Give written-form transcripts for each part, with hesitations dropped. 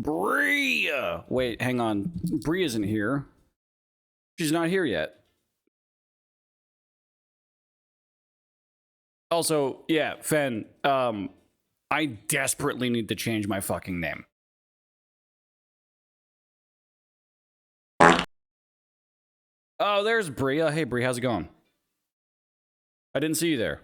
Bria! Wait, hang on. Bria isn't here. She's not here yet. Also, yeah, Fen, I desperately need to change my fucking name. Oh, there's Bria. Hey, Bria, how's it going? I didn't see you there.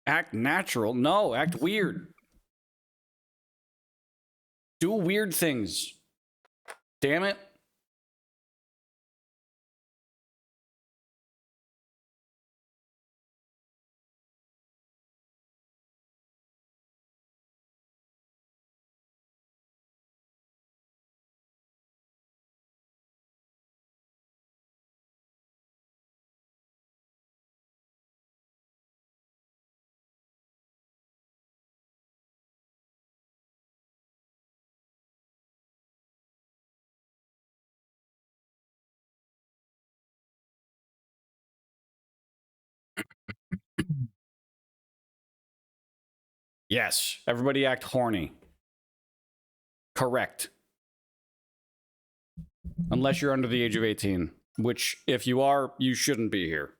Act natural? No, act weird. Do weird things. Damn it. Yes, everybody act horny. Correct. Unless you're under the age of 18, which, if you are, you shouldn't be here.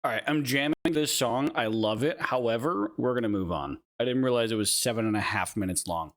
All right, I'm jamming this song. I love it. However, we're going to move on. I didn't realize it was 7.5 minutes long.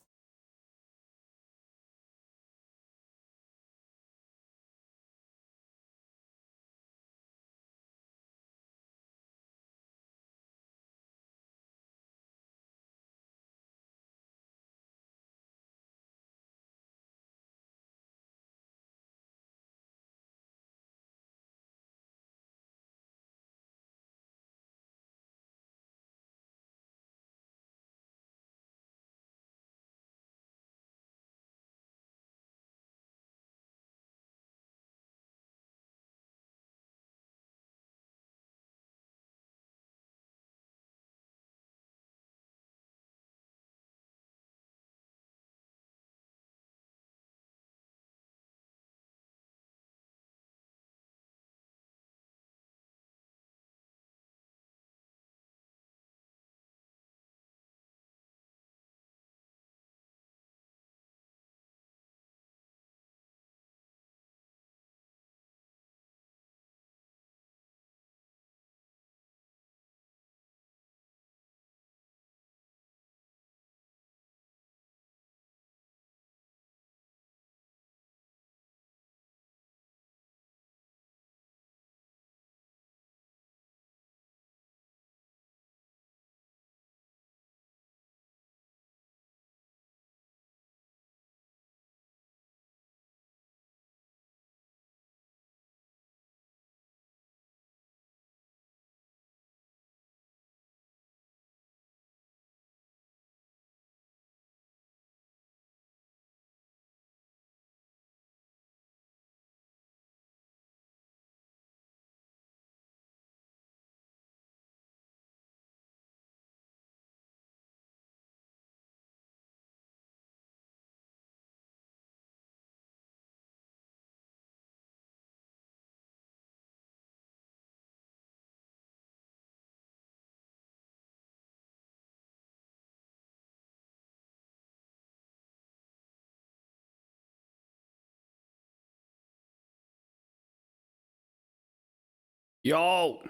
Yo!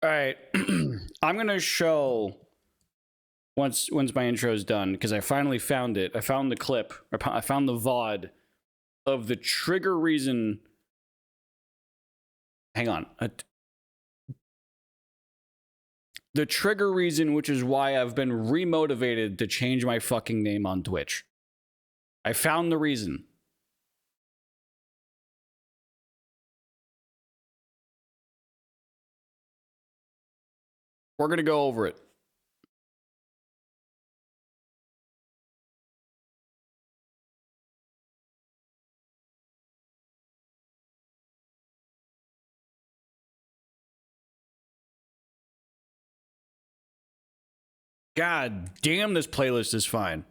All right. I'm going to show once my intro is done, because I finally found it. I found the clip, or I found the VOD of the trigger reason. Hang on. The trigger reason, which is why I've been remotivated to change my fucking name on Twitch. I found the reason. We're going to go over it. God damn, this playlist is fine.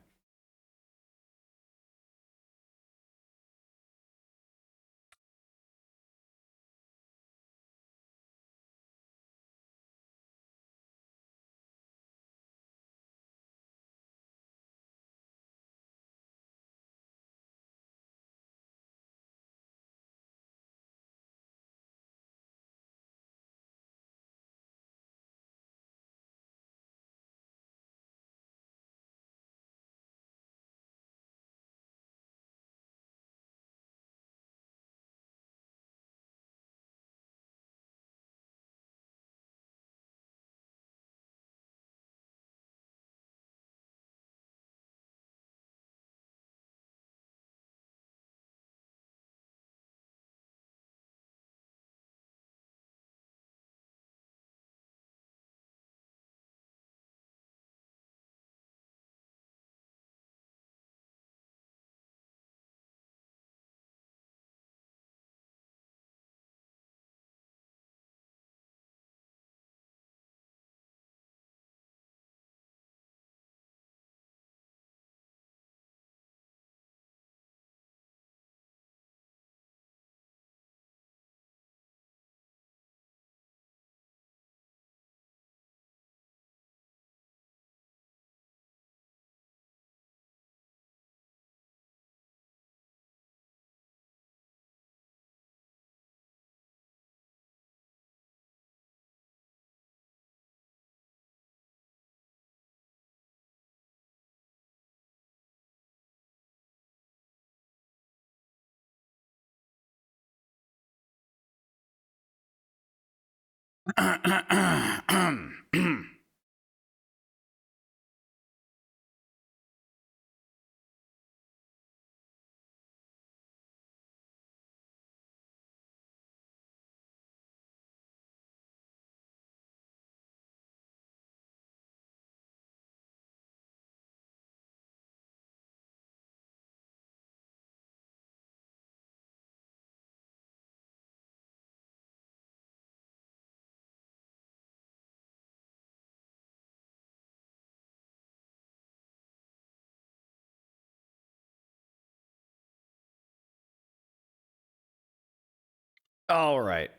All right.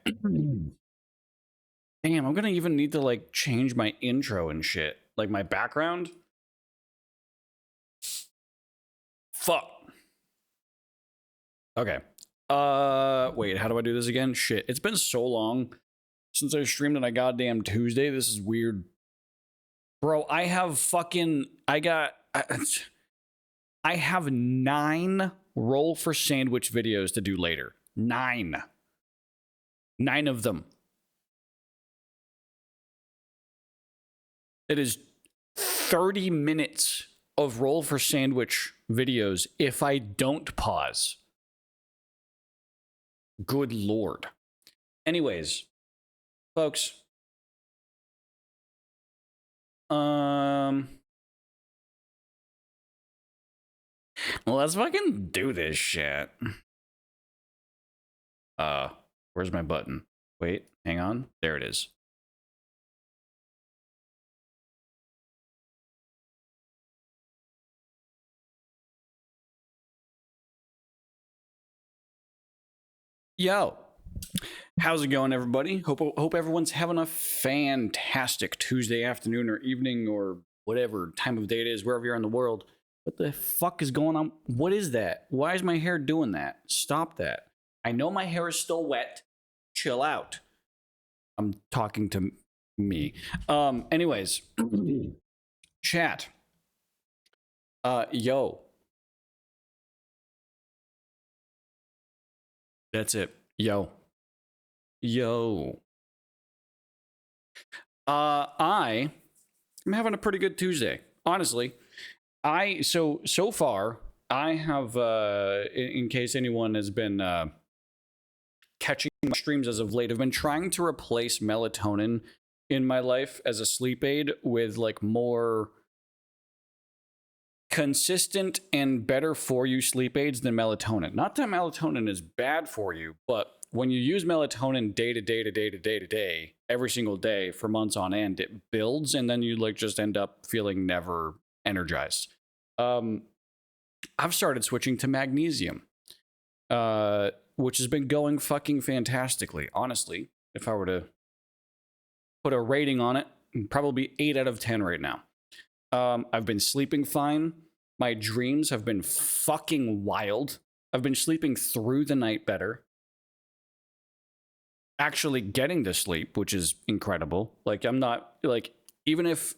Damn, I'm gonna even need to like change my intro and shit. Like my background. Fuck. Okay. Wait, how do I do this again? Shit. It's been so long since I streamed on a goddamn Tuesday. This is weird. Bro, I have fucking I have 9 roll for sandwich videos to do later. 9. 9 of them. It is 30 minutes of roll for sandwich videos if I don't pause. Good Lord. Anyways, folks. Let's fucking do this shit. Where's my button? Wait, hang on. There it is. Yo, how's it going, everybody? Hope everyone's having a fantastic Tuesday afternoon or evening or whatever time of day it is, wherever you're in the world. What the fuck is going on? What is that? Why is my hair doing that? Stop that. I know my hair is still wet. Chill out. I'm talking to me. Anyways, chat. Yo. That's it. Yo. Yo. I am having a pretty good Tuesday. Honestly. So far, I have in case anyone has been catching my streams as of late, I've been trying to replace melatonin in my life as a sleep aid with like more consistent and better for you sleep aids than melatonin. Not that melatonin is bad for you, but when you use melatonin day to day to day to day to day, every single day for months on end, it builds and then you like just end up feeling never energized. I've started switching to magnesium, which has been going fucking fantastically. Honestly, if I were to put a rating on it, probably 8 out of 10 right now. I've been sleeping fine. My dreams have been fucking wild. I've been sleeping through the night better. Actually getting to sleep, which is incredible. Like I'm not like even if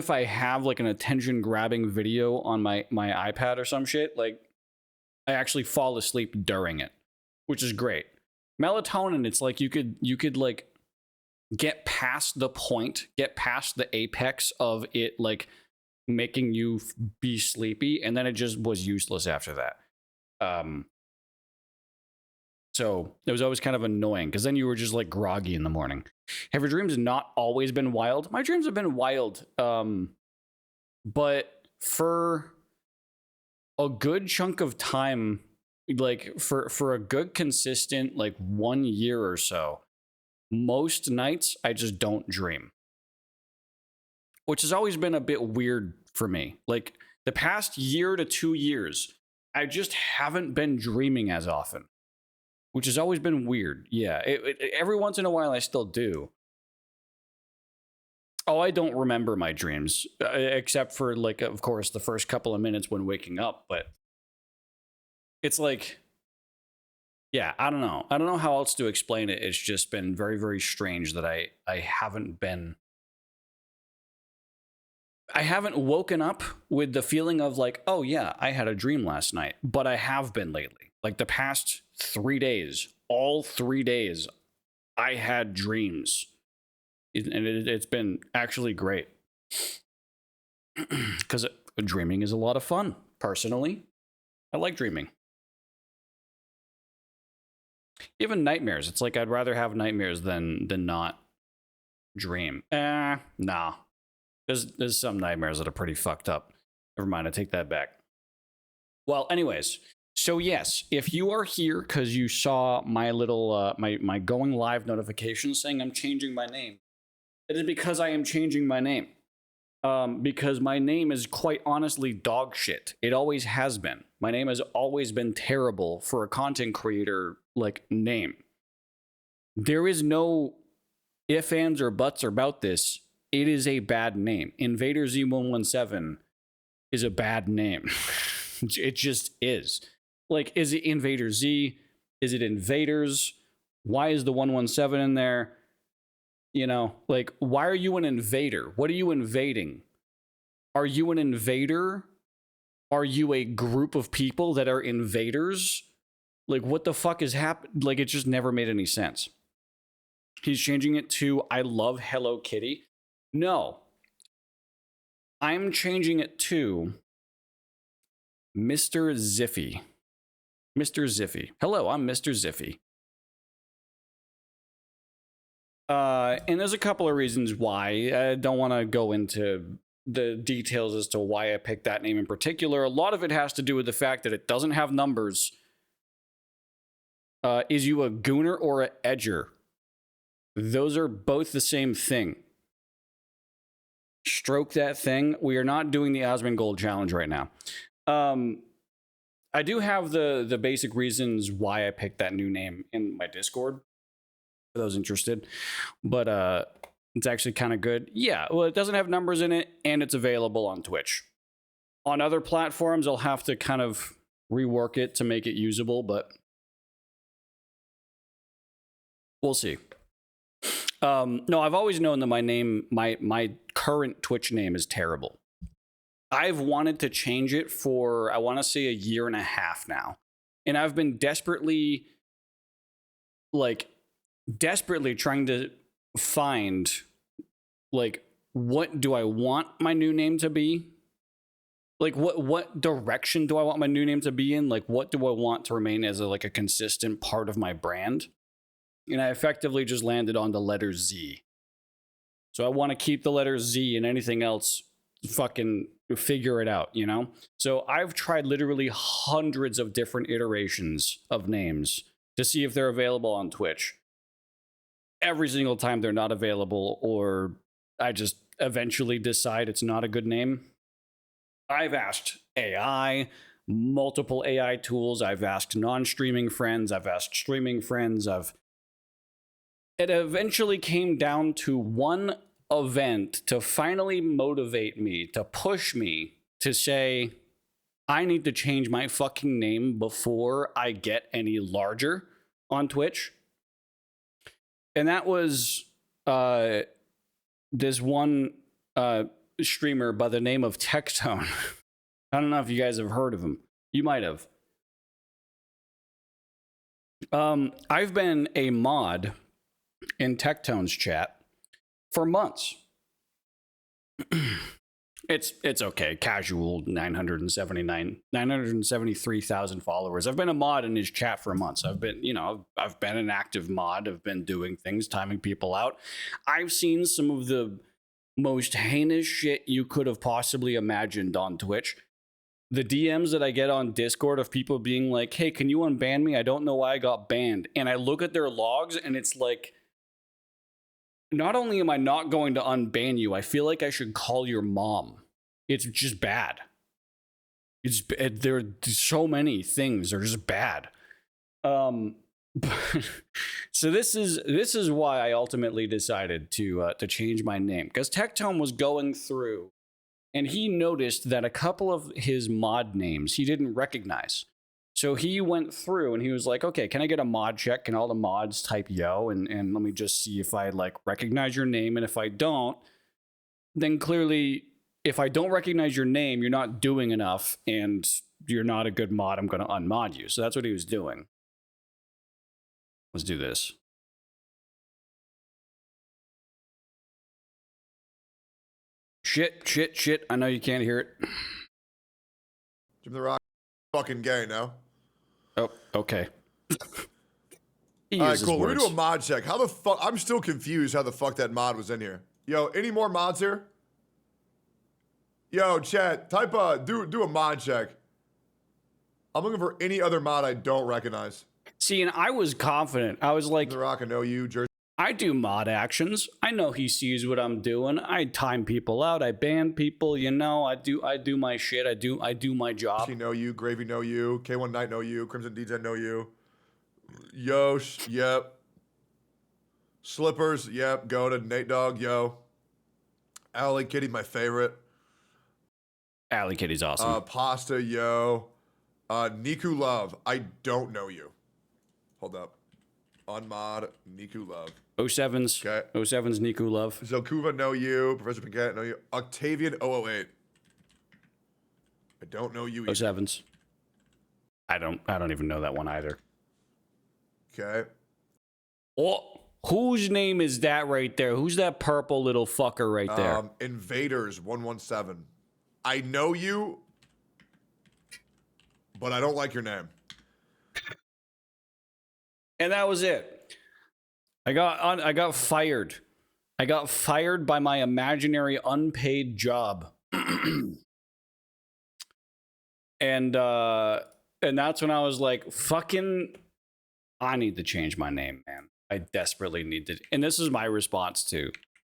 I have like an attention grabbing video on my iPad or some shit, like I actually fall asleep during it, which is great. Melatonin, it's like you could like get past the point, get past the apex of it like making you be sleepy, and then it just was useless after that. So it was always kind of annoying because then you were just like groggy in the morning. Have your dreams not always been wild? My dreams have been wild, but for a good chunk of time, like for a good consistent like 1 year or so, most nights I just don't dream, which has always been a bit weird for me. Like the past year to 2 years, I just haven't been dreaming as often, which has always been weird. Yeah, every once in a while I still do. Oh, I don't remember my dreams, except for like, of course, the first couple of minutes when waking up. But it's like, yeah, I don't know. I don't know how else to explain it. It's just been very, very strange that I haven't woken up with the feeling of like, oh yeah, I had a dream last night, but I have been lately. Like the past 3 days, all 3 days, I had dreams. And it's been actually great. Because dreaming is a lot of fun. Personally, I like dreaming. Even nightmares. It's like I'd rather have nightmares than not dream. Nah. There's some nightmares that are pretty fucked up. Never mind, I take that back. Well, anyways, so yes, if you are here because you saw my little my going live notification saying I'm changing my name, it is because I am changing my name. Because my name is quite honestly dog shit. It always has been. My name has always been terrible for a content creator like name. There is no ifs, ands, or buts about this. It is a bad name. Invader Z117 is a bad name. It just is. Like, is it Invader Z? Is it Invaders? Why is the 117 in there? You know, like, why are you an invader? What are you invading? Are you an invader? Are you a group of people that are invaders? Like, what the fuck is happening? Like, it just never made any sense. He's changing it to I love Hello Kitty. No. I'm changing it to Mr. Ziffy. Mr. Ziffy. Hello, I'm Mr. Ziffy. And there's a couple of reasons why. I don't want to go into the details as to why I picked that name in particular. A lot of it has to do with the fact that it doesn't have numbers. Is you a gooner or a edger? Those are both the same thing. Stroke that thing. We are not doing the Asmongold challenge right now. I do have the basic reasons why I picked that new name in my Discord, for those interested, but it's actually kind of good. Yeah, well, it doesn't have numbers in it, and it's available on Twitch. On other platforms, I'll have to kind of rework it to make it usable, but we'll see. No, I've always known that my current Twitch name is terrible. I've wanted to change it for, I want to say, a year and a half now. And I've been desperately trying to find, like, what do I want my new name to be? Like, what direction do I want my new name to be in? Like, what do I want to remain as a consistent part of my brand? And I effectively just landed on the letter Z. So I want to keep the letter Z, and anything else, fucking figure it out, you know? So I've tried literally hundreds of different iterations of names to see if they're available on Twitch. Every single time they're not available, or I just eventually decide it's not a good name. I've asked AI, multiple AI tools. I've asked non-streaming friends. I've asked streaming friends. It eventually came down to one event to finally motivate me, to push me to say, I need to change my fucking name before I get any larger on Twitch. And that was this one streamer by the name of Tectone. I don't know if you guys have heard of him. You might have. I've been a mod in Tectone's chat for months. It's okay. Casual 973,000 followers. I've been a mod in his chat for months. I've been an active mod. I've been doing things, timing people out. I've seen some of the most heinous shit you could have possibly imagined on Twitch. The DMs that I get on Discord of people being like, hey, can you unban me? I don't know why I got banned. And I look at their logs and it's like, not only am I not going to unban you, I feel like I should call your mom. It's just bad. There are so many things that are just bad. So this is why I ultimately decided to change my name, because Tectone was going through and he noticed that a couple of his mod names he didn't recognize. So he went through and he was like, okay, can I get a mod check? Can all the mods type yo? And let me just see if I recognize your name. And if I don't, then clearly, if I don't recognize your name, you're not doing enough and you're not a good mod. I'm going to unmod you. So that's what he was doing. Let's do this. Shit. I know you can't hear it. Jim the Rock fucking gay, no? Oh, okay. All right, cool. We're gonna do a mod check. How the fuck? I'm still confused how the fuck that mod was in here. Yo, any more mods here? Yo, chat, type do a mod check. I'm looking for any other mod I don't recognize. See, and I was confident. I was like, The Rock, I know you, Jersey. I do mod actions. I know he sees what I'm doing. I time people out. I ban people. You know, I do my shit. I do my job. Know you, Gravy, know you, K1 Knight, know you, Crimson DJ, know you. Yosh, yep. Slippers, yep. Go to Nate Dogg, yo. Alley Kitty, my favorite. Alley Kitty's awesome. Pasta, yo. Niku Love, I don't know you. Hold up. Unmod, Niku Love. 07's. Okay. 07's Niku Love. Zokuva, know you. Professor Pinkett, know you. Octavian 008. I don't know you either. 07's. I don't even know that one either. Okay. Oh, whose name is that right there? Who's that purple little fucker right there? Invaders 117. I know you, but I don't like your name. And that was it. I got fired. I got fired by my imaginary unpaid job. And that's when I was like, fucking, I need to change my name, man. I desperately need to. And this is my response too.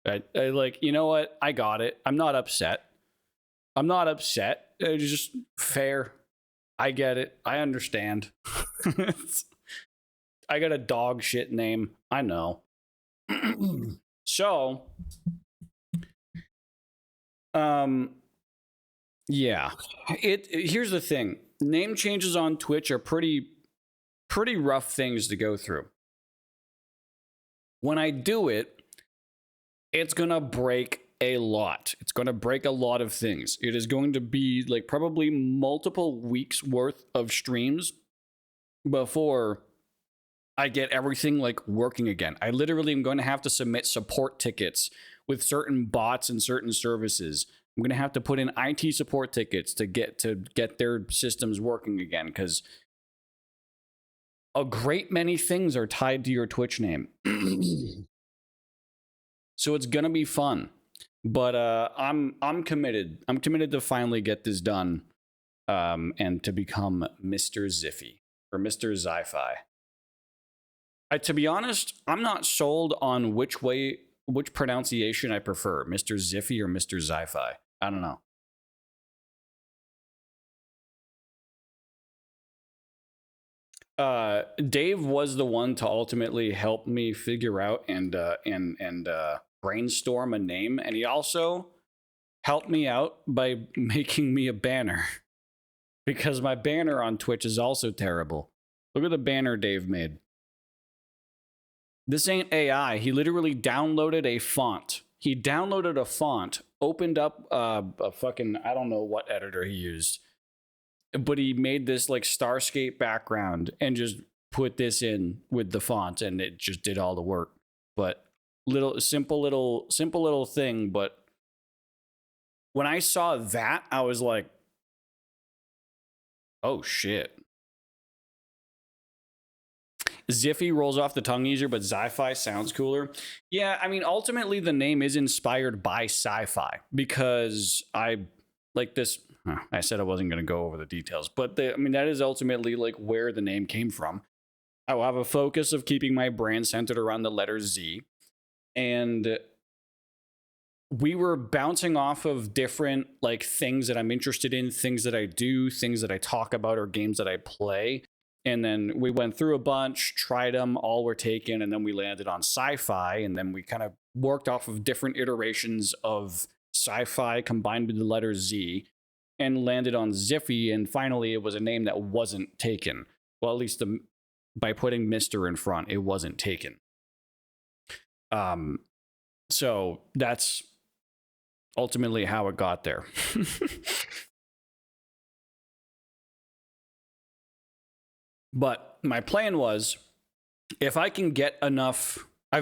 I like, you know what? I got it. I'm not upset. It's just fair. I get it. I understand. I got a dog shit name. I know. So, yeah. Here's the thing. Name changes on Twitch are pretty rough things to go through. When I do it, It's gonna break a lot. It's gonna break a lot of things. It is going to be like probably multiple weeks worth of streams before I get everything like working again. I literally am going to have to submit support tickets with certain bots and certain services. I'm going to have to put in IT support tickets to get their systems working again, because a great many things are tied to your Twitch name. So it's gonna be fun. But I'm committed. I'm committed to finally get this done, and to become Mr. Ziffy or Mr. Zi-Fi. To be honest, I'm not sold on which pronunciation I prefer, Mr. Ziffy or Mr. Zi-Fi. I don't know. Dave was the one to ultimately help me figure out and brainstorm a name, and he also helped me out by making me a banner, because my banner on Twitch is also terrible. Look at the banner Dave made. This ain't AI. He literally downloaded a font. He downloaded a font, opened up a fucking, I don't know what editor he used, but he made this like Starscape background and just put this in with the font, and it just did all the work. But simple little thing. But when I saw that, I was like, oh shit. Ziffy rolls off the tongue easier, but Zi-Fi sounds cooler. Yeah, I mean, ultimately the name is inspired by sci-fi, because I like this. I said I wasn't going to go over the details, but I mean, that is ultimately like where the name came from. I will have a focus of keeping my brand centered around the letter Z, and we were bouncing off of different like things that I'm interested in, things that I do, things that I talk about, or games that I play. And then we went through a bunch, tried them, all were taken, and then we landed on sci-fi, and then we kind of worked off of different iterations of sci-fi combined with the letter Z, and landed on Ziffy, and finally it was a name that wasn't taken. Well, at least by putting Mr. in front, it wasn't taken. So that's ultimately how it got there. But my plan was, if I can get enough, I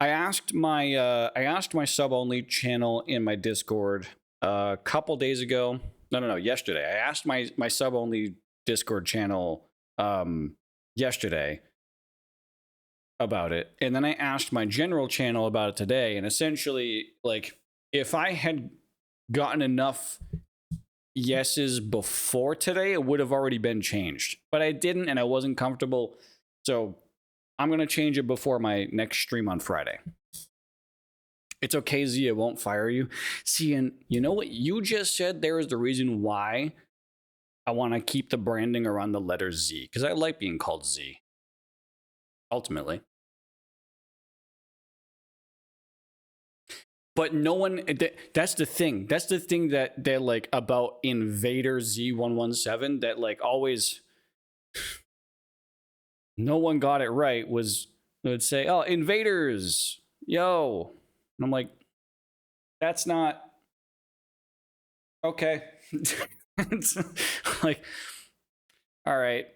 asked my sub only channel in my Discord a couple days ago. No, yesterday. I asked my sub only Discord channel yesterday about it, and then I asked my general channel about it today. And essentially, like, if I had gotten enough yeses before today, it would have already been changed, but I didn't, and I wasn't comfortable, so I'm gonna change it before my next stream on Friday. It's okay, Z, it won't fire you. See, and you know what you just said there is the reason why I want to keep the branding around the letter Z, because I like being called Z ultimately. But no one, that's the thing. That's the thing that they're like about Invader Z117, that like always, no one got it right, was they would say, oh, invaders, yo. And I'm like, that's not okay. It's like, all right,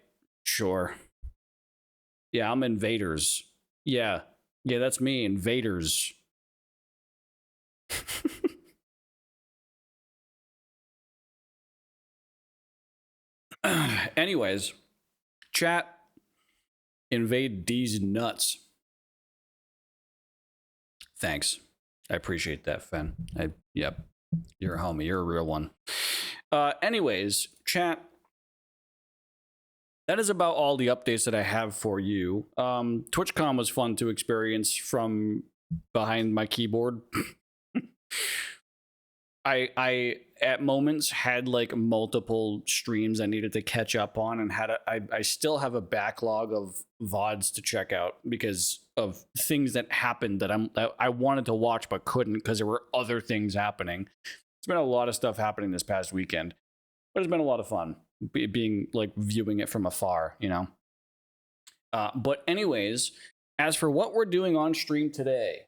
sure. Yeah, I'm invaders. Yeah, that's me, invaders. Anyways, chat, invade D's nuts. Thanks. I appreciate that, Fen. Yep, you're a homie. You're a real one. Anyways, chat, that is about all the updates that I have for you. TwitchCon was fun to experience from behind my keyboard. I at moments had like multiple streams I needed to catch up on, and I still have a backlog of VODs to check out because of things that happened that I wanted to watch but couldn't because there were other things happening. It's been a lot of stuff happening this past weekend, but it's been a lot of fun being like viewing it from afar, you know. But anyways, as for what we're doing on stream today,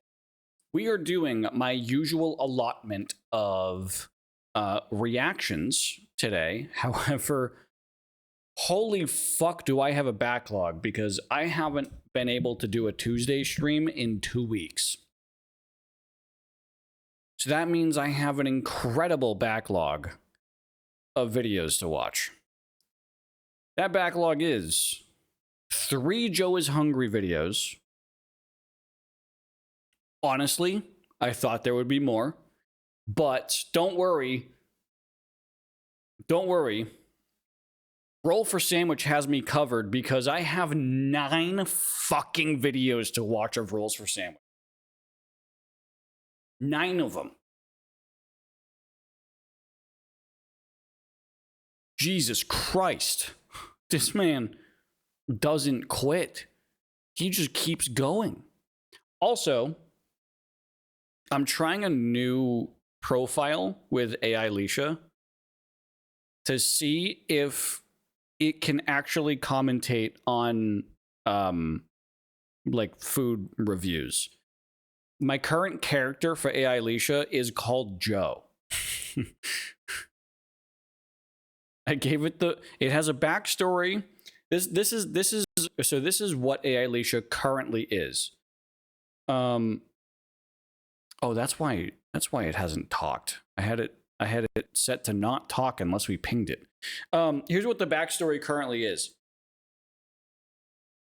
we are doing my usual allotment of reactions today. However, holy fuck, do I have a backlog, because I haven't been able to do a Tuesday stream in 2 weeks. So that means I have an incredible backlog of videos to watch. That backlog is 3 Joe is Hungry videos. Honestly, I thought there would be more, but don't worry. Don't worry. Roll for Sandwich has me covered, because I have 9 fucking videos to watch of Rolls for Sandwich. 9 of them. Jesus Christ. This man doesn't quit. He just keeps going. Also, I'm trying a new profile with AI Leisha to see if it can actually commentate on like food reviews. My current character for AI Leisha is called Joe. I gave it it has a backstory. This is what AI Leisha currently is. Oh, that's why it hasn't talked. I had it set to not talk unless we pinged it. Here's what the backstory currently is.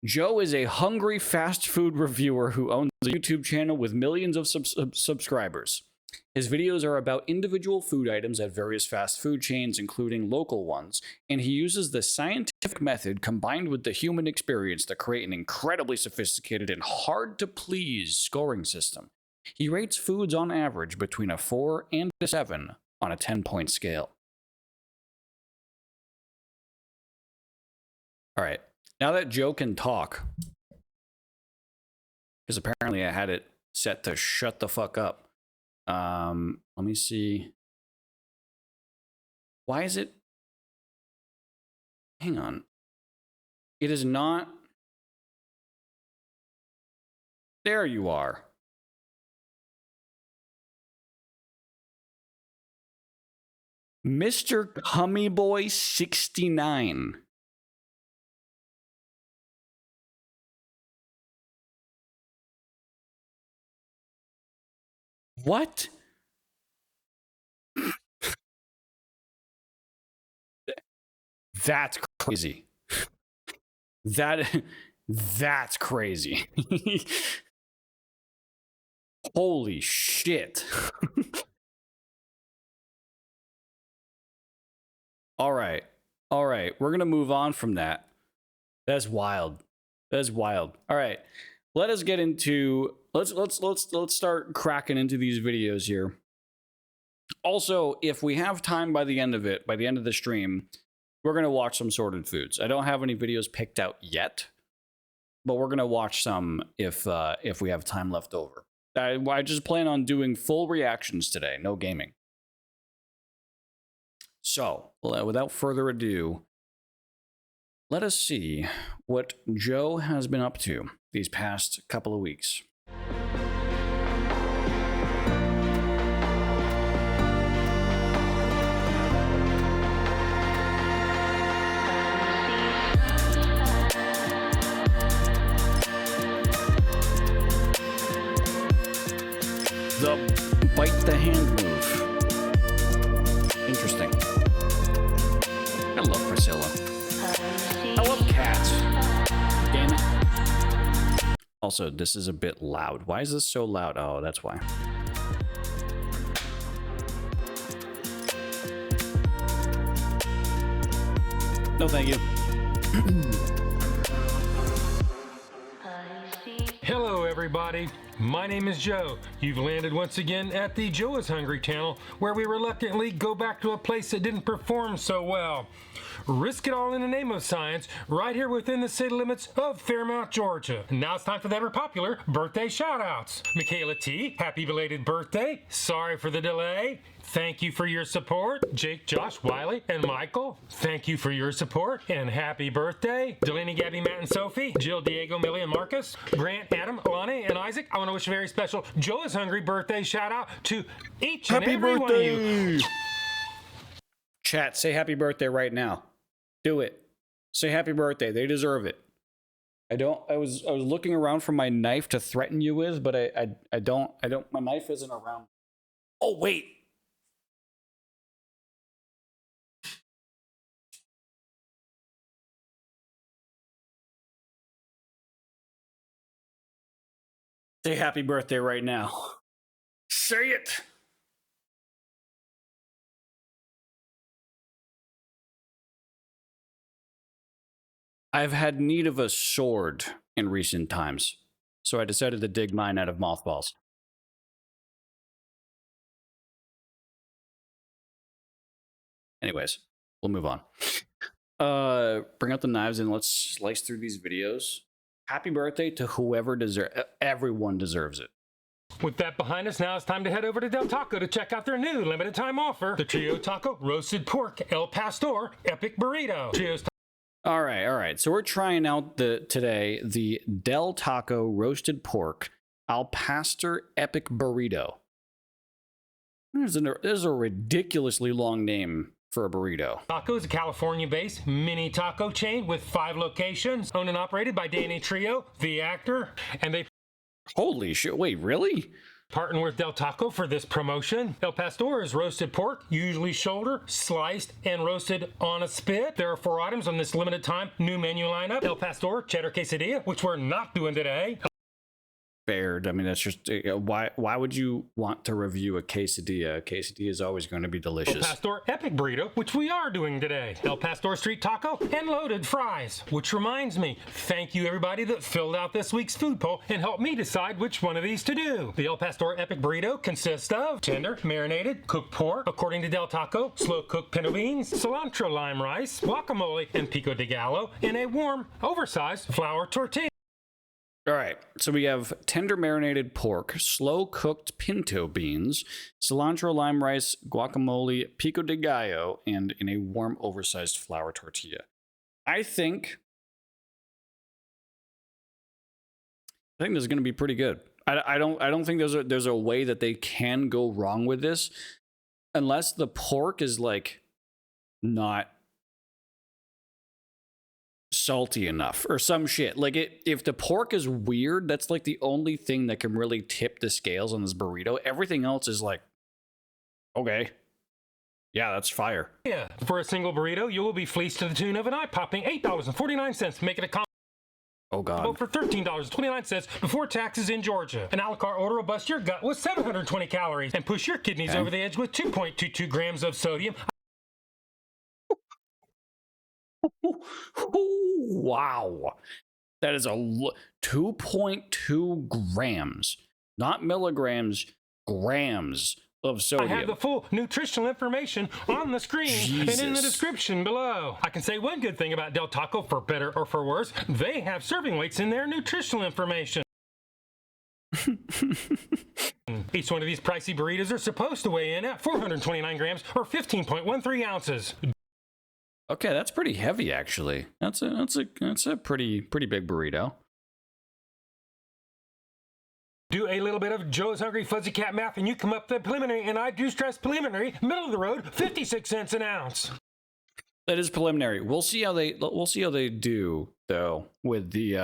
Joe is a hungry fast food reviewer who owns a YouTube channel with millions of subscribers. His videos are about individual food items at various fast food chains, including local ones, and he uses the scientific method combined with the human experience to create an incredibly sophisticated and hard-to-please scoring system. He rates foods on average between a 4 and a 7 on a 10-point scale. All right. Now that Joe can talk, because apparently I had it set to shut the fuck up. Let me see. Why is it? Hang on. It is not. There you are. Mr. Cummy Boy 69. What? That's crazy. That's crazy. Holy shit. All right. We're going to move on from that. That's wild. All right. Let us get into let's start cracking into these videos here. Also, if we have time by the end of the stream, we're going to watch some sorted foods. I don't have any videos picked out yet, but we're going to watch some if we have time left over. I just plan on doing full reactions today, no gaming. So, without further ado, let us see what Joe has been up to these past couple of weeks. The bite the hand move. Interesting. I love Priscilla. I love cats. Damn it. Also, this is a bit loud. Why is this so loud? Oh, that's why. No, thank you. Hello, everybody. My name is Joe. You've landed once again at the Joe is Hungry channel, where we reluctantly go back to a place that didn't perform so well. Risk it all in the name of science, right here within the city limits of Fairmount, Georgia. Now it's time for the ever popular birthday shout-outs. Michaela T, happy belated birthday. Sorry for the delay. thank you for your support. Jake, Josh, Wiley, and Michael, thank you for your support. And happy birthday. Delaney, Gabby, Matt, and Sophie, Jill, Diego, Millie, and Marcus, Grant, Adam, Lonnie, and Isaac. I want to wish a very special Joe is Hungry birthday shout out to each and every one of you. Chat, say happy birthday right now. Do it. Say happy birthday. They deserve it. I was looking around for my knife to threaten you with, but I don't my knife isn't around. Oh wait. Say happy birthday right now. Say it. I've had need of a sword in recent times, so I decided to dig mine out of mothballs. Anyways, we'll move on. Bring out the knives and let's slice through these videos. Happy birthday to whoever deserves. Everyone deserves it. With that behind us, now it's time to head over to Del Taco to check out their new limited time offer, the Trio Taco Roasted Pork El Pastor Epic Burrito. Trio's All right. So we're trying out today the Del Taco Roasted Pork Al Pastor Epic Burrito. There's a ridiculously long name for a burrito. Taco is a California-based mini taco chain with 5 locations, owned and operated by Danny Trio, the actor, and they Holy shit! Wait, really? partner with Del Taco for this promotion. El Pastor is roasted pork, usually shoulder, sliced, and roasted on a spit. There are 4 items on this limited time new menu lineup. El Pastor Cheddar Quesadilla, which we're not doing today. Fair. I mean, that's just why would you want to review a quesadilla? A quesadilla is always going to be delicious. El Pastor Epic Burrito, which we are doing today. El Pastor Street Taco and loaded fries. Which reminds me, thank you everybody that filled out this week's food poll and helped me decide which one of these to do. The El Pastor Epic Burrito consists of tender, marinated, cooked pork, according to Del Taco, slow cooked pinto beans, cilantro lime rice, guacamole, and pico de gallo, in a warm, oversized flour tortilla. All right, so we have tender marinated pork, slow cooked pinto beans, cilantro lime rice, guacamole, pico de gallo, and in a warm, oversized flour tortilla. I think this is going to be pretty good. I don't think there's a way that they can go wrong with this, unless the pork is like not salty enough or some shit. Like if the pork is weird, that's like the only thing that can really tip the scales on this burrito. Everything else is like, okay, yeah, that's fire. Yeah, for a single burrito, you will be fleeced to the tune of an eye-popping $8.49, making a combo Oh god. for $13.29 before taxes in Georgia. An a la carte order will bust your gut with 720 calories and push your kidneys over the edge with 2.22 grams of sodium. Wow. That is 2.2 grams, not milligrams, grams of sodium. I have the full nutritional information on the screen and in the description below. I can say one good thing about Del Taco, for better or for worse, they have serving weights in their nutritional information. Each one of these pricey burritos are supposed to weigh in at 429 grams or 15.13 ounces. Okay, that's pretty heavy actually. That's a pretty big burrito. Do a little bit of Joe's Hungry Fuzzy Cat math and you come up with the preliminary, and I do stress preliminary, middle of the road, 56 cents an ounce. That is preliminary. We'll see how they do though with the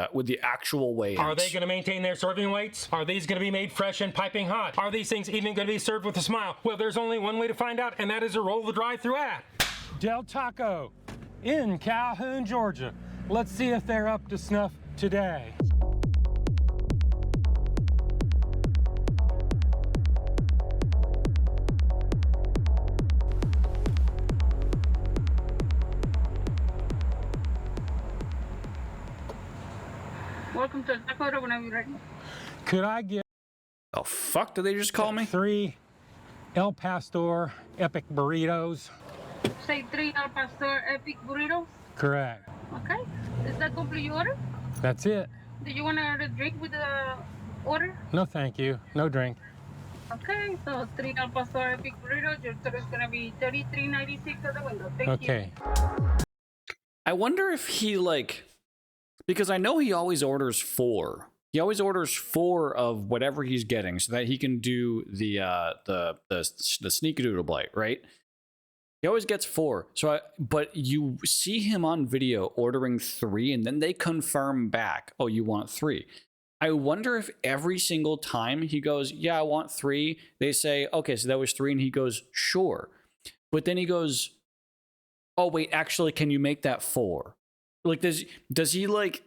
actual weigh-ins. Are they going to maintain their serving weights? Are these going to be made fresh and piping hot? Are these things even going to be served with a smile? Well, there's only one way to find out, and that is to roll the drive-through at Del Taco in Calhoun, Georgia. Let's see if they're up to snuff today. Welcome to Taco whenever you're ready. Could I get Oh fuck, did they just call me? 3 El Pastor Epic Burritos? Say 3 Al Pastor Epic Burritos. Correct. Okay. Is that complete your order? That's it. Do you want to drink with the order? No, thank you. No drink. Okay, so 3 al pastor epic burritos. Your total is gonna be $33.96 at the window. Thank you. Okay. I wonder if he like, because I know he always orders 4. He always orders 4 of whatever he's getting so that he can do the sneakadoodle blight, right? He always gets 4. But you see him on video ordering 3, and then they confirm back, oh, you want 3. I wonder if every single time he goes, yeah, I want 3, they say, okay, so that was 3, and he goes, sure. But then he goes, oh wait, actually, can you make that 4? Like, does he like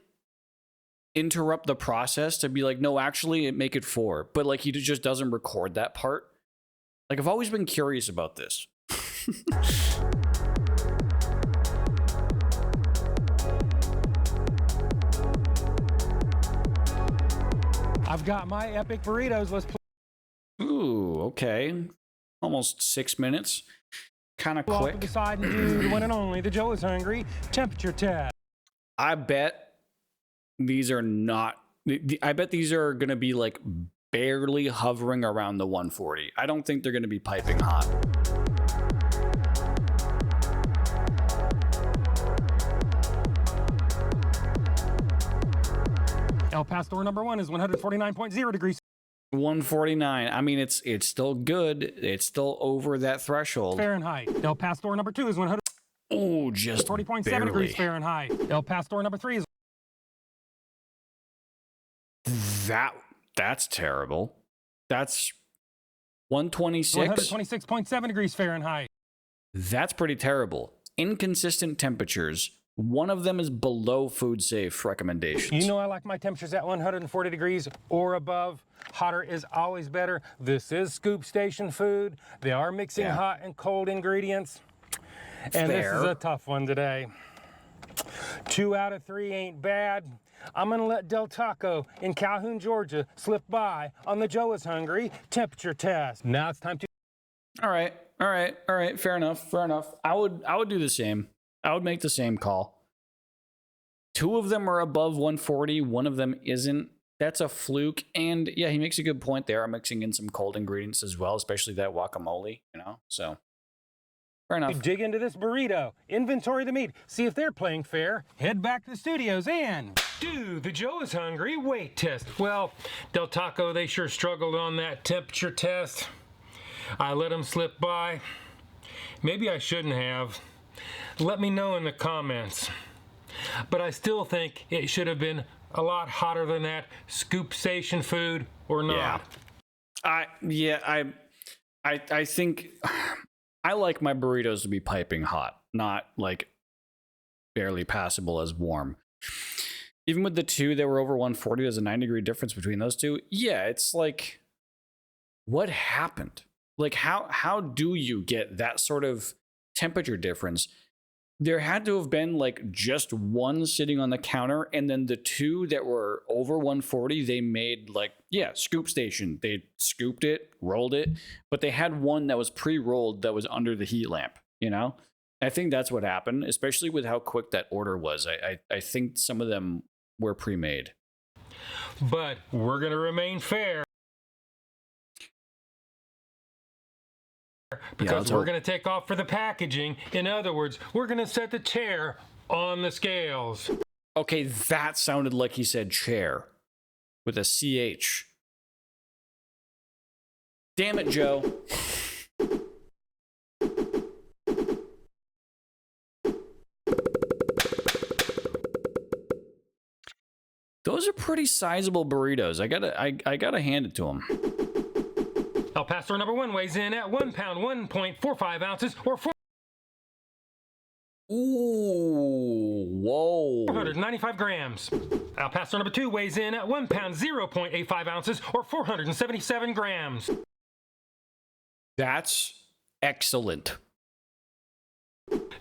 interrupt the process to be like, no, actually, make it 4? But like, he just doesn't record that part. Like, I've always been curious about this. I've got my epic burritos. Let's Ooh, okay. Almost 6 minutes. Kind of pull off to quick. the side and do the one and only, the Joe is Hungry temperature test. I bet these are not. I bet these are going to be like barely hovering around the 140. I don't think they're going to be piping hot. El Pastor number 1 is 149.0 degrees 149. I mean, it's still good. It's still over that threshold. Fahrenheit. El Pastor number 2 is 140.7 Oh, just degrees barely. Fahrenheit. El Pastor number 3 is That's terrible. That's 126. 126.7 degrees Fahrenheit. That's pretty terrible. Inconsistent temperatures. One of them is below food safe recommendations. You know I like my temperatures at 140 degrees or above. Hotter is always better. This is scoop station food. They are mixing Yeah. hot and cold ingredients. And this is Fair. a tough one today. 2 out of 3 ain't bad. I'm gonna let Del Taco in Calhoun, Georgia slip by on the Joe is Hungry temperature test. Now it's time to All right. Fair enough. I would do the same. I would make the same call. 2 of them are above 140. One of them isn't. That's a fluke. And yeah, he makes a good point there. I'm mixing in some cold ingredients as well, especially that guacamole, So fair enough. dig into this burrito, inventory the meat, see if they're playing fair, head back to the studios and do the Joe is Hungry weight test. Well, Del Taco, they sure struggled on that temperature test. I let them slip by. Maybe I shouldn't have. Let me know in the comments. But I still think it should have been a lot hotter than that. Scoop station food or not. I think I like my burritos to be piping hot, not like barely passable as warm. Even with the 2 that were over 140, there's a 9-degree difference between those 2. Yeah, it's like, what happened? Like, how do you get that sort of temperature difference? There had to have been like just 1 sitting on the counter, and then the 2 that were over 140, they made like, yeah, scoop station. They scooped it, rolled it, but they had 1 that was pre-rolled that was under the heat lamp, I think that's what happened, especially with how quick that order was. I think some of them were pre-made. But we're going to remain fair. Because we're going to take off for the packaging. In other words, we're going to set the chair on the scales. Okay, that sounded like he said chair with a CH. Damn it, Joe. Those are pretty sizable burritos. I gotta hand it to him. El Pastor number 1 weighs in at 1 pound, 1.45 ounces, or Ooh, whoa. 495 grams. El Pastor number 2 weighs in at 1 pound, 0.85 ounces, or 477 grams. That's excellent.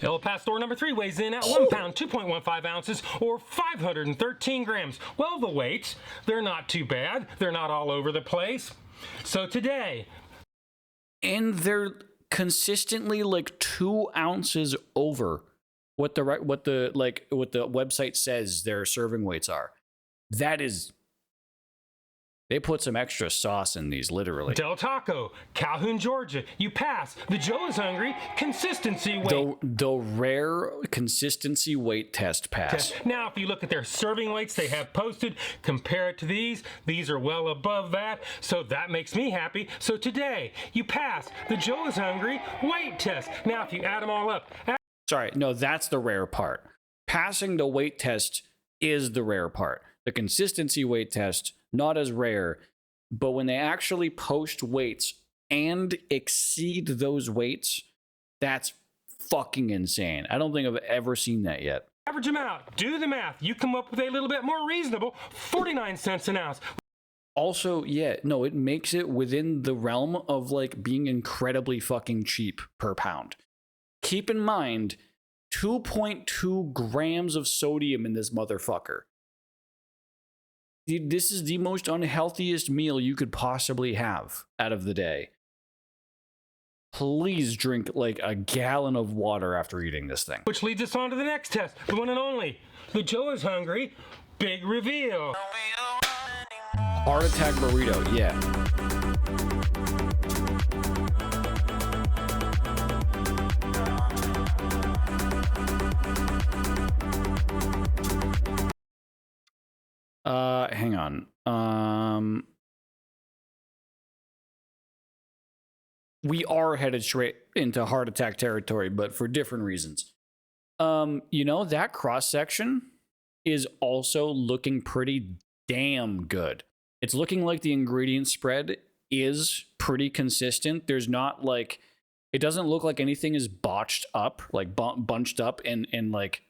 El Pastor number 3 weighs in at 1 pound, 2.15 ounces, or 513 grams. Well, the weights, they're not too bad. They're not all over the place. So today, And they're consistently like 2 ounces over what the website says their serving weights are. That is They put some extra sauce in these, literally. Del Taco, Calhoun, Georgia. You pass. The Joe is hungry. Consistency weight. The rare consistency weight test pass. Now, if you look at their serving weights they have posted, compare it to these are well above that, so that makes me happy. So today, you pass the Joe is hungry weight test. Now, if you add them all up. Sorry, no, that's the rare part. Passing the weight test is the rare part. The consistency weight test, not as rare, but when they actually post weights and exceed those weights, that's fucking insane. I don't think I've ever seen that yet. Average them out. Do the math. You come up with a little bit more reasonable, 49 cents an ounce. Also, yeah, no, it makes it within the realm of like being incredibly fucking cheap per pound. Keep in mind, 2.2 grams of sodium in this motherfucker. This is the most unhealthiest meal you could possibly have out of the day. Please drink like a gallon of water after eating this thing. Which leads us on to the next test, the one and only. The Joe is hungry. Big reveal. Heart attack burrito, yeah. Hang on. We are headed straight into heart attack territory, but for different reasons. You know, that cross section is also looking pretty damn good. It's looking like the ingredient spread is pretty consistent. There's not like, it doesn't look like anything is botched up, like bunched up and like,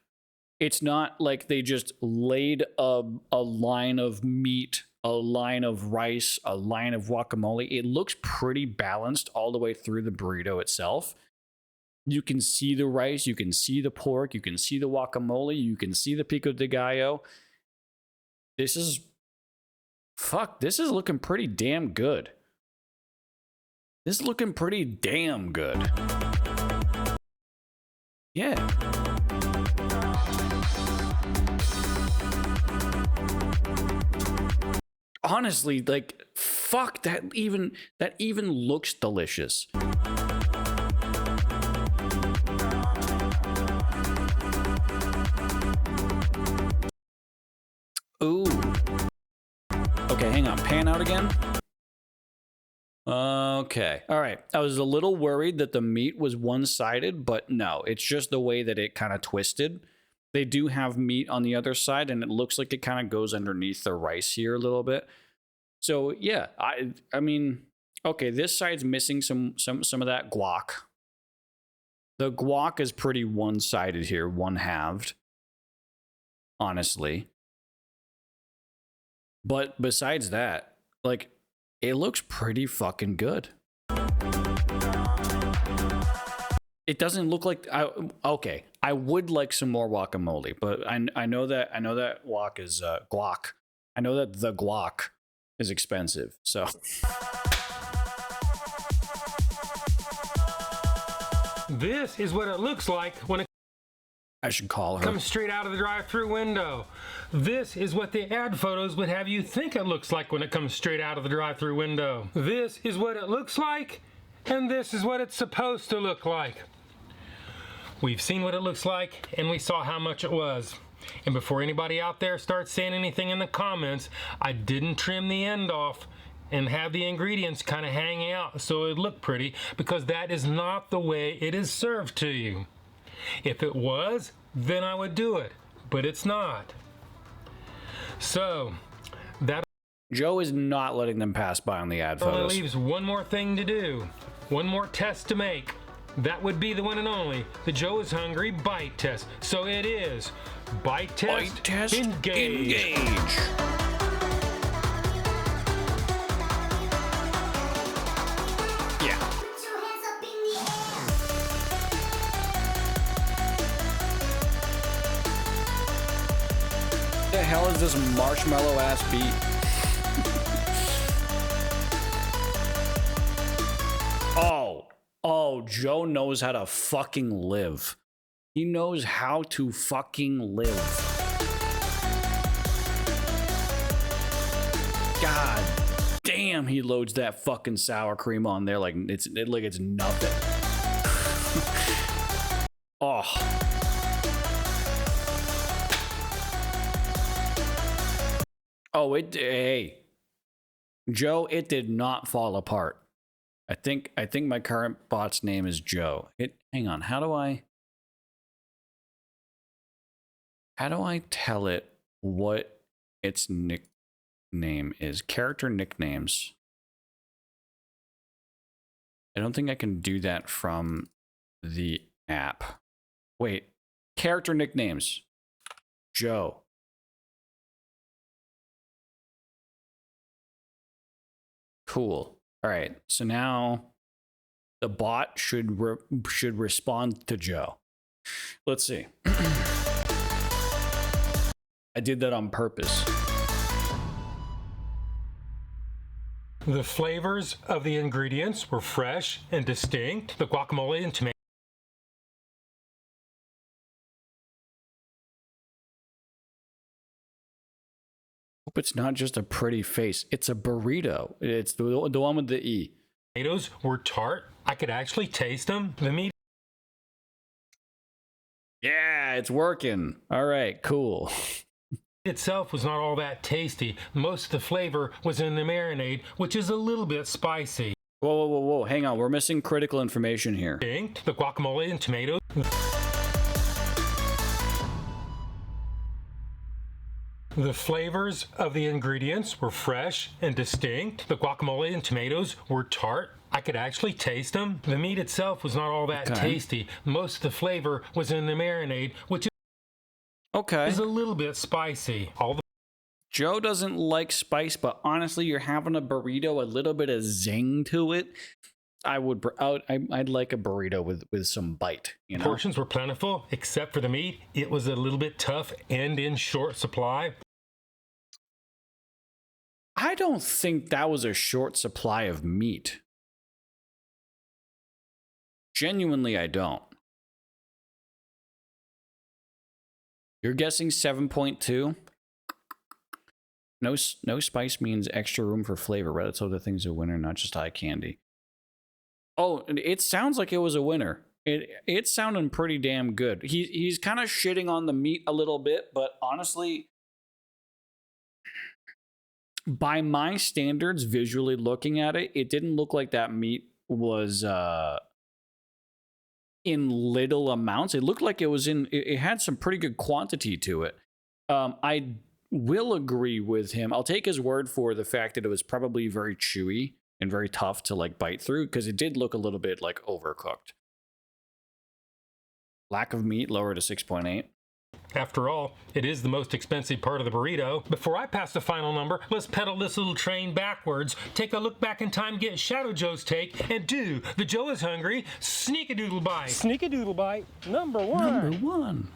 it's not like they just laid a line of meat, a line of rice, a line of guacamole. It looks pretty balanced all the way through the burrito itself. You can see the rice, you can see the pork, you can see the guacamole, you can see the pico de gallo. This is looking pretty damn good. This is looking pretty damn good. Yeah. Honestly, like, fuck, that even looks delicious. Ooh. Okay, hang on. Pan out again. Okay. All right. I was a little worried that the meat was one-sided, but no, it's just the way that it kind of twisted. They do have meat on the other side, and it looks like it kind of goes underneath the rice here a little bit. So yeah, I mean, okay, this side's missing some of that guac. The guac is pretty one-sided here, one-halved, honestly. But besides that, like, it looks pretty fucking good. It doesn't look like okay. I would like some more guacamole, but I know that guac is guac. I know that the guac is expensive, so. This is what it looks like when it I should call her. comes straight out of the drive-through window. This is what the ad photos would have you think it looks like when it comes straight out of the drive-through window. This is what it looks like, and this is what it's supposed to look like. We've seen what it looks like, and we saw how much it was. And before anybody out there starts saying anything in the comments, I didn't trim the end off and have the ingredients kind of hanging out so it looked pretty, because that is not the way it is served to you. If it was, then I would do it, but it's not. So, that Joe is not letting them pass by on the ad only photos. leaves one more thing to do, one more test to make. That would be the one and only, the Joe is Hungry Bite Test. So it is Bite Test, Bite test, engage. Yeah. The hell is this marshmallow ass beat? Oh, Joe knows how to fucking live. He knows how to fucking live. God Bam! He loads that fucking sour cream on there like it's nothing. Oh. Oh, hey. Joe, it did not fall apart. I think my current bot's name is Joe. Hang on, how do I tell it what its nickname is? Character nicknames. I don't think I can do that from the app. Wait, character nicknames. Joe. Cool. All right. So now the bot should respond to Joe. Let's see. I did that on purpose. The flavors of the ingredients were fresh and distinct. The guacamole and tomato. Hope it's not just a pretty face. It's a burrito. It's the one with the E. Tomatoes were tart. I could actually taste them. The meat Yeah, it's working. All right, cool. itself was not all that tasty. Most of the flavor was in the marinade, which is a little bit spicy. Whoa. Hang on. We're missing critical information here. The guacamole and tomatoes. The flavors of the ingredients were fresh and distinct. The guacamole and tomatoes were tart. I could actually taste them. The meat itself was not all that tasty. Most of the flavor was in the marinade, which is a little bit spicy. Joe doesn't like spice, but honestly, you're having a burrito, a little bit of zing to it. I'd like a burrito with some bite. You know? Portions were plentiful, except for the meat. It was a little bit tough and in short supply. I don't think that was a short supply of meat. Genuinely, I don't. You're guessing 7.2? No spice means extra room for flavor. Right? That's other things a winner, not just eye candy. Oh, it sounds like it was a winner. It's sounding pretty damn good. He's kind of shitting on the meat a little bit, but honestly, by my standards, visually looking at it, it didn't look like that meat was in little amounts. It looked like it had some pretty good quantity to it. I will agree with him. I'll take his word for the fact that it was probably very chewy and very tough to like bite through, because it did look a little bit like overcooked. Lack of meat, lower to 6.8. After all, it is the most expensive part of the burrito. Before I pass the final number, let's pedal this little train backwards, take a look back in time, get Shadow Joe's take, and do the Joe is Hungry Sneak-a-Doodle Bite. Sneak-a-Doodle Bite, number one.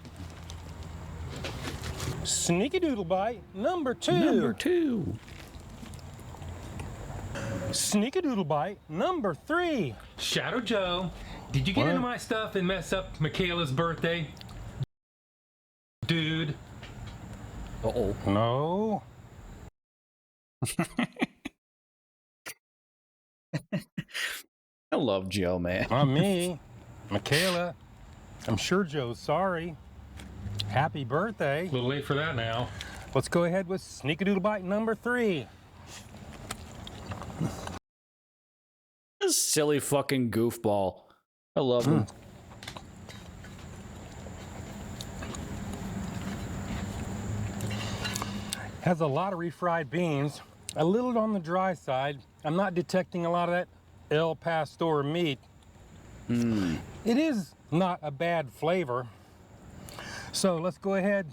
Sneak-a-Doodle Bite, number two. Sneak-a-Doodle Bite, number 3. Shadow Joe, did you get into my stuff and mess up Michaela's birthday? Dude. Uh-oh. No. I love Joe, man. Not me. Michaela. I'm sure Joe's sorry. Happy birthday. A little late for that now. Let's go ahead with Sneak-a-Doodle Bite number 3. This silly fucking goofball. I love him. Has a lot of refried beans, a little on the dry side. I'm not detecting a lot of that El Pastor meat. It is not a bad flavor. So let's go ahead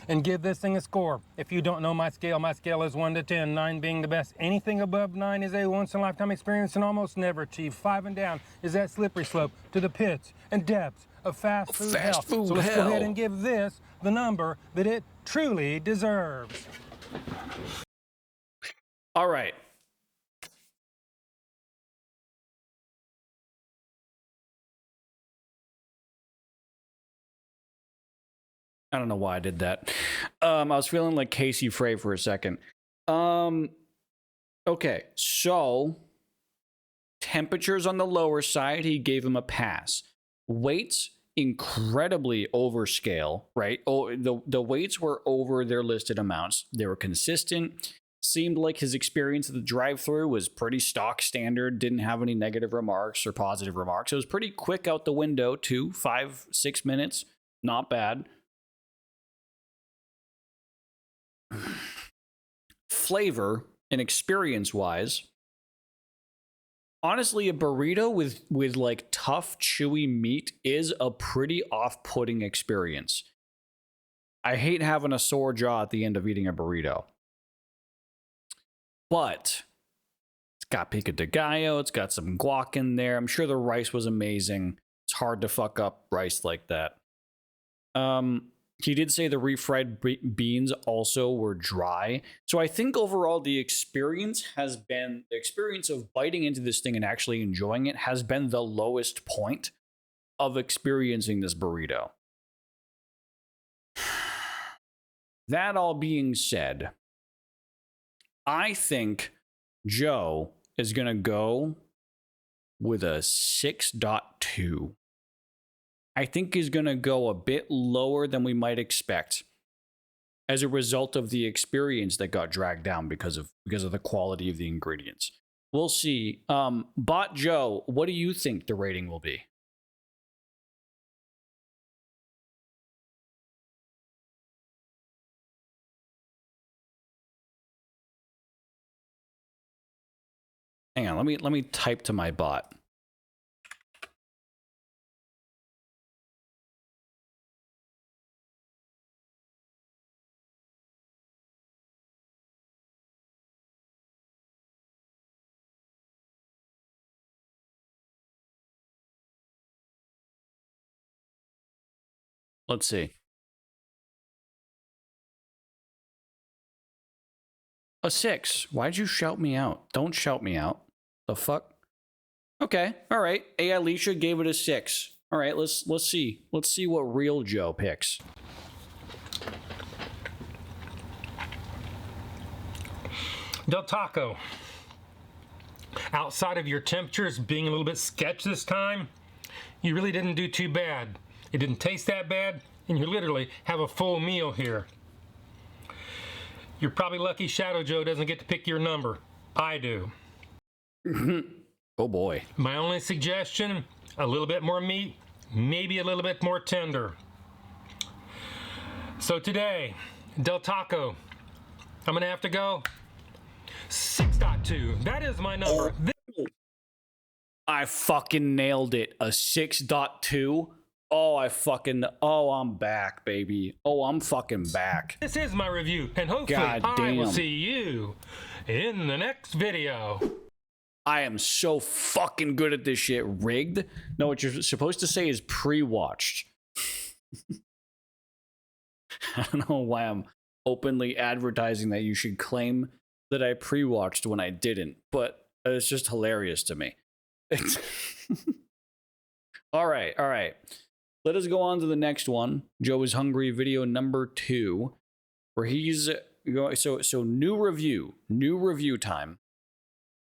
and give this thing a score. If you don't know my scale is 1 to 10, 9 being the best. Anything above 9 is a once-in-a-lifetime experience and almost never achieved. 5 and down is that slippery slope to the pits and depths of fast food hell. So let's go ahead and give this the number that it truly deserves. All right. I don't know why I did that. I was feeling like Casey Frey for a second. Okay, so temperatures on the lower side, he gave him a pass. Weights incredibly overscale, right? Oh, the weights were over their listed amounts. They were consistent. Seemed like his experience at the drive-thru was pretty stock standard. Didn't have any negative remarks or positive remarks. It was pretty quick out the window too. 5-6 minutes, not bad. Flavor and experience-wise, honestly, a burrito with like tough, chewy meat is a pretty off-putting experience. I hate having a sore jaw at the end of eating a burrito. But it's got pico de gallo, it's got some guac in there. I'm sure the rice was amazing. It's hard to fuck up rice like that. He did say the refried beans also were dry. So I think overall the experience of biting into this thing and actually enjoying it has been the lowest point of experiencing this burrito. That all being said, I think Joe is going to go with a 6.2. I think he's going to go a bit lower than we might expect as a result of the experience that got dragged down because of the quality of the ingredients. We'll see. Bot Joe, what do you think the rating will be? Hang on, let me type to my bot. Let's see. A 6. Why'd you shout me out? Don't shout me out. The fuck? Okay, all right. Hey, Alicia gave it a 6. All right, let's see. Let's see what real Joe picks. Del Taco. Outside of your temperatures being a little bit sketch this time, you really didn't do too bad. It didn't taste that bad, and you literally have a full meal here. You're probably lucky Shadow Joe doesn't get to pick your number. I do. Oh boy. My only suggestion, a little bit more meat, maybe a little bit more tender. So today, Del Taco, I'm gonna have to go 6.2. That is my number. I fucking nailed it. A 6.2. Oh, I'm back, baby. Oh, I'm fucking back. This is my review, and hopefully I will see you in the next video. I am so fucking good at this shit. Rigged? No, what you're supposed to say is pre-watched. I don't know why I'm openly advertising that you should claim that I pre-watched when I didn't, but it's just hilarious to me. All right. Let us go on to the next one. Joe is Hungry video number 2, where he's going. So new review time.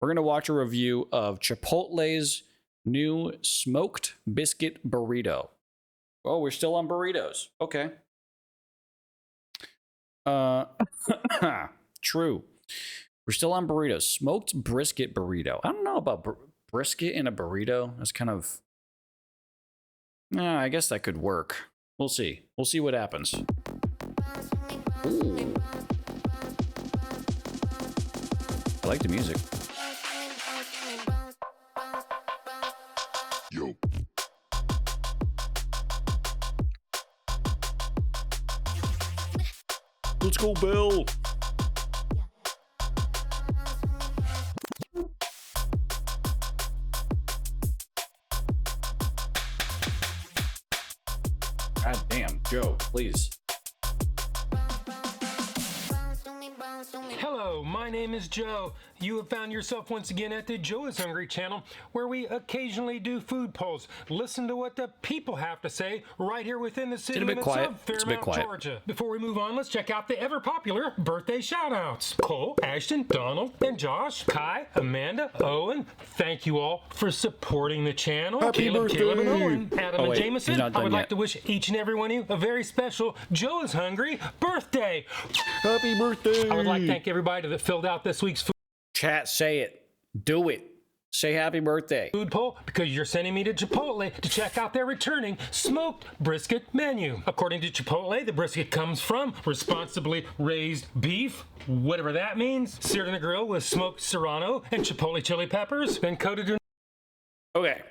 We're going to watch a review of Chipotle's new smoked biscuit burrito. Oh, we're still on burritos. Okay. True. We're still on burritos. Smoked brisket burrito. I don't know about brisket in a burrito. That's kind of... I guess that could work. We'll see. We'll see what happens. Ooh. I like the music. Yo. Let's go, Bill. God damn, Joe, please. Hello, my name is Joe. You have found yourself once again at the Joe is Hungry channel, where we occasionally do food polls. Listen to what the people have to say right here within the city limits of Fairmount, Georgia. Before we move on, let's check out the ever-popular birthday shout-outs. Cole, Ashton, Donald, and Josh, Kai, Amanda, Owen, thank you all for supporting the channel. Happy Caleb, birthday. and Owen, Adam, and wait, Jameson, he's not I would done like yet. to wish each and every one of you a very special Joe is Hungry birthday. Happy birthday. I would like to thank everybody that filled out this week's Chat, say it. Do it. Say happy birthday. food poll because you're sending me to Chipotle to check out their returning smoked brisket menu. According to Chipotle, the brisket comes from responsibly raised beef, whatever that means, seared on the grill with smoked serrano and chipotle chili peppers, then coated in Okay.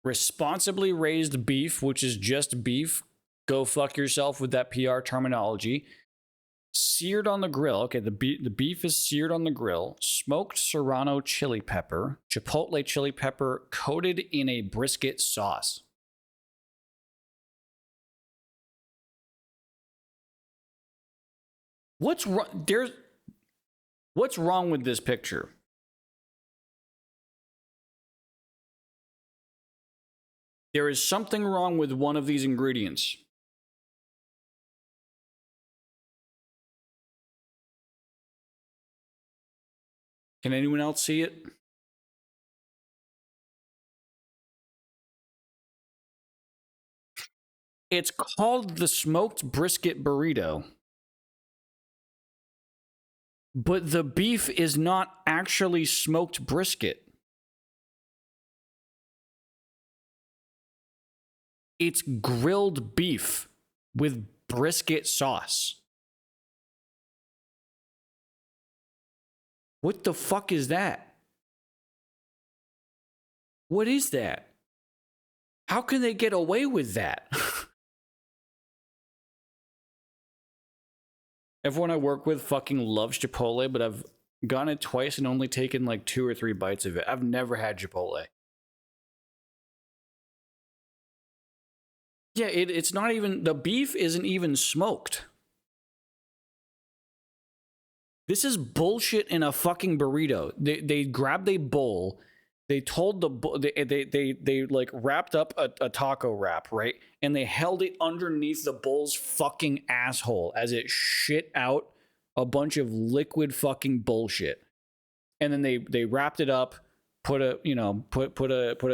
Responsibly raised beef, which is just beef. Go fuck yourself with that PR terminology. Seared on the grill. Okay, the beef is seared on the grill. Smoked serrano chili pepper, chipotle chili pepper coated in a brisket sauce. What's wrong? What's wrong with this picture? There is something wrong with one of these ingredients. Can anyone else see it? It's called the smoked brisket burrito. But the beef is not actually smoked brisket. It's grilled beef with brisket sauce. What the fuck is that? What is that? How can they get away with that? Everyone I work with fucking loves Chipotle, but I've gotten it twice and only taken like 2 or 3 bites of it. I've never had Chipotle. Yeah, it's not even, the beef isn't even smoked. This is bullshit in a fucking burrito. They grabbed a bowl. They told they like wrapped up a taco wrap, right? And they held it underneath the bowl's fucking asshole as it shit out a bunch of liquid fucking bullshit. And then they wrapped it up, put a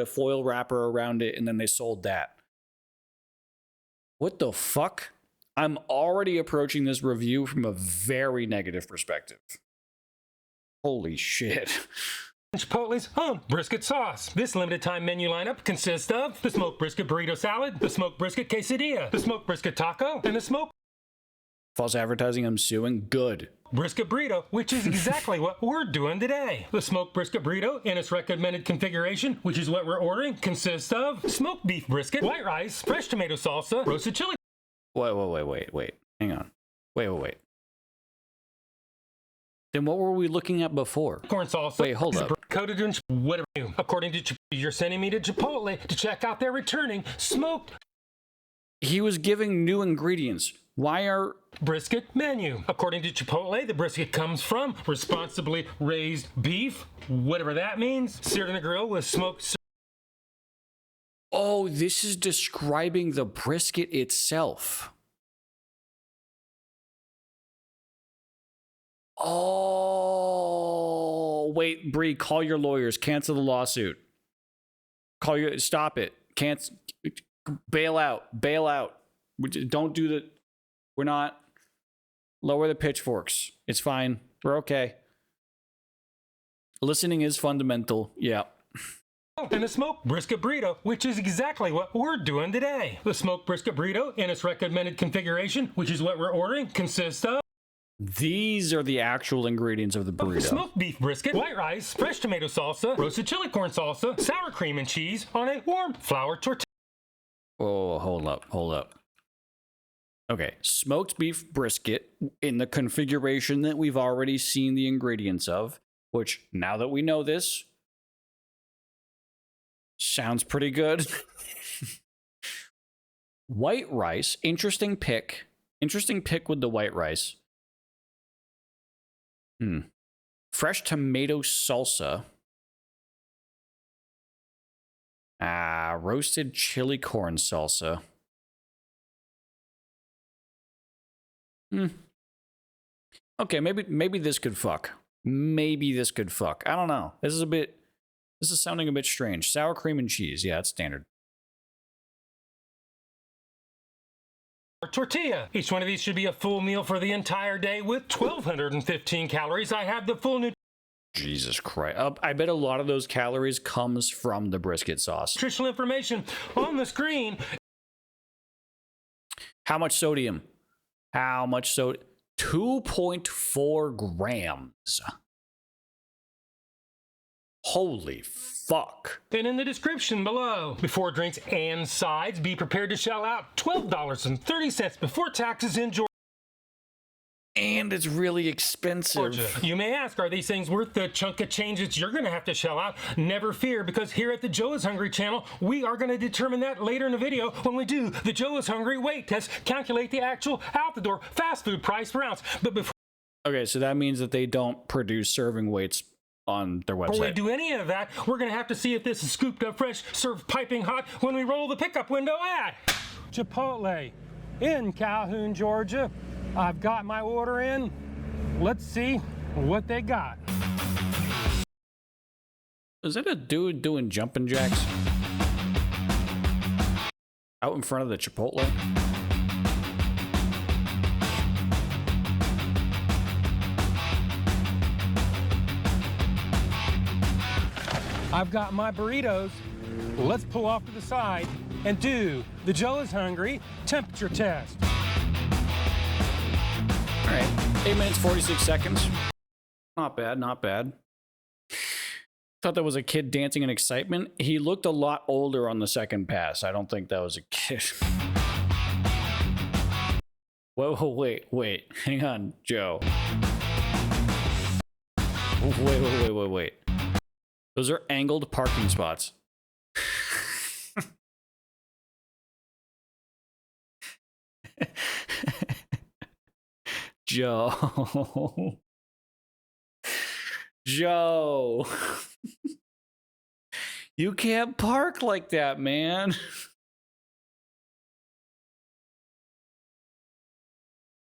foil wrapper around it, and then they sold that. What the fuck? I'm already approaching this review from a very negative perspective. Holy shit. Chipotle's own brisket sauce. This limited time menu lineup consists of the smoked brisket burrito salad, the smoked brisket quesadilla, the smoked brisket taco, and the smoked False advertising, I'm suing. Good. brisket burrito, which is exactly what we're doing today. The smoked brisket burrito in its recommended configuration, which is what we're ordering, consists of smoked beef brisket, white rice, fresh tomato salsa, roasted chili. Wait. Hang on. Wait. Then what were we looking at before? Corn salsa. Wait, hold up. Coated in whatever. According to you're sending me to Chipotle to check out their returning smoked He was giving new ingredients. Why are... brisket menu. According to Chipotle, the brisket comes from responsibly raised beef, whatever that means, seared on the grill with smoked. Oh, this is describing the brisket itself. Oh, wait, Bree, call your lawyers. Cancel the lawsuit. Stop it. Bail out. Don't do the... We're not... Lower the pitchforks. It's fine. We're okay. Listening is fundamental. Yeah. And the smoked brisket burrito, which is exactly what we're doing today. The smoked brisket burrito in its recommended configuration, which is what we're ordering, consists of These are the actual ingredients of the burrito. smoked beef brisket, white rice, fresh tomato salsa, roasted chili corn salsa, sour cream and cheese on a warm flour tortilla. Oh, hold up. Okay, smoked beef brisket in the configuration that we've already seen the ingredients of, which now that we know this, sounds pretty good. White rice, interesting pick with the white rice. fresh tomato salsa. Roasted chili corn salsa. Okay, maybe this could fuck. Maybe this could fuck. I don't know. This is sounding a bit strange. Sour cream and cheese. Yeah, it's standard. Tortilla. Each one of these should be a full meal for the entire day with 1,215 calories. I have the full Jesus Christ. I bet a lot of those calories comes from the brisket sauce. nutritional information on the screen. How much sodium? How much sodium? 2.4 grams. Holy fuck. And in the description below. Before drinks and sides, be prepared to shell out $12.30 before taxes in Georgia. And it's really expensive. You may ask, are these things worth the chunk of change that you're going to have to shell out? Never fear, because here at the Joe is Hungry channel, we are going to determine that later in the video when we do the Joe is Hungry weight test, calculate the actual out-the-door fast food price per ounce. But before Okay, so that means that they don't produce serving weights on their website. we do any of that, we're going to have to see if this is scooped up fresh, served piping hot when we roll the pickup window at Chipotle in Calhoun, Georgia. I've got my order in. Let's see what they got. Is that a dude doing jumping jacks? Out in front of the Chipotle? I've got my burritos. Let's pull off to the side and do the Joe is Hungry temperature test. All right, 8 minutes, 46 seconds. Not bad, not bad. Thought that was a kid dancing in excitement. He looked a lot older on the second pass. I don't think that was a kid. Whoa, wait. Hang on, Joe. Wait. Those are angled parking spots. Joe. You can't park like that, man.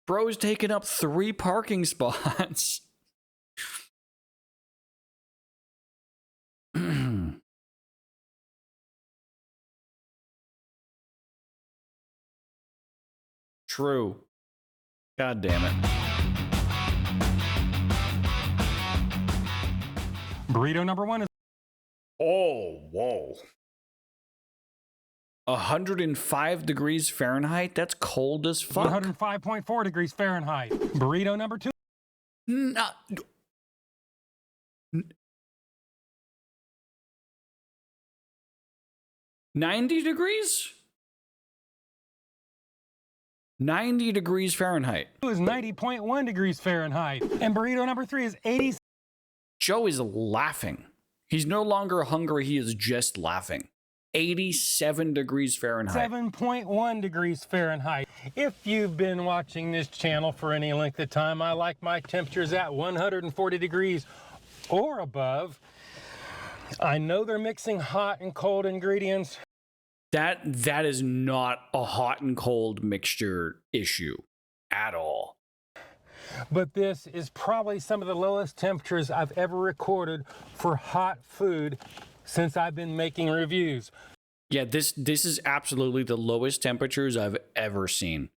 Bro's taking up 3 parking spots. True. God damn it. Burrito number 1 is Oh, whoa. 105 degrees Fahrenheit? That's cold as fuck. 105.4 degrees Fahrenheit. Burrito number 2. No. 90 degrees? 90 degrees Fahrenheit. Is 90.1 degrees Fahrenheit. And burrito number 3 is 80. Joe is laughing. He's no longer hungry. He is just laughing. 87 degrees Fahrenheit. 7.1 degrees Fahrenheit. If you've been watching this channel for any length of time, I like my temperatures at 140 degrees or above. I know they're mixing hot and cold ingredients. That is not a hot and cold mixture issue at all. But this is probably some of the lowest temperatures I've ever recorded for hot food since I've been making reviews. Yeah, this is absolutely the lowest temperatures I've ever seen.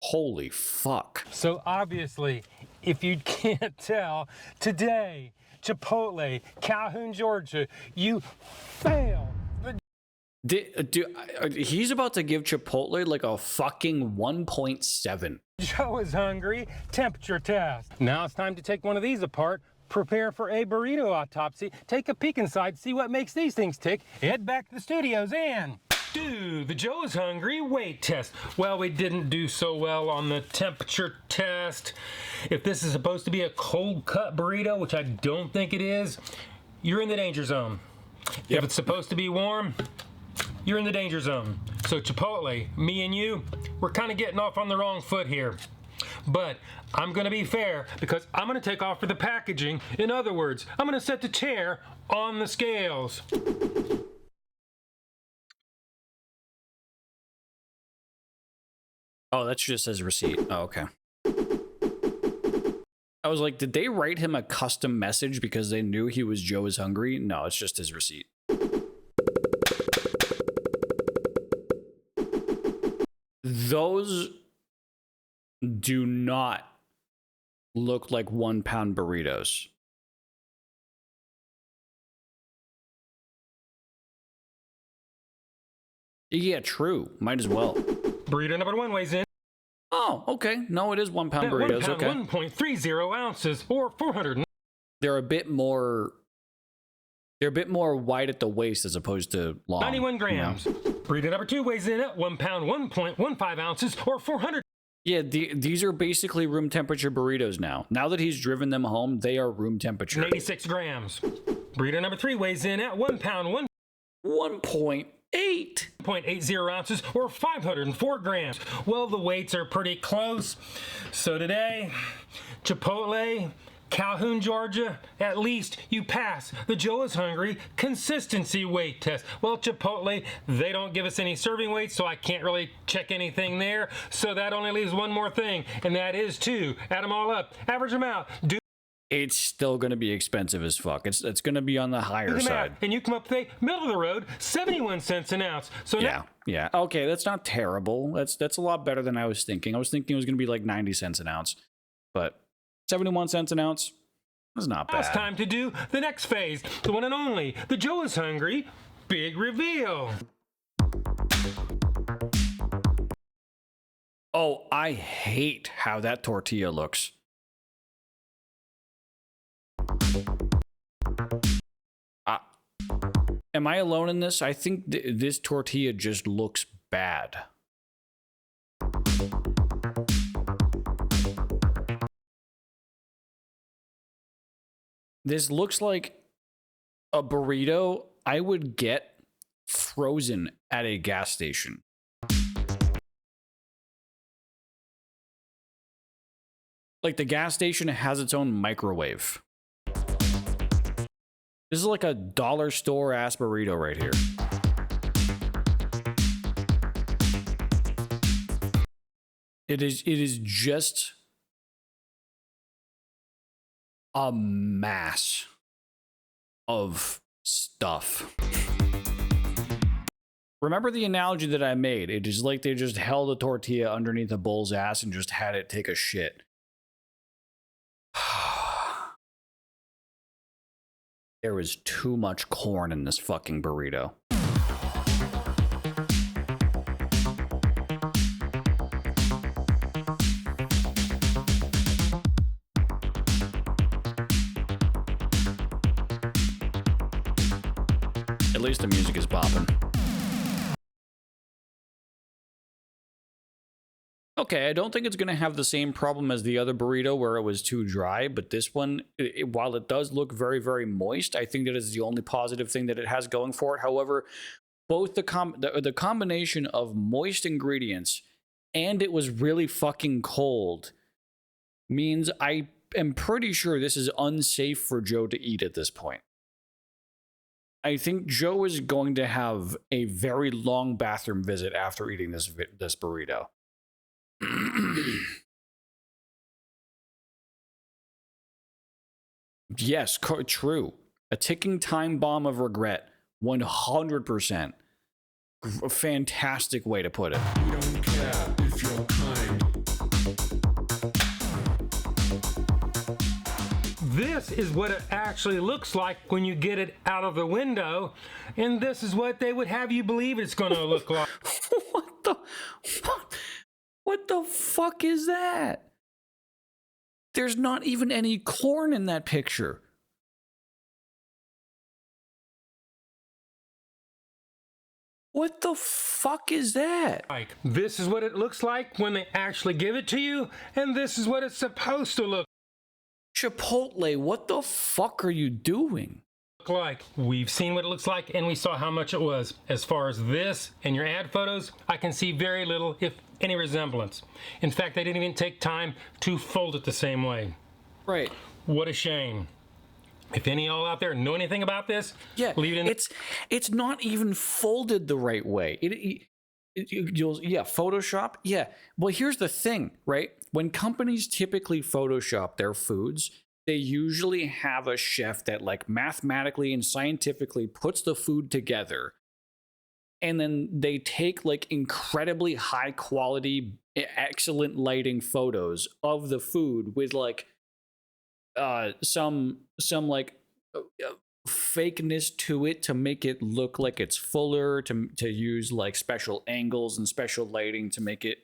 Holy fuck. So obviously, if you can't tell, today, Chipotle, Calhoun, Georgia, you fail. He's about to give Chipotle like a fucking 1.7. Joe is hungry. Temperature test. Now it's time to take one of these apart. Prepare for a burrito autopsy. Take a peek inside, see what makes these things tick. Head back to the studios and do the Joe is Hungry weight test. Well, we didn't do so well on the temperature test. If this is supposed to be a cold cut burrito, which I don't think it is, you're in the danger zone. Yep. If it's supposed to be warm, you're in the danger zone. So Chipotle, me and you, we're kind of getting off on the wrong foot here. But I'm going to be fair because I'm going to take off for the packaging. In other words, I'm going to set the chair on the scales. Oh, that's just his receipt. Oh, okay. I was like, did they write him a custom message because they knew he was Joe is hungry? No, it's just his receipt. Those do not look like 1 pound burritos. Yeah, true. Might as well. Burrito number 1 weighs in. Oh, okay. No, it is 1 pound burritos. 1 pound, Okay. 1.30 ounces or 400. They're a bit more. They're a bit more wide at the waist as opposed to long. 91 grams. You know? Burrito number 2 weighs in at 1 pound, 1.15 ounces or 400. Yeah, these are basically room temperature burritos now. Now that he's driven them home, they are room temperature. 86 grams. Burrito number 3 weighs in at 1 pound, 1.8. 1.80 ounces or 504 grams. Well, the weights are pretty close. So today, Chipotle, Calhoun, Georgia, at least you pass the Joe is Hungry consistency weight test. Well, Chipotle, they don't give us any serving weights, so I can't really check anything there. So that only leaves one more thing, and that is to add them all up, average them out, do It's still going to be expensive as fuck. It's going to be on the higher the side. math, and you come up with a middle of the road, 71 cents an ounce. So now, Yeah. Okay, that's not terrible. That's a lot better than I was thinking. I was thinking it was going to be like 90 cents an ounce, but 71 cents an ounce is not bad. now it's time to do the next phase, the one and only, the Joe is Hungry big reveal. Oh, I hate how that tortilla looks. Am I alone in this? I think this tortilla just looks bad. This looks like a burrito I would get frozen at a gas station. Like the gas station has its own microwave. This is like a dollar store ass burrito right here. It is just a mass of stuff. Remember the analogy that I made? It is like they just held a tortilla underneath a bull's ass and just had it take a shit. There was too much corn in this fucking burrito. At least the music is bopping. Okay, I don't think it's going to have the same problem as the other burrito where it was too dry, but this one, while it does look very, very moist, I think that is the only positive thing that it has going for it. However, both the combination of moist ingredients and it was really fucking cold means I am pretty sure this is unsafe for Joe to eat at this point. I think Joe is going to have a very long bathroom visit after eating this burrito. Yes, true. A ticking time bomb of regret. 100%. Fantastic way to put it. We don't care if you're kind. This is what it actually looks like when you get it out of the window, and this is what they would have you believe it's going to look like. What the fuck is that? There's not even any corn in that picture. What the fuck is that? Like, this is what it looks like when they actually give it to you, and this is what it's supposed to look Chipotle, what the fuck are you doing? like. We've seen what it looks like, and we saw how much it was. As far as this and your ad photos, I can see very little, if any resemblance. In fact, they didn't even take time to fold it the same way. Right. What a shame. If any of y'all out there know anything about this, Yeah, leave it in it's not even folded the right way. Yeah, Photoshop. Yeah. Well, here's the thing, right? When companies typically Photoshop their foods, they usually have a chef that like mathematically and scientifically puts the food together, and then they take like incredibly high quality, excellent lighting photos of the food with like some like fakeness to it to make it look like it's fuller, to use like special angles and special lighting to make it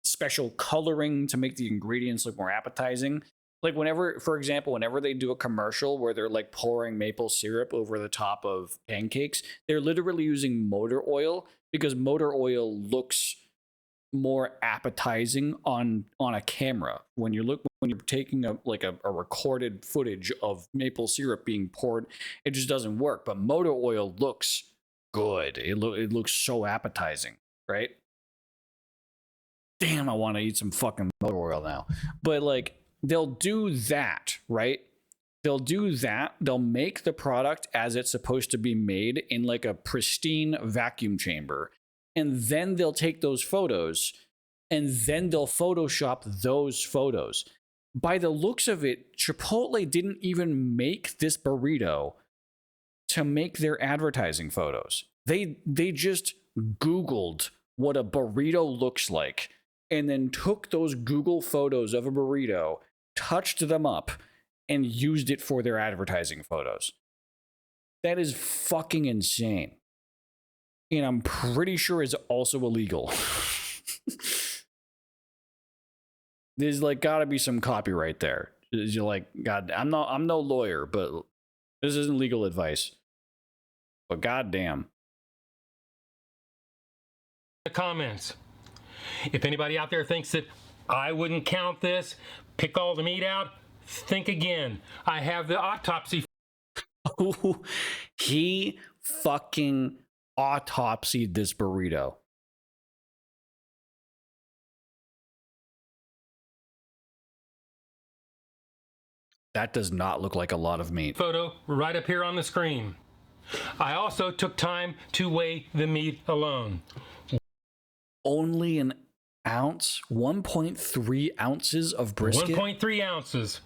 special coloring to make the ingredients look more appetizing. Like whenever, for example, whenever they do a commercial where they're like pouring maple syrup over the top of pancakes, they're literally using motor oil because motor oil looks more appetizing on a camera when you're taking a recorded footage of maple syrup being poured. It just doesn't work. But motor oil looks good. It looks so appetizing, right? Damn, I want to eat some fucking motor oil now. But like they'll do that, right? They'll do that. They'll make the product as it's supposed to be made in like a pristine vacuum chamber. And then they'll take those photos and then they'll Photoshop those photos. By the looks of it, Chipotle didn't even make this burrito to make their advertising photos. They just Googled what a burrito looks like and then took those Google photos of a burrito, touched them up, and used it for their advertising photos. That is fucking insane. And I'm pretty sure is also illegal. There's like gotta be some copyright there. You're like, God, I'm no lawyer, but this isn't legal advice. But goddamn. the comments. If anybody out there thinks that I wouldn't count this, pick all the meat out, think again. I have the autopsy. Oh, he fucking autopsied this burrito. That does not look like a lot of meat. Photo right up here on the screen. I also took time to weigh the meat alone. Only an ounce? 1.3 ounces of brisket? 1.3 ounces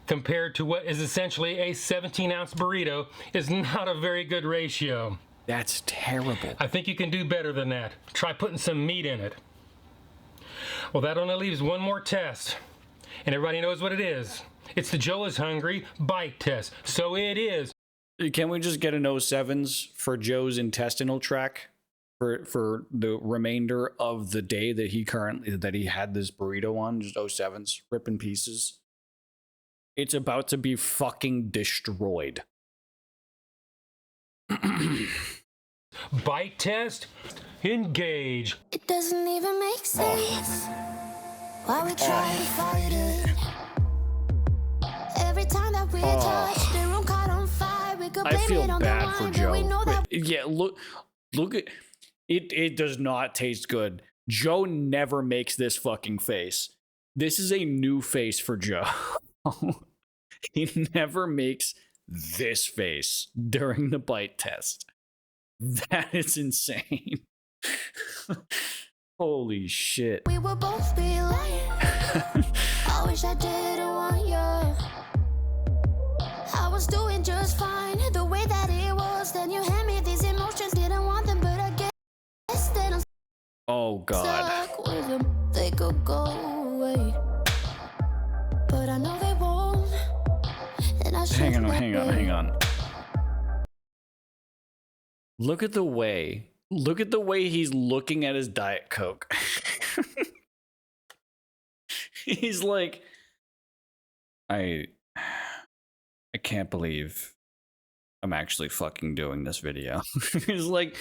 compared to what is essentially a 17-ounce burrito is not a very good ratio. That's terrible. I think you can do better than that. Try putting some meat in it. Well, that only leaves one more test, and everybody knows what it is. It's the Joe is Hungry bite test. So it is. Can we just get an 07s for Joe's intestinal tract for the remainder of the day that he had this burrito on? Just 07s, ripping pieces. It's about to be fucking destroyed. Bite test? Engage. It doesn't even make sense. Why we try to fight it? Every time that we touch, the room caught on fire. We could I blame feel it on bad the for wine, Joe. but we know that Yeah, look at it. It does not taste good. Joe never makes this fucking face. This is a new face for Joe. He never makes this face during the bite test. That is insane. Holy shit. we will both be lying. I wish I didn't want you. I was doing just fine the way that it was. Then you hand me these emotions, didn't want them, but I guess that I'm Oh god. stuck with them. They could go away, but I know they won't. And I should Hang on. Look at the way he's looking at his Diet Coke. He's like, I can't believe I'm actually fucking doing this video. He's like,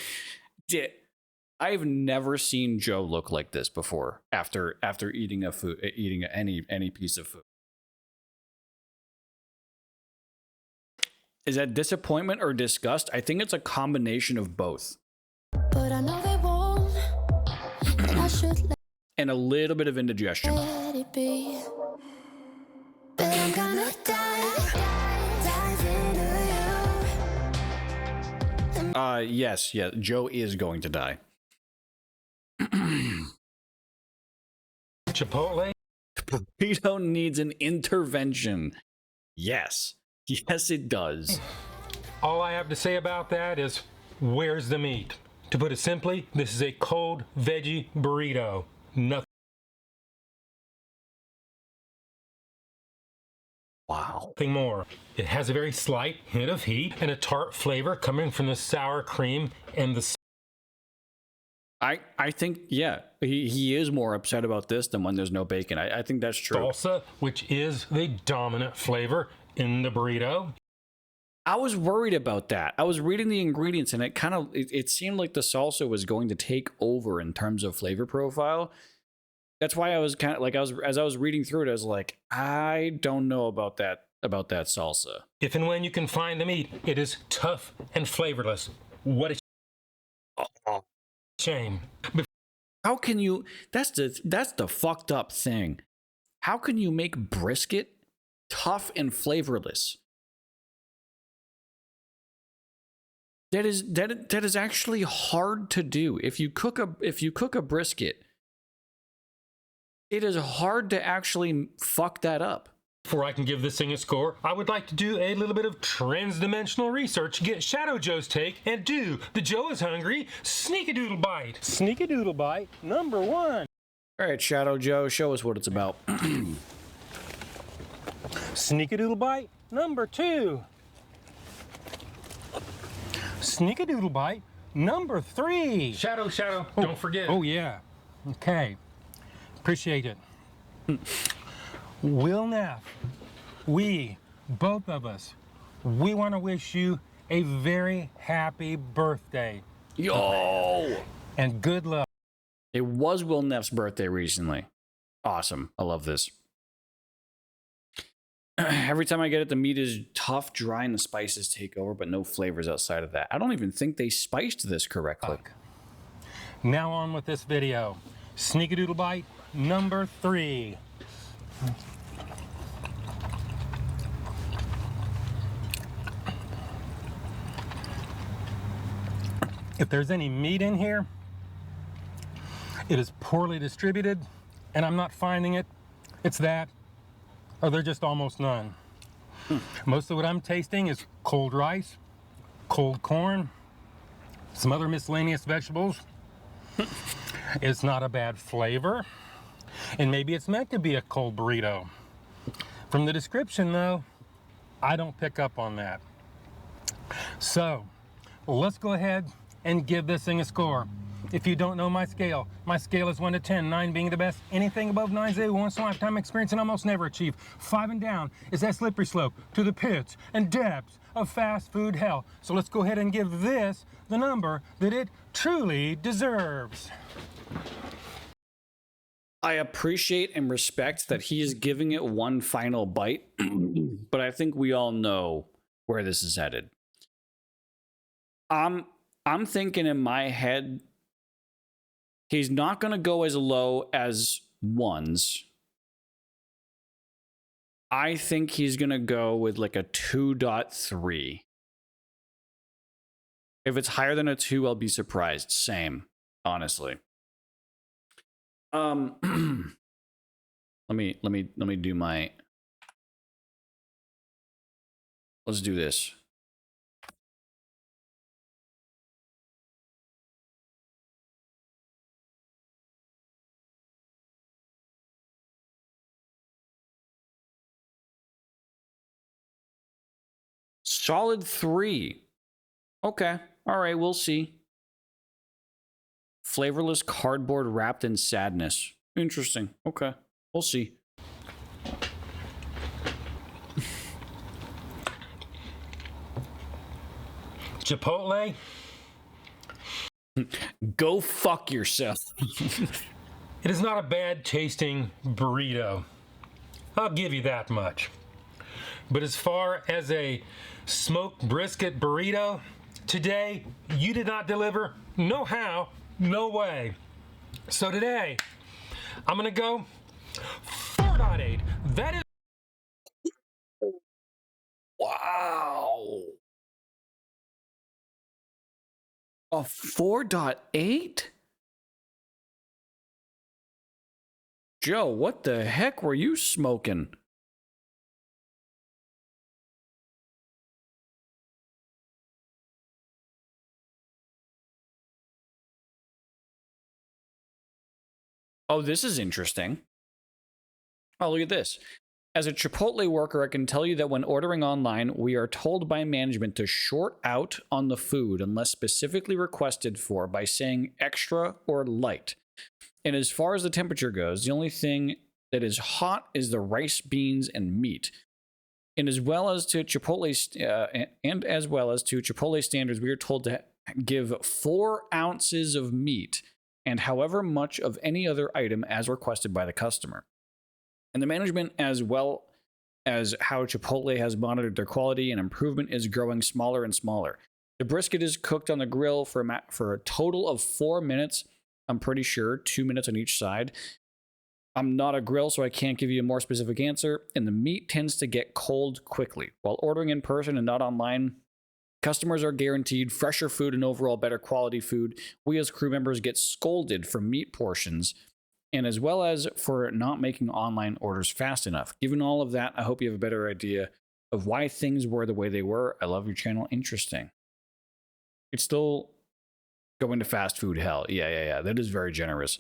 I've never seen Joe look like this before after eating any piece of food. Is that disappointment or disgust? I think it's a combination of both. but I know they won't. And I should let and a little bit of indigestion. Let it be. But I'm gonna dive into you. Yes, Joe is going to die. Chipotle? Burrito needs an intervention. Yes. Yes, it does. All I have to say about that is, where's the meat? To put it simply, this is a cold veggie burrito. Nothing Wow. more. It has a very slight hint of heat and a tart flavor coming from the sour cream and the I think, yeah, he is more upset about this than when there's no bacon. I think that's true. salsa, which is the dominant flavor in the burrito. I was worried about that. I was reading the ingredients and it seemed like the salsa was going to take over in terms of flavor profile. That's why I was kind of like, as I was reading through it, I was like, I don't know about that salsa. If and when you can find the meat, it is tough and flavorless. What a shame. How can you, that's the fucked up thing. How can you make brisket tough and flavorless? That is actually hard to do. If you cook a brisket, it is hard to actually fuck that up. Before I can give this thing a score, I would like to do a little bit of trans-dimensional research, get Shadow Joe's take, and do the Joe is Hungry Sneak-a-Doodle Bite. Sneak-a-doodle bite number 1. All right, Shadow Joe, show us what it's about. Sneak-a-doodle bite number 2. Sneak-a-doodle bite number 3. Shadow, don't forget. Oh, yeah. Okay. Appreciate it. Will Neff, we, both of us, we want to wish you a very happy birthday. Yo! And good luck. It was Will Neff's birthday recently. Awesome. I love this. Every time I get it, the meat is tough, dry, and the spices take over, but no flavors outside of that. I don't even think they spiced this correctly. Now on with this video. Sneak-a-doodle bite number 3. If there's any meat in here, it is poorly distributed, and I'm not finding it. It's that, or they're just almost none. Most of what I'm tasting is cold rice, cold corn, some other miscellaneous vegetables. It's not a bad flavor, and maybe it's meant to be a cold burrito. From the description, though, I don't pick up on that. So, let's go ahead and give this thing a score. If you don't know my scale is 1 to 10, 9 being the best. Anything above 9 is a once in a lifetime experience and almost never achieve. 5 and down is that slippery slope to the pits and depths of fast food hell. So let's go ahead and give this the number that it truly deserves. I appreciate and respect that he is giving it one final bite, but I think we all know where this is headed. I'm thinking in my head, he's not going to go as low as 1s. I think he's going to go with like a 2.3. If it's higher than a 2, I'll be surprised. Same, honestly. Let me do my, let's do this. Solid 3. Okay. All right. We'll see. Flavorless cardboard wrapped in sadness. Interesting. Okay. We'll see. Chipotle? Go fuck yourself. It is not a bad tasting burrito. I'll give you that much. But as far as a smoked brisket burrito, today you did not deliver. No how, no way. So today, I'm gonna go 4.8. That is Wow. A 4.8? Joe, what the heck were you smoking? Oh, this is interesting. Oh, look at this. As a Chipotle worker, I can tell you that when ordering online, we are told by management to short out on the food unless specifically requested for by saying extra or light. And as far as the temperature goes, the only thing that is hot is the rice, beans, and meat. And as well as to Chipotle standards, we are told to give 4 ounces of meat and however much of any other item as requested by the customer. And the management, as well as how Chipotle has monitored their quality and improvement, is growing smaller and smaller. The brisket is cooked on the grill for a total of 4 minutes. I'm pretty sure 2 minutes on each side. I'm not a grill, so I can't give you a more specific answer. And the meat tends to get cold quickly. While ordering in person and not online, customers are guaranteed fresher food and overall better quality food. We as crew members get scolded for meat portions and as well as for not making online orders fast enough. Given all of that, I hope you have a better idea of why things were the way they were. I love your channel. Interesting. It's still going to fast food hell. Yeah. That is very generous.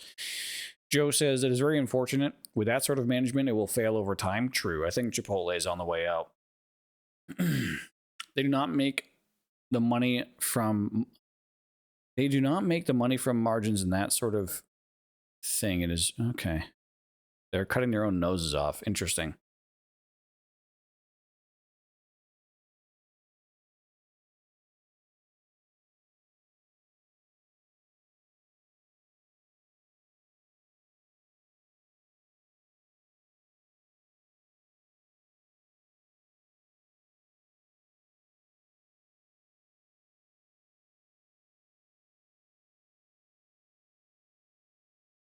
Joe says it is very unfortunate. With that sort of management, it will fail over time. True. I think Chipotle is on the way out. They do not make the money from margins and that sort of thing. It is okay. They're cutting their own noses off. Interesting.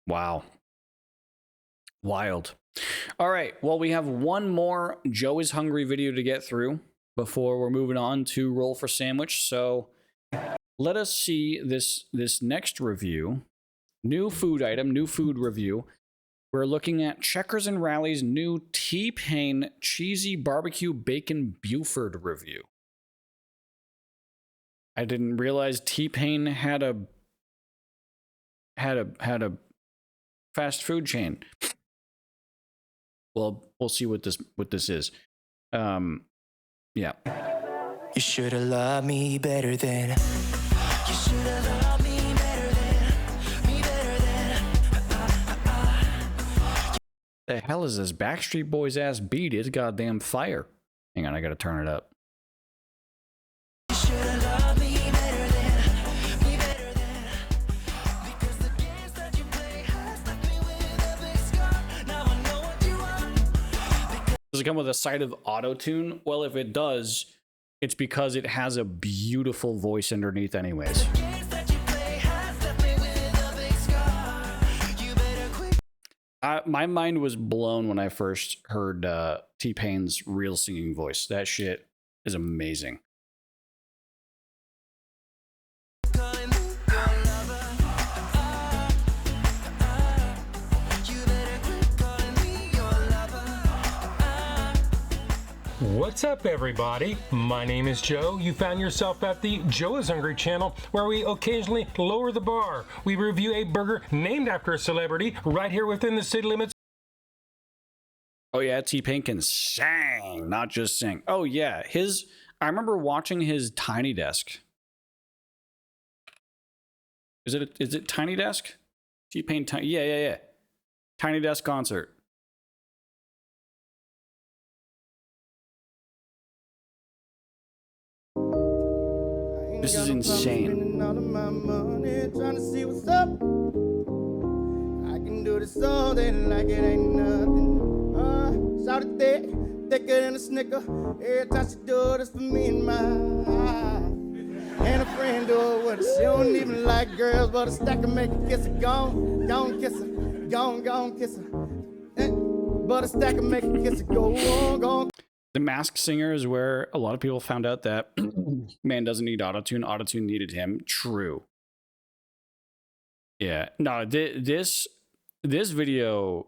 Wow. Wild. All right. Well, we have one more Joe is Hungry video to get through before we're moving on to Roll for Sandwich. So let us see this next review. New food item, new food review. We're looking at Checkers and Rally's new T-Pain Cheesy Barbecue Bacon Buford review. I didn't realize T-Pain had a fast food chain. Well, we'll see what this is. Yeah. You should have loved me better than. You should have loved me better than. The hell is this Backstreet Boys ass beat? It's goddamn fire. Hang on, I gotta turn it up. You should have loved me better than. Because the games that you play has left me with a big scar. Now I know what you want. Does it come with a side of auto-tune? Well, if it does, it's because it has a beautiful voice underneath anyways. My mind was blown when I first heard T-Pain's real singing voice. That shit is amazing. What's up, everybody? My name is Joe. You found yourself at the Joe is Hungry channel, where we occasionally lower the bar. We review a burger named after a celebrity right here within the city limits. Oh yeah, T-Pain can sing, not just sing. Oh yeah, I remember watching his Tiny Desk. Is it Tiny Desk? T-Pain yeah. Tiny Desk concert. This is insane. All of my money, trying to see what's up. I can do this all day like it ain't nothing. Shout it thick, thicker than a snicker. Every time she do this for me and my and a friend do it with her. She don't even like girls, but a stack can make her kiss her. Gone kiss her. Gone, kiss her. But a stack of make her kiss her. Go on, gone. The Masked Singer is where a lot of people found out that man doesn't need autotune. Autotune needed him. True. Yeah. No, this video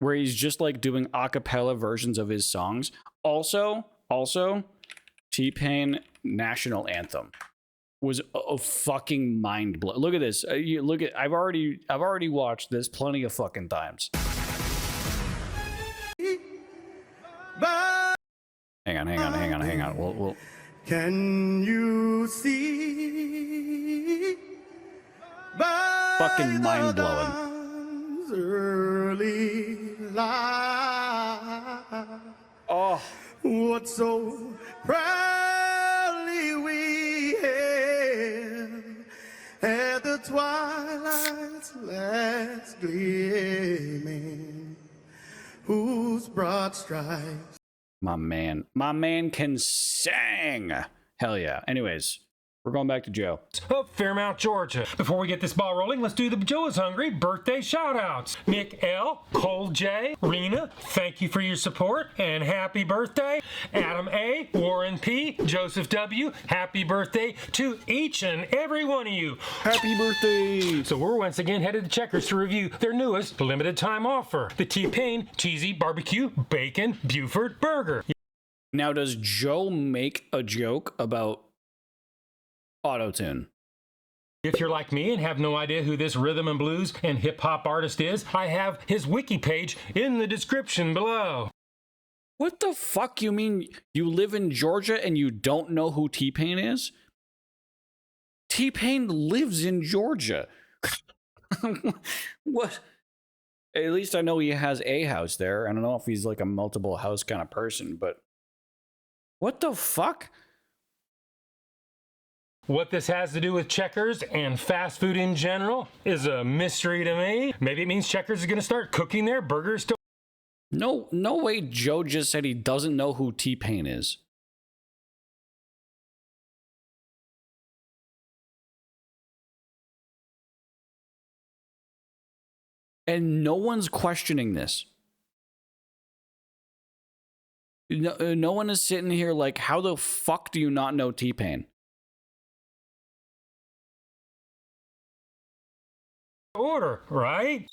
where he's just like doing a cappella versions of his songs. Also, T-Pain National Anthem was a fucking mind blow. Look at this. Look at. I've already watched this plenty of fucking times. Hang on. We'll. Can you see? Fucking mind blowing. Early light. Oh, What so proudly we hailed at the twilight's last gleaming, whose broad stripes. my man can sing. Hell yeah. Anyways, we're going back to Joe. Of Fairmount, Georgia. Before we get this ball rolling, let's do the Joe is Hungry birthday shout-outs. Nick L, Cole J, Rena, thank you for your support and happy birthday. Adam A, Warren P, Joseph W, happy birthday to each and every one of you. Happy birthday. So we're once again headed to Checkers to review their newest limited time offer, the T-Pain Cheesy Barbecue Bacon Buford Burger. Now, does Joe make a joke about autotune? If you're like me and have no idea who this rhythm and blues and hip hop artist is, I have his wiki page in the description below. What the fuck? You mean you live in Georgia and you don't know who T-Pain is? T-Pain lives in Georgia. What? At least I know he has a house there. I don't know if he's like a multiple house kind of person, but what the fuck? What this has to do with Checkers and fast food in general is a mystery to me. Maybe it means Checkers is going to start cooking their burgers to... No way Joe just said he doesn't know who T-Pain is. And no one's questioning this. No one is sitting here like, how the fuck do you not know T-Pain? order, right?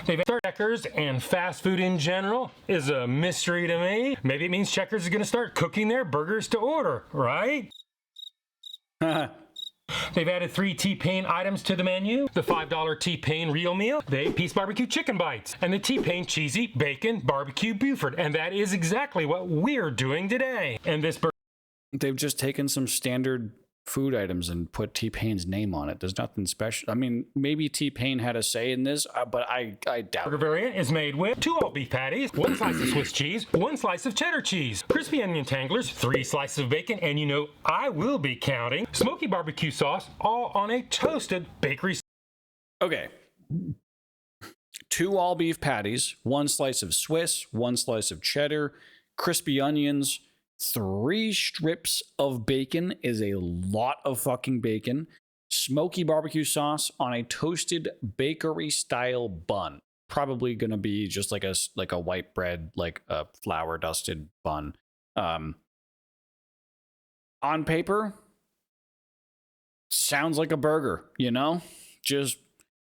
They've Checkers and fast food in general is a mystery to me. Maybe it means Checkers is going to start cooking their burgers to order, right? They've added 3 T-Pain items to the menu. The $5 T-Pain Real Meal, the 8-piece barbecue chicken bites, and the T-Pain Cheesy Bacon Barbecue Buford. And that is exactly what we're doing today. And this They've just taken some standard food items and put T-Pain's name on it. There's nothing special. I mean, maybe T-Pain had a say in this, but I doubt burger it. variant is made with 2 all-beef patties, 1 slice of Swiss cheese, 1 slice of cheddar cheese, crispy onion tanglers, 3 slices of bacon, and you know I will be counting, smoky barbecue sauce, all on a toasted bakery. Okay. 2 all-beef patties, 1 slice of Swiss, 1 slice of cheddar, crispy onions, 3 strips of bacon is a lot of fucking bacon. Smoky barbecue sauce on a toasted bakery style bun. Probably gonna be just like a white bread, like a flour dusted bun. On paper, sounds like a burger, you know? Just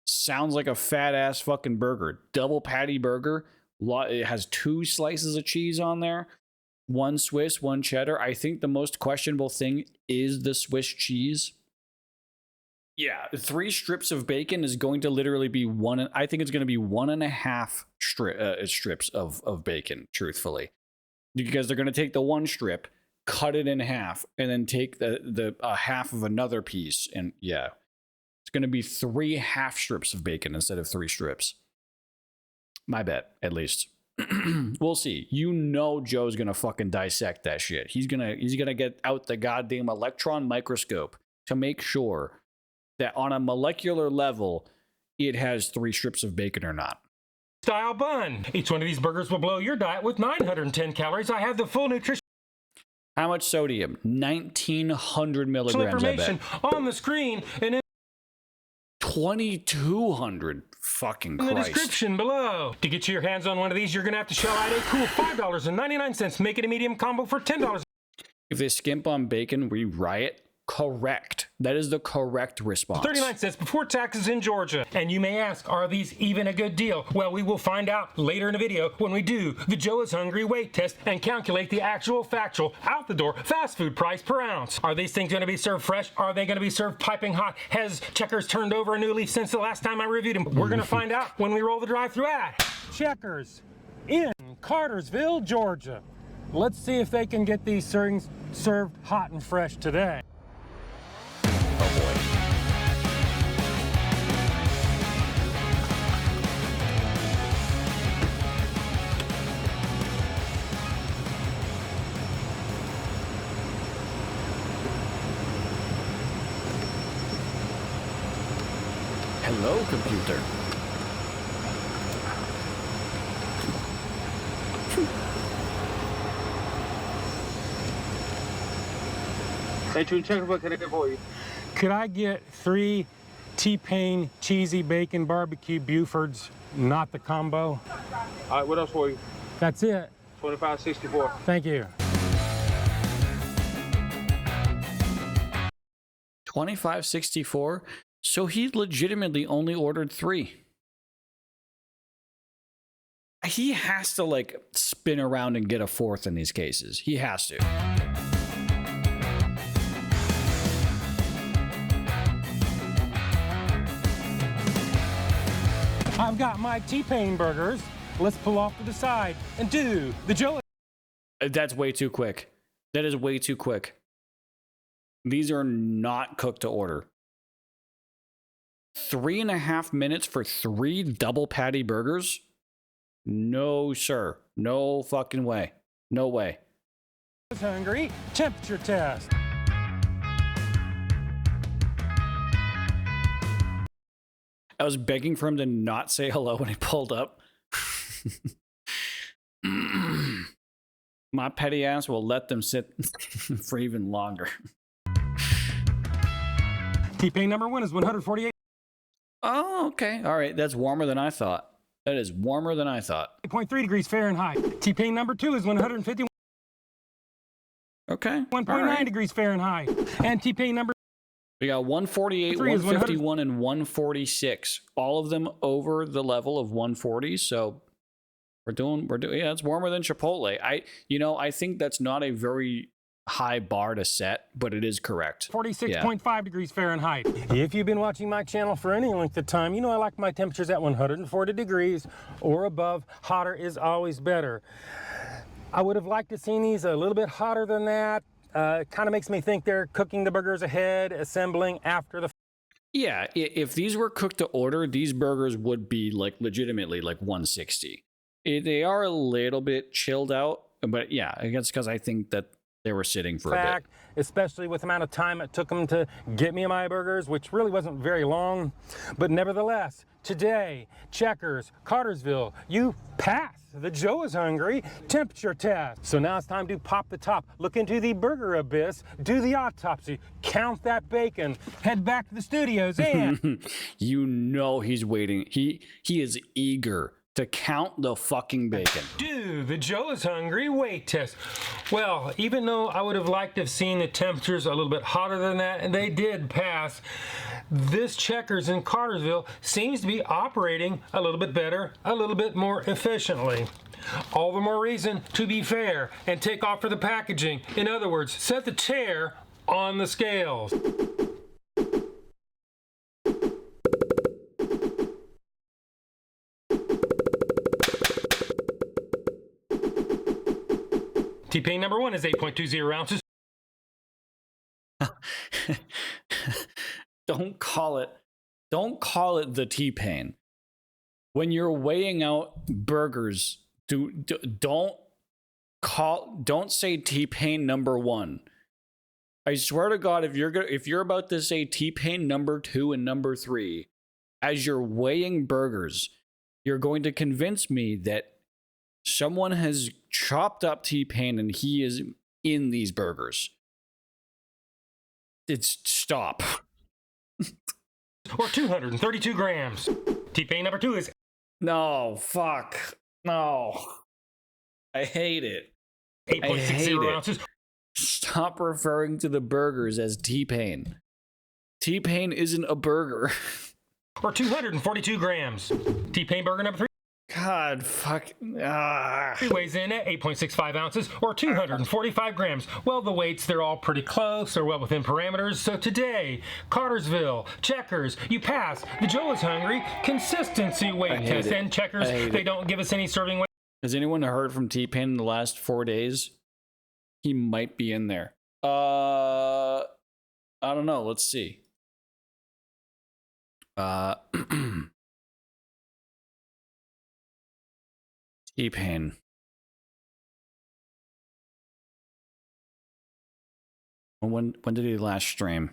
sounds like a fat ass fucking burger. Double patty burger. It has 2 slices of cheese on there. 1 Swiss, 1 cheddar. I think the most questionable thing is the Swiss cheese. Yeah, 3 strips of bacon is going to literally be one. I think it's going to be 1.5 strips of bacon, truthfully. Because they're going to take the 1 strip, cut it in half, and then take the half of another piece. And yeah, it's going to be 3 half strips of bacon instead of 3 strips. My bet, at least. We'll see. You know Joe's gonna fucking dissect that shit. He's gonna get out the goddamn electron microscope to make sure that on a molecular level it has 3 strips of bacon or not. Style bun. Each one of these burgers will blow your diet with 910 calories. I have the full nutrition How much sodium? 1900 milligrams. information on the screen and $2,200. Fucking In the Christ. description below. To get your hands on one of these, you're gonna have to shell out a cool $5.99. Make it a medium combo for $10. If they skimp on bacon, we riot. Correct. That is the correct response. 39 cents before taxes in Georgia. And you may ask, are these even a good deal? Well, we will find out later in the video when we do the Joe is Hungry weight test and calculate the actual factual out the door fast food price per ounce. Are these things going to be served fresh? Are they going to be served piping hot? Has Checkers turned over a new leaf since the last time I reviewed them? We're going to find out when we roll the drive-thru ad. Checkers in Cartersville, Georgia. Let's see if they can get these served hot and fresh today. Hello, computer. Hey, True Checker, what can I get for you? Could I get 3 T-Pain cheesy bacon barbecue Bufords, not the combo? All right, what else for you? That's it. 25.64. Thank you. $25.64. So he legitimately only ordered 3. He has to like spin around and get a 4th in these cases. He has to. I've got my T-Pain burgers. Let's pull off to the side and do the Joe. That's way too quick. That is way too quick. These are not cooked to order. 3.5 minutes for 3 double patty burgers? No, sir. No fucking way. No way. Hungry temperature test. I was begging for him to not say hello when he pulled up. My petty ass will let them sit for even longer. T-Pain number 1 is 148.3 Oh, okay. All right. That's warmer than I thought. That is warmer than I thought. degrees Fahrenheit. T-Pain number 2 is 151.9 Okay. All right. degrees Fahrenheit. And T-Pain number We got 148, 3 is 151, and 146. All of them over the level of 140. So we're doing. Yeah, it's warmer than Chipotle. I think that's not a very high bar to set, but it is correct. 46.5 degrees Fahrenheit. If you've been watching my channel for any length of time, you know I like my temperatures at 140 degrees or above. Hotter is always better. I would have liked to see these a little bit hotter than that. Kind of makes me think they're cooking the burgers ahead, assembling after the. Yeah, if these were cooked to order, these burgers would be like legitimately like 160. They are a little bit chilled out, but yeah, I guess because I think that they were sitting for a bit. Especially with the amount of time it took them to get me my burgers, which really wasn't very long. But nevertheless, today, Checkers, Cartersville, you passed the Joe is Hungry temperature test. So now it's time to pop the top, look into the burger abyss, do the autopsy, count that bacon, head back to the studios, and You know he's waiting. He is eager to count the fucking bacon. Do the Joe is Hungry weight test. Well, even though I would have liked to have seen the temperatures a little bit hotter than that, and they did pass, this Checkers in Cartersville seems to be operating a little bit better, a little bit more efficiently. All the more reason to be fair and take off for the packaging. In other words, set the chair on the scales. T-Pain number 1 is 8.20 ounces. Don't call it the T-Pain. When you're weighing out burgers, don't say T-Pain number 1. I swear to God, if you're about to say T-Pain number 2 and number 3 as you're weighing burgers, you're going to convince me that someone has chopped up T-Pain and he is in these burgers. Stop. or 232 grams. T-Pain number 2 is No, fuck. No. I hate it. I hate 8.60 it. ounces, Stop referring to the burgers as T-Pain. T-Pain isn't a burger. or 242 grams. T-Pain burger number 3 God, fuck. weighs in at 8.65 ounces or 245 grams. Well, the weights, they're all pretty close. They're well within parameters. So today, Cartersville, Checkers, you pass. The Joe is Hungry consistency weight test. And Checkers, they don't give us any serving weight. Has anyone heard from T-Pain in the last 4 days? He might be in there. I don't know. Let's see. T-Pain. When did he last stream?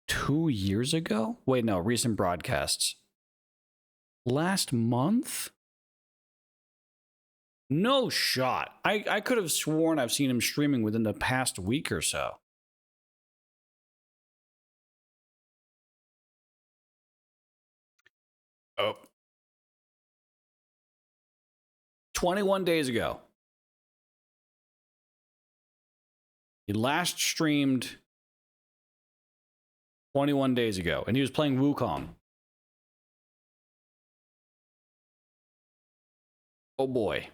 2 years ago? Wait, no, recent broadcasts. Last month? No shot. I could have sworn I've seen him streaming within the past week or so. Oh. 21 days ago. He last streamed 21 days ago, and he was playing Wukong. Oh boy.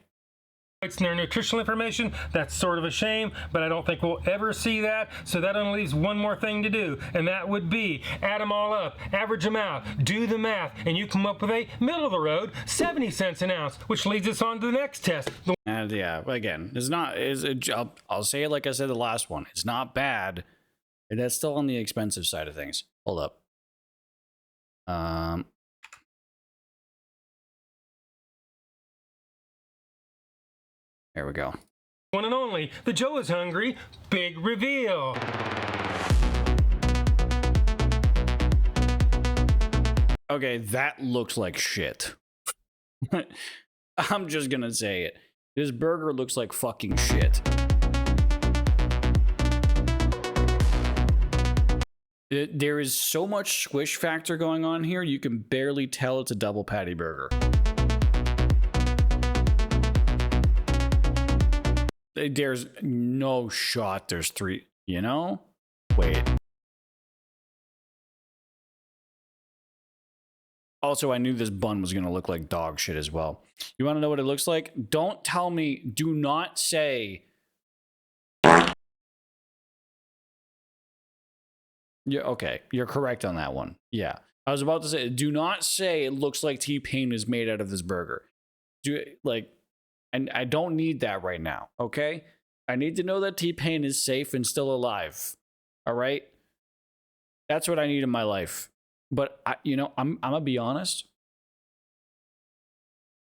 In their nutritional information. That's sort of a shame, but I don't think we'll ever see that. So that only leaves one more thing to do, and that would be add them all up, average them out, do the math, and you come up with a middle of the road 70 cents an ounce, which leads us on to the next test. And yeah, again, it's not. I'll say it like I said the last one. It's not bad. That's still on the expensive side of things. Hold up. There we go. One and only, the Joe is Hungry big reveal. Okay, that looks like shit. I'm just gonna say it. This burger looks like fucking shit. There is so much squish factor going on here, you can barely tell it's a double patty burger. There's no shot there's 3, you know? Wait. Also, I knew this bun was going to look like dog shit as well. You want to know what it looks like? Don't tell me, do not say. Yeah, okay, you're correct on that one. Yeah. I was about to say, do not say it looks like T-Pain is made out of this burger. And I don't need that right now, okay? I need to know that T-Pain is safe and still alive, all right? That's what I need in my life. But, I'm going to be honest.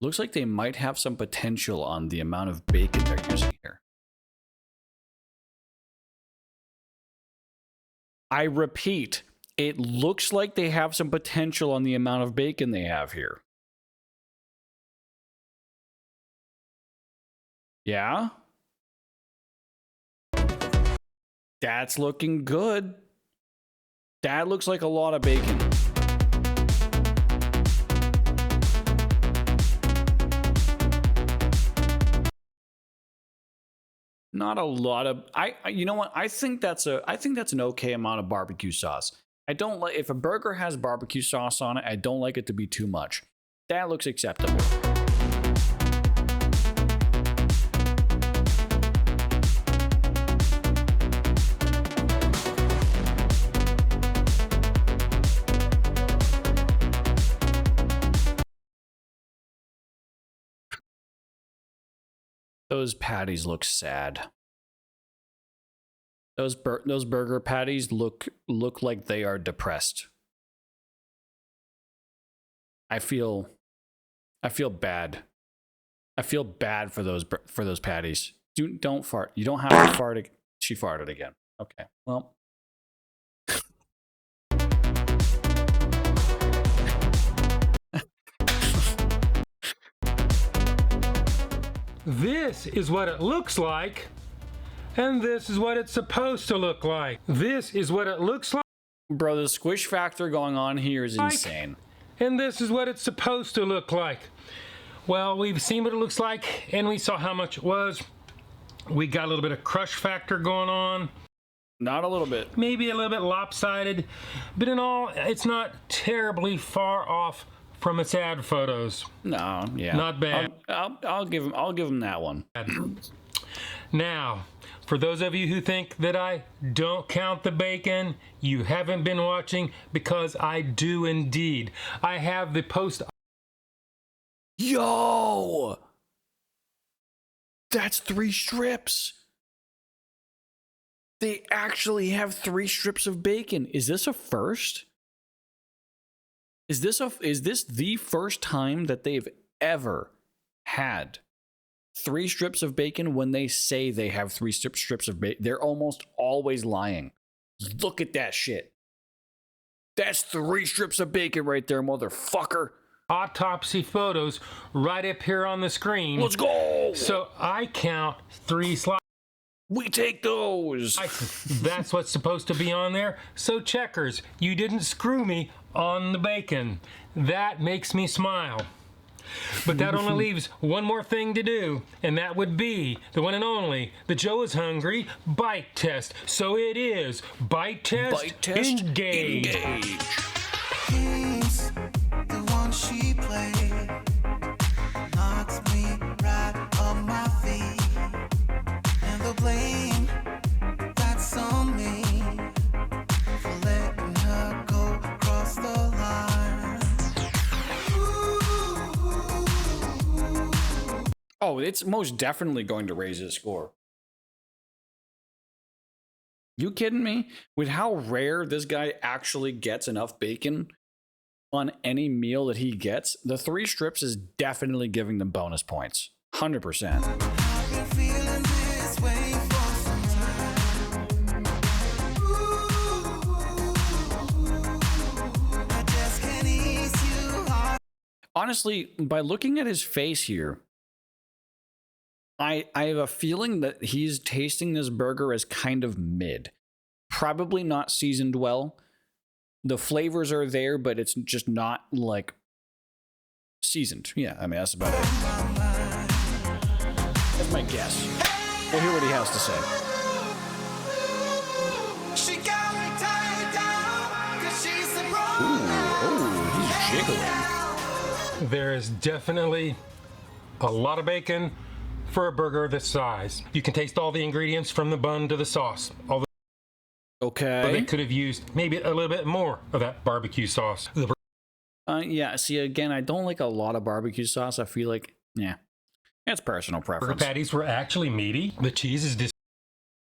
Looks like they might have some potential on the amount of bacon they're using here. I repeat, it looks like they have some potential on the amount of bacon they have here. Yeah? That's looking good. That looks like a lot of bacon. Not a lot of you know what? I think that's an okay amount of barbecue sauce. I don't like if a burger has barbecue sauce on it, I don't like it to be too much. That looks acceptable. Those patties look sad. Those burger patties look like they are depressed. I feel bad. I feel bad for those patties. Don't fart. You don't have to fart. She farted again. Okay. Well. This is what it looks like And this is what it's supposed to look like. This is what it looks like. Bro, the squish factor going on here is insane. And this is what it's supposed to look like. Well, we've seen what it looks like, and we saw how much it was. We got a little bit of crush factor going on. Not a little bit. Maybe a little bit lopsided, but in all, it's not terribly far off from its ad photos. No, yeah. Not bad. I'll give him that one. Now, for those of you who think that I don't count the bacon, you haven't been watching, because I do indeed. I have the post. Yo! That's 3 strips. They actually have 3 strips of bacon. Is this a first? Is this the first time that they've ever had 3 strips of bacon when they say they have 3 strips of bacon? They're almost always lying. Look at that shit. That's 3 strips of bacon right there, motherfucker. Autopsy photos right up here on the screen. Let's go. So I count 3 slices. We take those. That's what's supposed to be on there. So checkers, you didn't screw me on the bacon. That makes me smile. But that only leaves one more thing to do, and that would be the one and only, the Joe is Hungry bite test. So it is bite test, engage. He's the one she played, knocks me right on my feet, and the blame that's on me for letting her go across the line. Oh, it's most definitely going to raise his score. You kidding me? With how rare this guy actually gets enough bacon on any meal that he gets, the 3 strips is definitely giving them bonus points. 100%. I've been feeling this way for some time. I just can't ease you off. Honestly, by looking at his face here, I have a feeling that he's tasting this burger as kind of mid. Probably not seasoned well. The flavors are there, but it's just not like seasoned. Yeah, I mean, that's about it. That's my guess. We'll hear what he has to say. She got me tied down 'cause she's the Oh, he's jiggling. There is definitely a lot of bacon for a burger this size. You can taste all the ingredients from the bun to the sauce. Although Okay. they could have used maybe a little bit more of that barbecue sauce. Yeah, see, again, I don't like a lot of barbecue sauce. I feel like, yeah, it's personal Burger preference. patties were actually meaty. The cheese is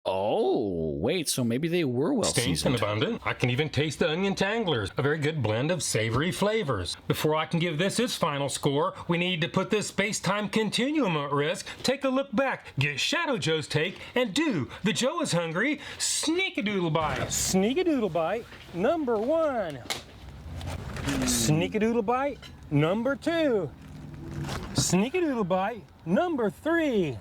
Oh, wait, so maybe they were well distinct and seasoned. abundant. I can even taste the onion tanglers, a very good blend of savory flavors. Before I can give this its final score, we need to put this space-time continuum at risk, take a look back, get Shadow Joe's take, and do the Joe is Hungry sneak-a-doodle bite. Sneak-a-doodle bite number 1. Sneak-a-doodle bite number 2. Sneak-a-doodle bite number 3.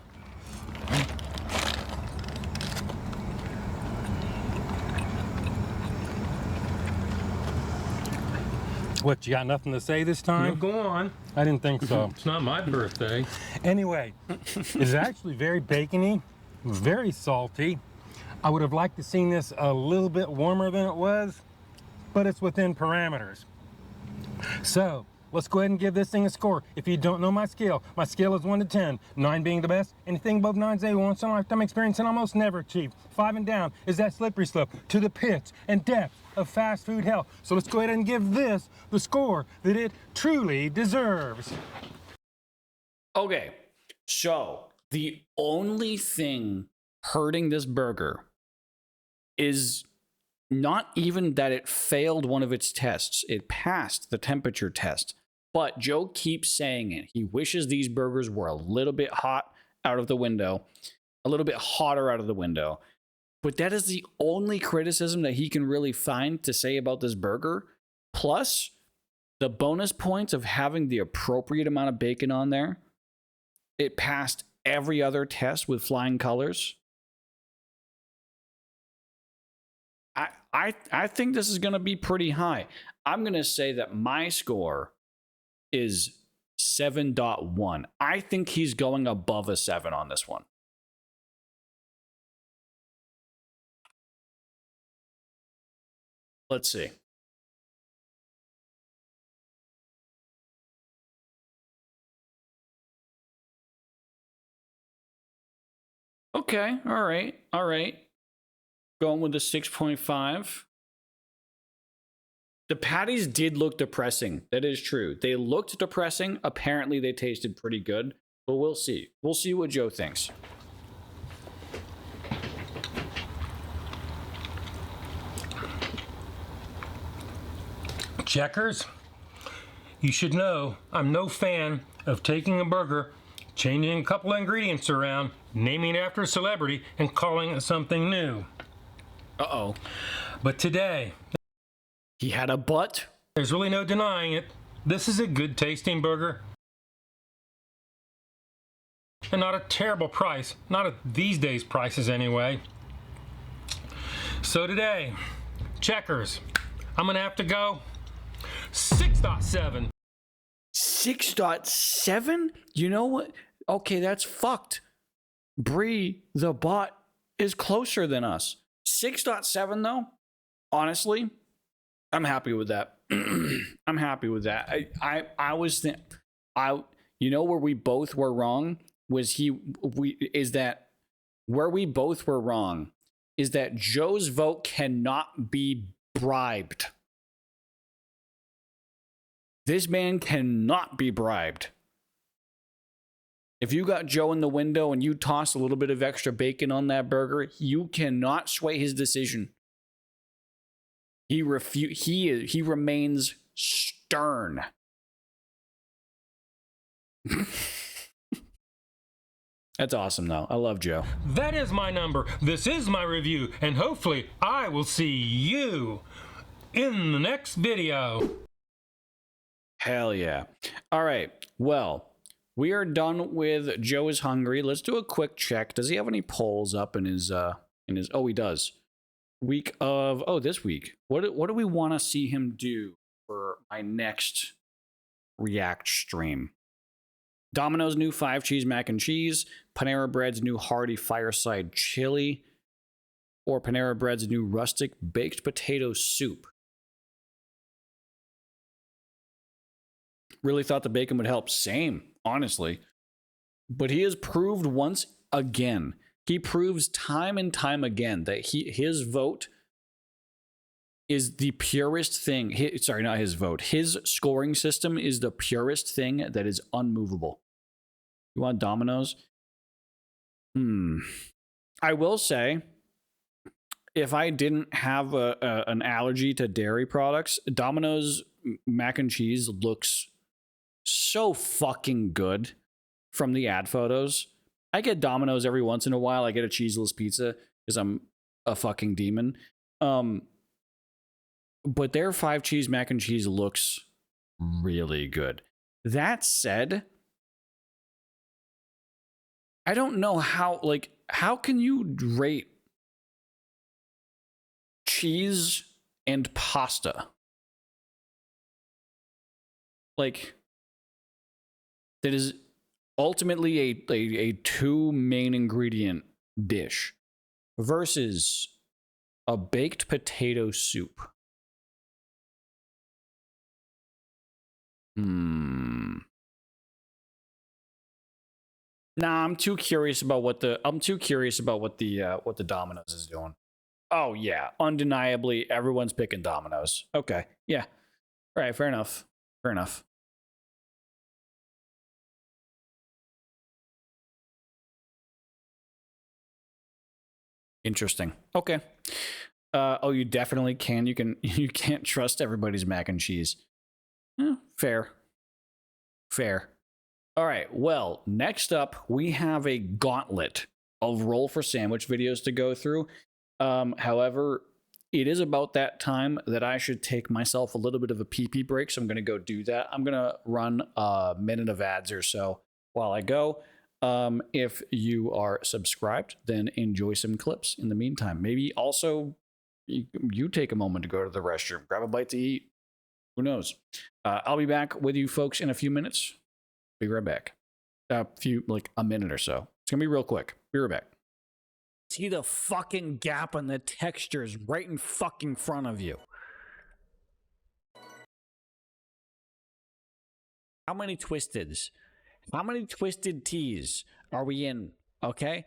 What, you got nothing to say this time? Go on. I didn't think so. It's not my birthday. Anyway, it's actually very bacony, very salty. I would have liked to seen this a little bit warmer than it was, but it's within parameters. So let's go ahead and give this thing a score. If you don't know my scale is 1 to 10, 9 being the best. Anything above 9 is a once in a lifetime experience and almost never achieved. 5 and down is that slippery slope to the pits and depths of fast food hell. So let's go ahead and give this the score that it truly deserves. Okay, so the only thing hurting this burger is not even that it failed one of its tests. It passed the temperature test. But Joe keeps saying it. He wishes these burgers were a little bit hot out of the window, a little bit hotter out of the window. But that is the only criticism that he can really find to say about this burger. Plus, the bonus points of having the appropriate amount of bacon on there. It passed every other test with flying colors. I think this is going to be pretty high. I'm going to say that my score is 7.1. I think he's going above a 7 on this one. Let's see. Okay, all right. Going with the 6.5. The patties did look depressing. That is true. They looked depressing. Apparently, they tasted pretty good. But we'll see. We'll see what Joe thinks. Checkers, you should know I'm no fan of taking a burger, changing a couple of ingredients around, naming it after a celebrity, and calling it something new. Uh-oh. But today, He had a butt. there's really no denying it. This is a good tasting burger. And not a terrible price. Not at these days' prices anyway. So today, Checkers, I'm gonna have to go 6.7. 6.7? You know what? Okay, that's fucked. Bree, the bot, is closer than us. 6.7 though? Honestly, I'm happy with that. I'm happy with that. I was you know where we both were wrong where we both were wrong is that Joe's vote cannot be bribed. This man cannot be bribed. If you got Joe in the window and you toss a little bit of extra bacon on that burger, you cannot sway his decision. He remains stern. That's awesome, though. I love Joe. That is my number. This is my review. And hopefully I will see you in the next video. Hell yeah. All right. Well, we are done with Joe is Hungry. Let's do a quick check. Does he have any polls up in his oh, he does. This week. What do we want to see him do for my next React stream? Domino's new 5 cheese mac and cheese, Panera Bread's new hearty fireside chili, or Panera Bread's new rustic baked potato soup. Really thought the bacon would help. Same, honestly. But he has proved once again, he proves time and time again that his vote is the purest thing. Sorry, not his vote. His scoring system is the purest thing that is unmovable. You want Domino's? I will say, if I didn't have an allergy to dairy products, Domino's mac and cheese looks so fucking good from the ad photos. I get Domino's every once in a while. I get a cheeseless pizza because I'm a fucking demon. But their 5 cheese mac and cheese looks really good. That said, I don't know how can you rate cheese and pasta? Like, that is ultimately a 2 main ingredient dish versus a baked potato soup. Nah, I'm too curious about what the Domino's is doing. Oh yeah, undeniably everyone's picking Domino's. Okay, yeah. All right, fair enough. Fair enough. Interesting. Okay. Oh, you definitely can. You can't trust everybody's mac and cheese. Fair. All right. Well, next up, we have a gauntlet of roll for sandwich videos to go through. However, it is about that time that I should take myself a little bit of a pee-pee break, so I'm going to go do that. I'm going to run a minute of ads or so while I go. If you are subscribed, then enjoy some clips in the meantime. Maybe also you take a moment to go to the restroom, grab a bite to eat. Who knows? I'll be back with you folks in a few minutes. Be right back. Like a minute or so. It's gonna be real quick. Be right back. See the fucking gap in the textures right in fucking front of you. How many twisteds? How many twisted teas are we in? Okay?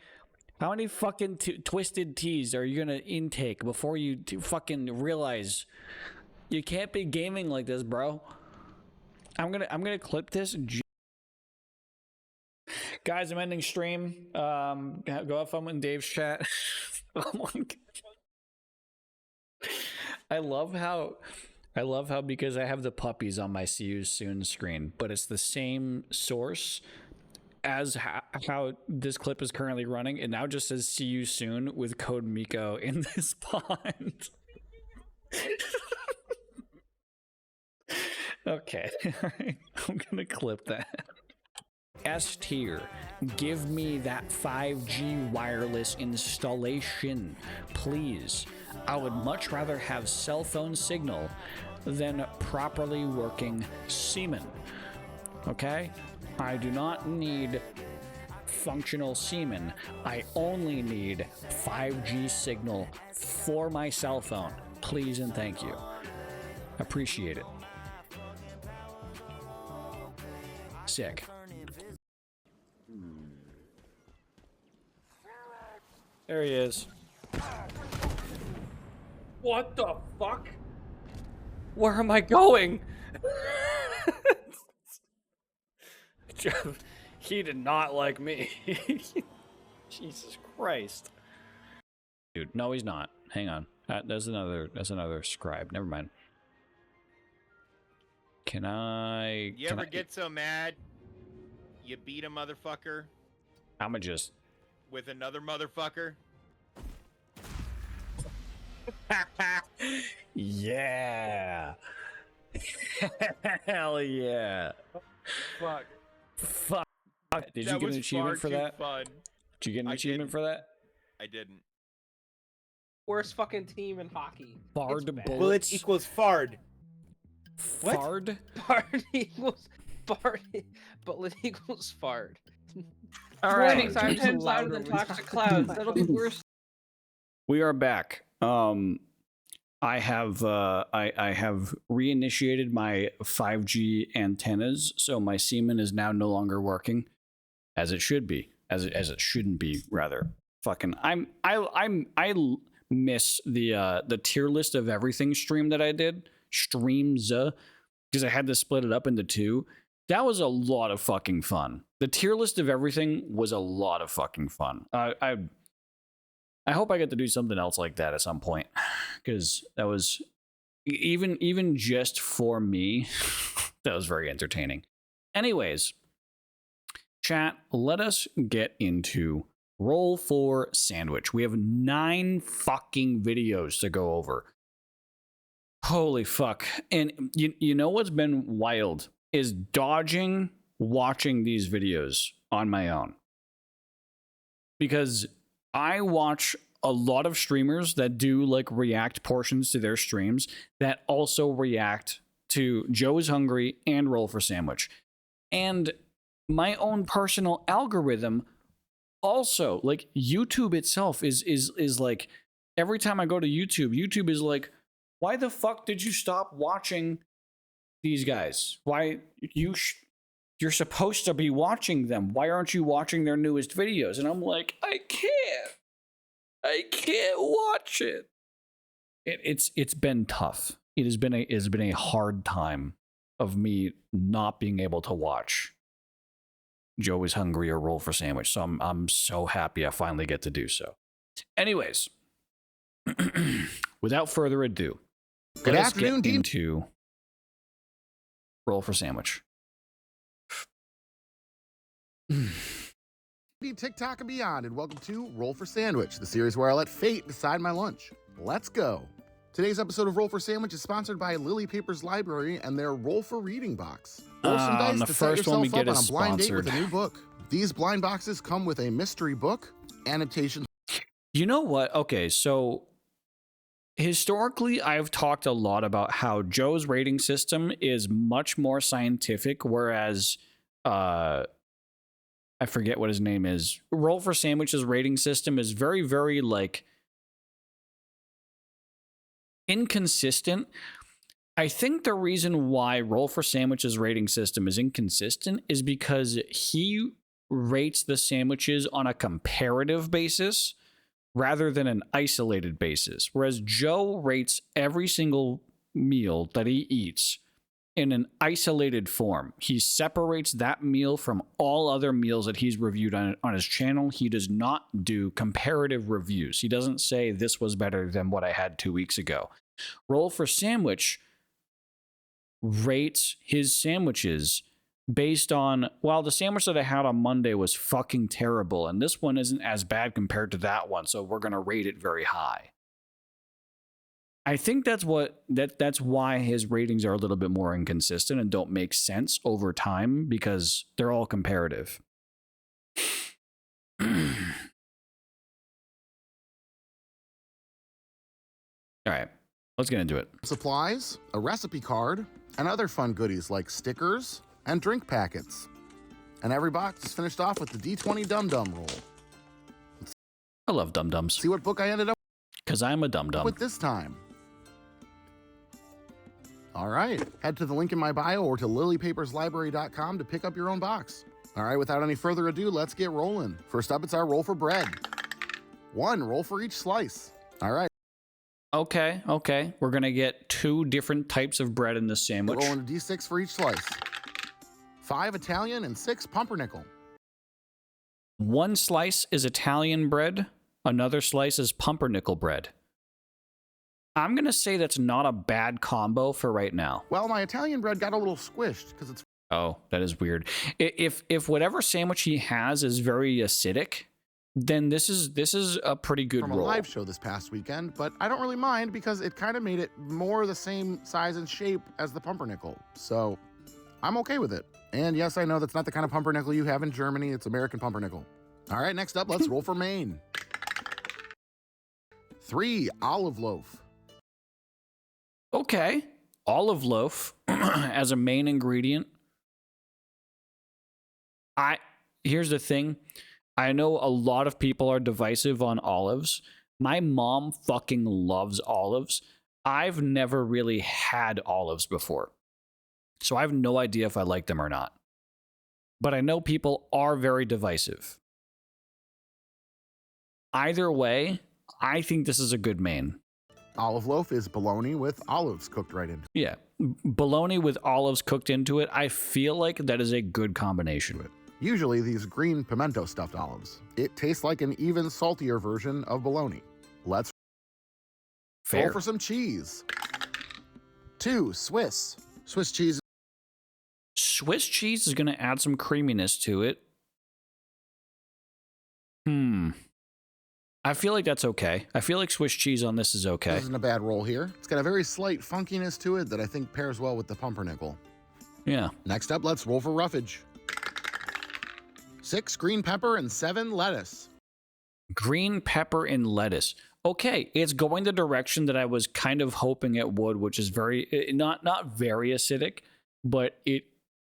How many fucking twisted teas are you gonna intake before you fucking realize you can't be gaming like this, bro? I'm gonna clip this. Guys, I'm ending stream. Go have fun in Dave's chat. Oh my God. I love how because I have the puppies on my See You Soon screen, but it's the same source as how this clip is currently running. It now just says See You Soon with code Miko in this pond. Okay, all right. I'm gonna clip that. S tier, give me that 5G wireless installation, please. I would much rather have cell phone signal than properly working semen. Okay? I do not need functional semen. I only need 5G signal for my cell phone. Please and thank you. Appreciate it. Sick. There he is. What the fuck? Where am I going? He did not like me. Jesus Christ. Dude, no, he's not. Hang on. There's another scribe. Never mind. Can I? You ever get so mad you beat a motherfucker I'ma just with another motherfucker? Yeah. Hell yeah. Fuck. Fuck. Did you That get was an achievement far for too that? Fun. Did you get an achievement for that? I didn't. Worst fucking team in hockey. Bard It's bad. bullets. Bullets equals fard. Fard? Bard equals Bard. Bullet equals fard. All right. Warnings, I'm 10 louder than toxic clouds. That'll be worse. We are back. I have reinitiated my 5G antennas, so my semen is now no longer working, as it should be, as it shouldn't be, rather. Fucking, I miss the tier list of everything stream that I did, streams, because I had to split it up into two. That was a lot of fucking fun. The tier list of everything was a lot of fucking fun. I hope I get to do something else like that at some point, because that was even just for me, that was very entertaining. Anyways, chat, let us get into Roll for Sandwich. We have 9 fucking videos to go over. Holy fuck. And you know what's been wild is dodging watching these videos on my own. Because I watch a lot of streamers that do like react portions to their streams that also react to Joe is Hungry and Roll for Sandwich. And my own personal algorithm also, like YouTube itself is like, every time I go to YouTube, YouTube is like, why the fuck did you stop watching these guys? Why you're supposed to be watching them. Why aren't you watching their newest videos? And I'm like, I can't watch it. It's been tough. It has been a hard time of me not being able to watch Joe is Hungry or Roll for Sandwich. So I'm so happy I finally get to do so. Anyways, without further ado, good let us afternoon, get into Roll for Sandwich. TikTok and beyond, and welcome to Roll for Sandwich, the series where I let fate decide my lunch. Let's go. Today's episode of Roll for Sandwich is sponsored by Lily Papers Library and their Roll for Reading box. Roll some dice the to set first one yourself we up get on a is blind date with a sponsored. new book. These blind boxes come with a mystery book, annotations. You know what? Okay, so historically, I've talked a lot about how Joe's rating system is much more scientific, whereas I forget what his name is. Roll for Sandwich's rating system is very, very like inconsistent. I think the reason why Roll for Sandwich's rating system is inconsistent is because he rates the sandwiches on a comparative basis rather than an isolated basis. Whereas Joe rates every single meal that he eats in an isolated form. He separates that meal from all other meals that he's reviewed on his channel. He does not do comparative reviews. He doesn't say this was better than what I had 2 weeks ago. Roll for Sandwich rates his sandwiches based on, well, the sandwich that I had on Monday was fucking terrible, and this one isn't as bad compared to that one, so we're going to rate it very high. I think that's why his ratings are a little bit more inconsistent and don't make sense over time, because they're all comparative. All right, let's get into it. Supplies, a recipe card, and other fun goodies like stickers and drink packets. And every box is finished off with the D20 Dum Dum roll. I love Dum Dums. See what book I ended up because I'm a Dum Dum with this time. All right, head to the link in my bio or to lilypaperslibrary.com to pick up your own box. All right, without any further ado, let's get rolling. First up, it's our roll for bread. 1 roll for each slice. All right. Okay. We're going to get 2 different types of bread in this sandwich. Rolling a D6 for each slice. 5 Italian and 6 pumpernickel. 1 slice is Italian bread. Another slice is pumpernickel bread. I'm going to say that's not a bad combo for right now. Well, my Italian bread got a little squished because it's... Oh, that is weird. If whatever sandwich he has is very acidic, then this is a pretty good from roll. a live show this past weekend, but I don't really mind because it kind of made it more the same size and shape as the pumpernickel. So I'm okay with it. And yes, I know that's not the kind of pumpernickel you have in Germany. It's American pumpernickel. All right, next up, let's roll for Maine. 3 olive loaf. Okay. Olive loaf as a main ingredient. Here's the thing. I know a lot of people are divisive on olives. My mom fucking loves olives. I've never really had olives before, so I have no idea if I like them or not. But I know people are very divisive. Either way, I think this is a good main. Olive loaf is bologna with olives cooked right into it. Yeah, bologna with olives cooked into it. I feel like that is a good combination. Usually these green pimento stuffed olives. It tastes like an even saltier version of bologna. Let's roll for some cheese. 2 Swiss cheese. Swiss cheese is going to add some creaminess to it. I feel like that's okay. I feel like Swiss cheese on this is okay. This isn't a bad roll here. It's got a very slight funkiness to it that I think pairs well with the pumpernickel. Yeah. Next up, let's roll for roughage. 6 green pepper and 7 lettuce. Green pepper and lettuce. Okay, it's going the direction that I was kind of hoping it would, which is very not very acidic, but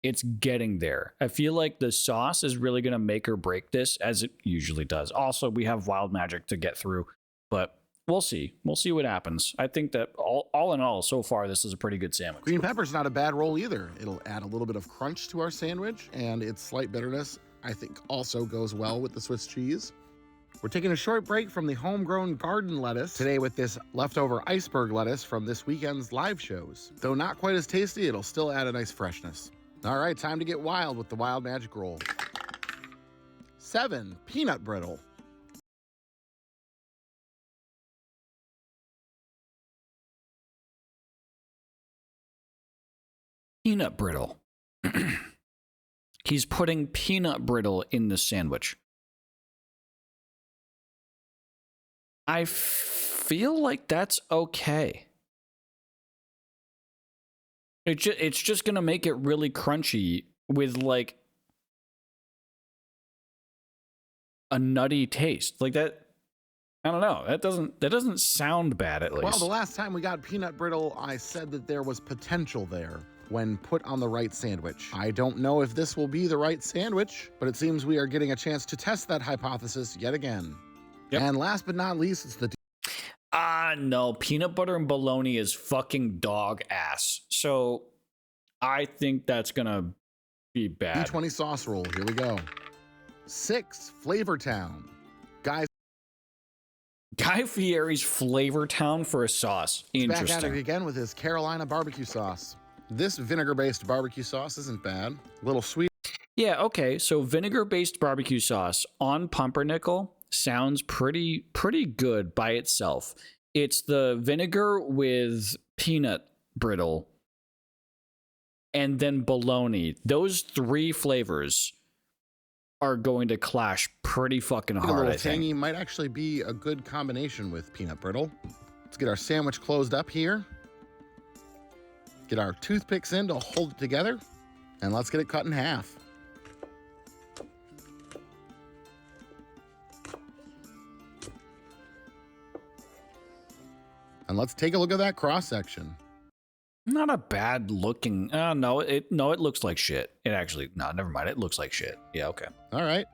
it's getting there. I feel like the sauce is really going to make or break this, as it usually does. Also, we have wild magic to get through, but we'll see. We'll see what happens. I think that all in all, so far, this is a pretty good sandwich. Green pepper's not a bad roll either. It'll add a little bit of crunch to our sandwich, and its slight bitterness, I think, also goes well with the Swiss cheese. We're taking a short break from the homegrown garden lettuce today with this leftover iceberg lettuce from this weekend's live shows. Though not quite as tasty, it'll still add a nice freshness. All right, time to get wild with the wild magic roll. 7 peanut brittle. Peanut brittle. He's putting peanut brittle in the sandwich. I feel like that's okay. It's just going to make it really crunchy with like a nutty taste. Like that. I don't know. That doesn't sound bad, at least. Well, the last time we got peanut brittle, I said that there was potential there when put on the right sandwich. I don't know if this will be the right sandwich, but it seems we are getting a chance to test that hypothesis yet again. Yep. And last but not least, it's the no, peanut butter and bologna is fucking dog ass. So I think that's gonna be bad. D20 sauce roll. Here we go. 6, Flavor Town. Guy Fieri's Flavor Town for a sauce. Back at it Interesting. again with his Carolina barbecue sauce. This vinegar-based barbecue sauce isn't bad. A little sweet. Yeah, okay. So vinegar-based barbecue sauce on pumpernickel sounds pretty good by itself. It's the vinegar with peanut brittle and then bologna. Those three flavors are going to clash pretty fucking hard, A little I think. tangy might actually be a good combination with peanut brittle. Let's get our sandwich closed up here. Get our toothpicks in to hold it together. And let's get it cut in half. And let's take a look at that cross section. Not a bad looking. No, it looks like shit. It actually, no, never mind. It looks like shit. Yeah, okay. All right.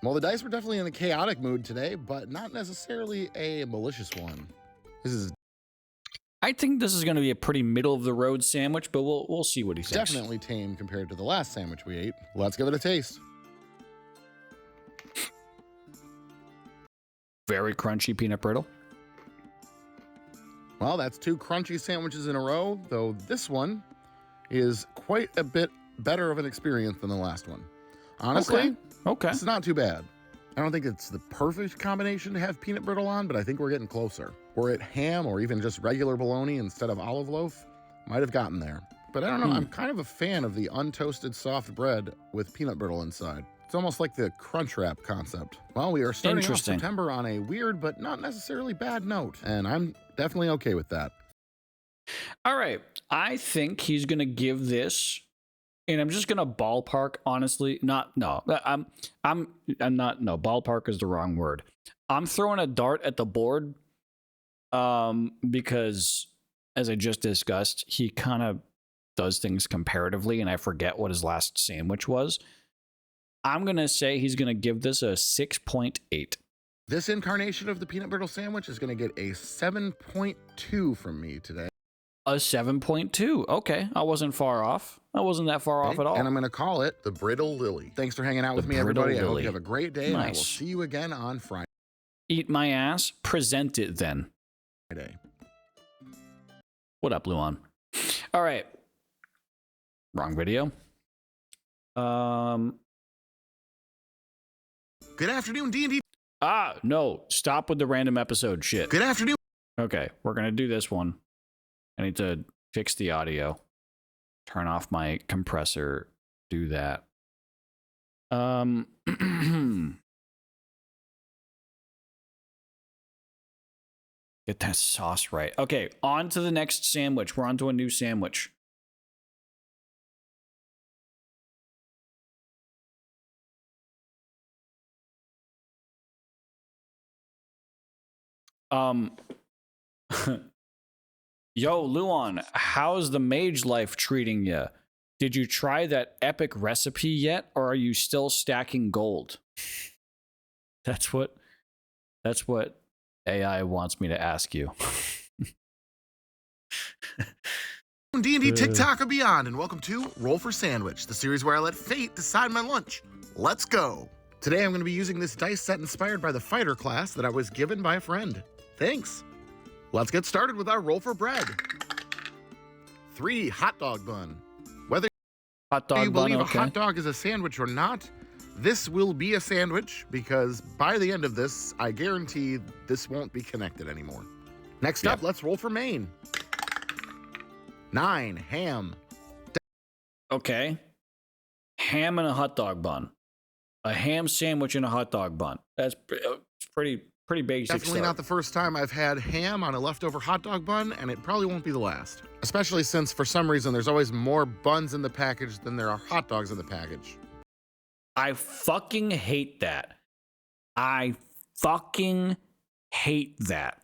Well, the dice were definitely in a chaotic mood today, but not necessarily a malicious one. This is I think this is going to be a pretty middle of the road sandwich, but we'll see what he thinks. definitely tame compared to the last sandwich we ate. Let's give it a taste. Very crunchy peanut brittle. Well, that's 2 crunchy sandwiches in a row, though this one is quite a bit better of an experience than the last one. Honestly, Okay. it's not too bad. I don't think it's the perfect combination to have peanut brittle on, but I think we're getting closer. Were it ham or even just regular bologna instead of olive loaf, might have gotten there. But I don't know, I'm kind of a fan of the untoasted soft bread with peanut brittle inside. It's almost like the crunch wrap concept. Well, we are starting off Interesting. September on a weird but not necessarily bad note, and I'm definitely okay with that. All right. I think he's going to give this, and I'm just going to ballpark, honestly. I'm not, no, ballpark is the wrong word. I'm throwing a dart at the board because, as I just discussed, he kind of does things comparatively, and I forget what his last sandwich was. I'm going to say he's going to give this a 6.8. This incarnation of the peanut brittle sandwich is going to get a 7.2 from me today. A 7.2. Okay. I wasn't far off. I wasn't that far off at all. And I'm going to call it the Brittle Lily. Thanks for hanging out with me, Brittle everybody. I hope Lily. you have a great day, and I will Nice. see you again on Friday. Eat my ass. Present it then. What up, Luan? All right. Wrong video. Good afternoon, D&D. No. Stop with the random episode shit. Good afternoon. Okay, we're gonna do this one. I need to fix the audio. Turn off my compressor. Do that. Get that sauce right. Okay, on to the next sandwich. We're on to a new sandwich. Yo, Luan, how's the mage life treating you? Did you try that epic recipe yet, or are you still stacking gold? That's what AI wants me to ask you. D&D TikTok or beyond, and welcome to Roll for Sandwich, the series where I let fate decide my lunch. Let's go. Today I'm going to be using this dice set inspired by the fighter class that I was given by a friend. Thanks. Let's get started with our roll for bread. 3, hot dog bun. Whether Hot dog you bun, believe okay. a hot dog is a sandwich or not, this will be a sandwich because by the end of this, I guarantee this won't be connected anymore. Next up, let's roll for main. 9, ham. Okay. Ham and a hot dog bun. A ham sandwich and a hot dog bun. That's pretty basic Definitely stuff. not the first time I've had ham on a leftover hot dog bun, and it probably won't be the last. Especially since, for some reason, there's always more buns in the package than there are hot dogs in the package. I fucking hate that. I fucking hate that.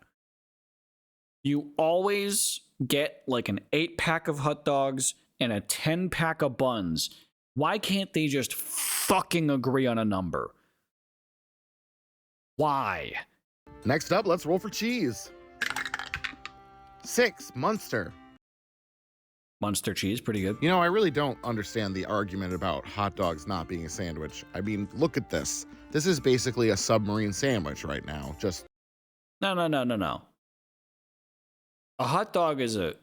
You always get like an 8-pack of hot dogs and a 10-pack of buns. Why can't they just fucking agree on a number? Why? Next up, let's roll for cheese. 6, Munster. Munster cheese, pretty good. You know, I really don't understand the argument about hot dogs not being a sandwich. I mean, look at this. This is basically a submarine sandwich right now. Just No. A hot dog is a...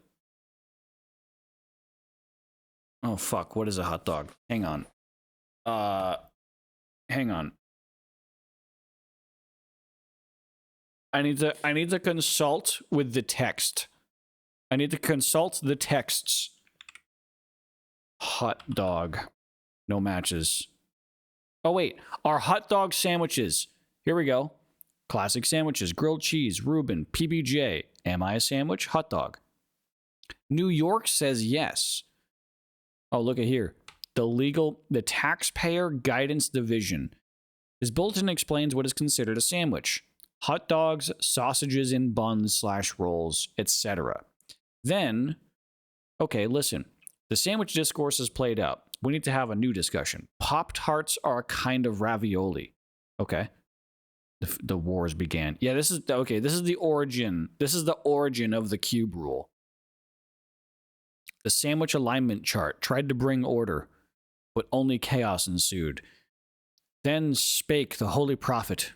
Oh, fuck. What is a hot dog? Hang on. Hang on. I need to consult with the text. I need to consult the texts. Hot dog. No matches. Oh, wait. Our hot dog sandwiches. Here we go. Classic sandwiches. Grilled cheese. Reuben. PBJ. Am I a sandwich? Hot dog. New York says yes. Oh, look at here. The Taxpayer Guidance Division. This bulletin explains what is considered a sandwich. Hot dogs, sausages in buns / rolls, etc. Then, okay, listen. The sandwich discourse is played out. We need to have a new discussion. Pop-Tarts are a kind of ravioli. Okay. The wars began. Yeah, this is okay. This is the origin. This is the origin of the cube rule. The sandwich alignment chart tried to bring order, but only chaos ensued. Then spake the holy prophet.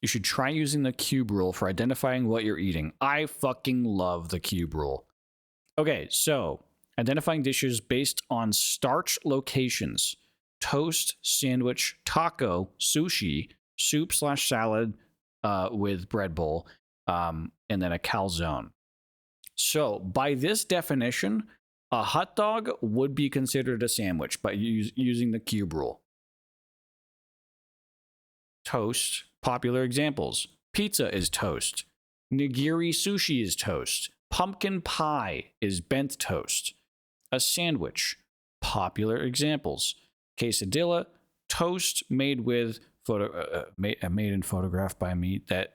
You should try using the cube rule for identifying what you're eating. I fucking love the cube rule. Okay, so identifying dishes based on starch locations. Toast, sandwich, taco, sushi, soup / salad with bread bowl, and then a calzone. So by this definition, a hot dog would be considered a sandwich by using the cube rule. Toast, popular examples. Pizza is toast. Nigiri sushi is toast. Pumpkin pie is bent toast. A sandwich, popular examples. Quesadilla, toast made with made and photographed by me that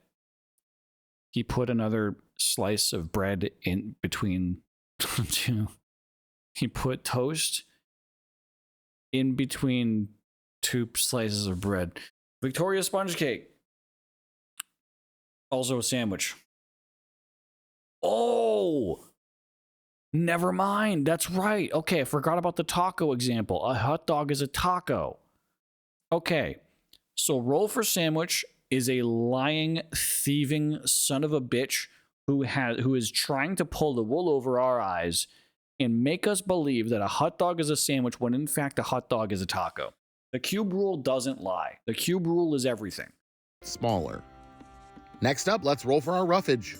he put another slice of bread in between two. He put toast in between 2 slices of bread. Victoria sponge cake, also a sandwich. Oh, never mind. That's right. Okay, I forgot about the taco example. A hot dog is a taco. Okay, so roll for sandwich is a lying, thieving son of a bitch who is trying to pull the wool over our eyes and make us believe that a hot dog is a sandwich when in fact a hot dog is a taco. The cube rule doesn't lie. The cube rule is everything. Smaller. Next up, let's roll for our roughage.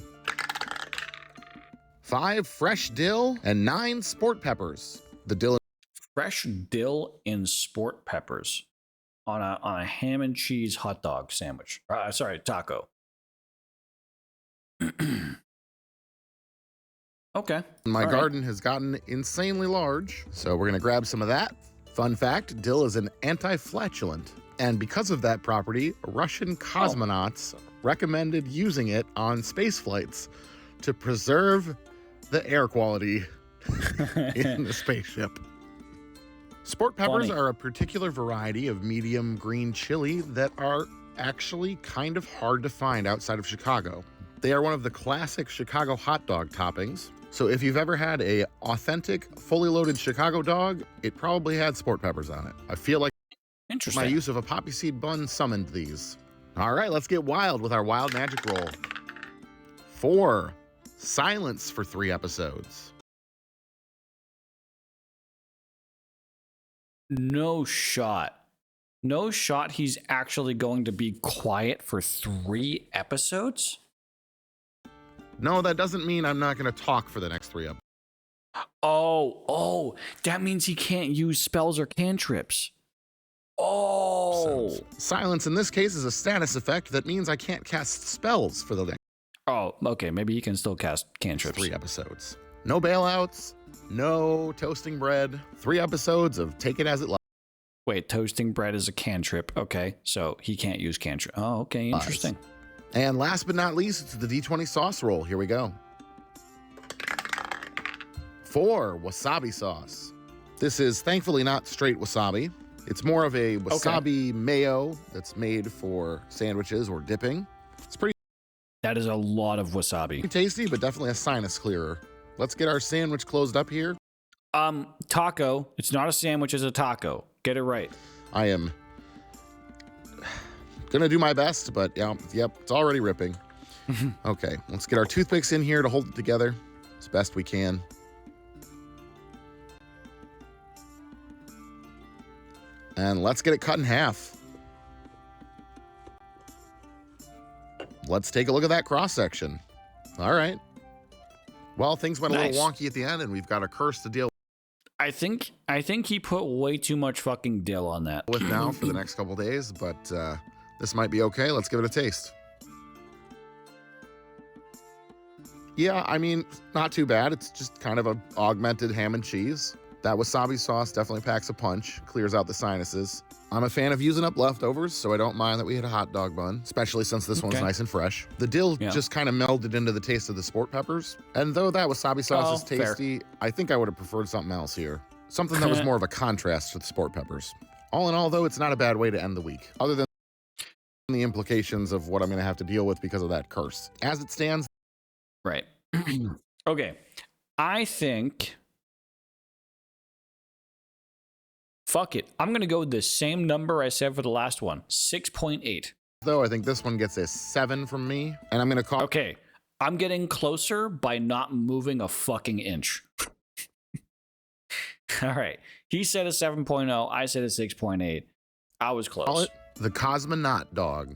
5 fresh dill and 9 sport peppers. The dill. Fresh dill and sport peppers on a ham and cheese hot dog sandwich. Taco. Okay. My garden has gotten insanely large, so we're gonna grab some of that. Fun fact, dill is an anti-flatulent, and because of that property, Russian cosmonauts recommended using it on space flights to preserve the air quality in the spaceship. Sport peppers are a particular variety of medium green chili that are actually kind of hard to find outside of Chicago. They are one of the classic Chicago hot dog toppings. So if you've ever had a authentic, fully loaded Chicago dog, it probably had sport peppers on it. I feel like my use of a poppy seed bun summoned these. All right, let's get wild with our wild magic roll. 4, silence for 3 episodes. No shot. No shot he's actually going to be quiet for 3 episodes? No, that doesn't mean I'm not going to talk for the next 3 episodes. Oh, that means he can't use spells or cantrips. Oh. Silence in this case is a status effect that means I can't cast spells for the next. Oh, okay. Maybe he can still cast cantrips. 3 episodes. No bailouts, no toasting bread. 3 episodes of take it as it lies. Wait, toasting bread is a cantrip. Okay, so he can't use cantrip. Oh, okay, interesting. And last but not least, it's the D20 sauce roll. Here we go. 4, wasabi sauce. This is thankfully not straight wasabi. It's more of a wasabi mayo that's made for sandwiches or dipping. It's pretty That is a lot of wasabi. tasty, but definitely a sinus clearer. Let's get our sandwich closed up here. Taco. It's not a sandwich, it's a taco. Get it right. I am gonna do my best, but yep, it's already ripping. Okay, let's get our toothpicks in here to hold it together as best we can. And let's get it cut in half. Let's take a look at that cross section. All right. Well, things went a little wonky at the end, and we've got a curse to deal I think he put way too much fucking dill on that. with now for the next couple days, but this might be okay. Let's give it a taste. Yeah, I mean, not too bad. It's just kind of a augmented ham and cheese. That wasabi sauce definitely packs a punch, clears out the sinuses. I'm a fan of using up leftovers, so I don't mind that we had a hot dog bun, especially since this one's nice and fresh. The dill just kind of melded into the taste of the sport peppers. And though that wasabi sauce is tasty, I think I would have preferred something else here. Something that was more of a contrast to the sport peppers. All in all, though, it's not a bad way to end the week, other than the implications of what I'm going to have to deal with because of that curse. As it stands. Right. Okay. I think... Fuck it. I'm going to go with the same number I said for the last one. 6.8. Though I think this one gets a 7 from me, and I'm going to call... Okay. I'm getting closer by not moving a fucking inch. All right. He said a 7.0. I said a 6.8. I was close. Call it the Cosmonaut Dog.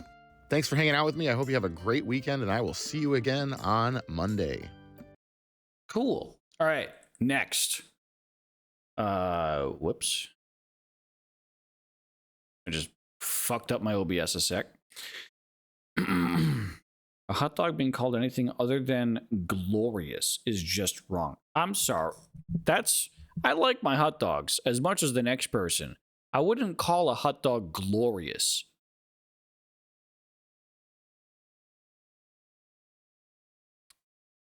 Thanks for hanging out with me. I hope you have a great weekend, and I will see you again on Monday. Cool. All right. Next. Whoops. I just fucked up my OBS a sec. A hot dog being called anything other than glorious is just wrong. I'm sorry. I like my hot dogs as much as the next person. I wouldn't call a hot dog glorious.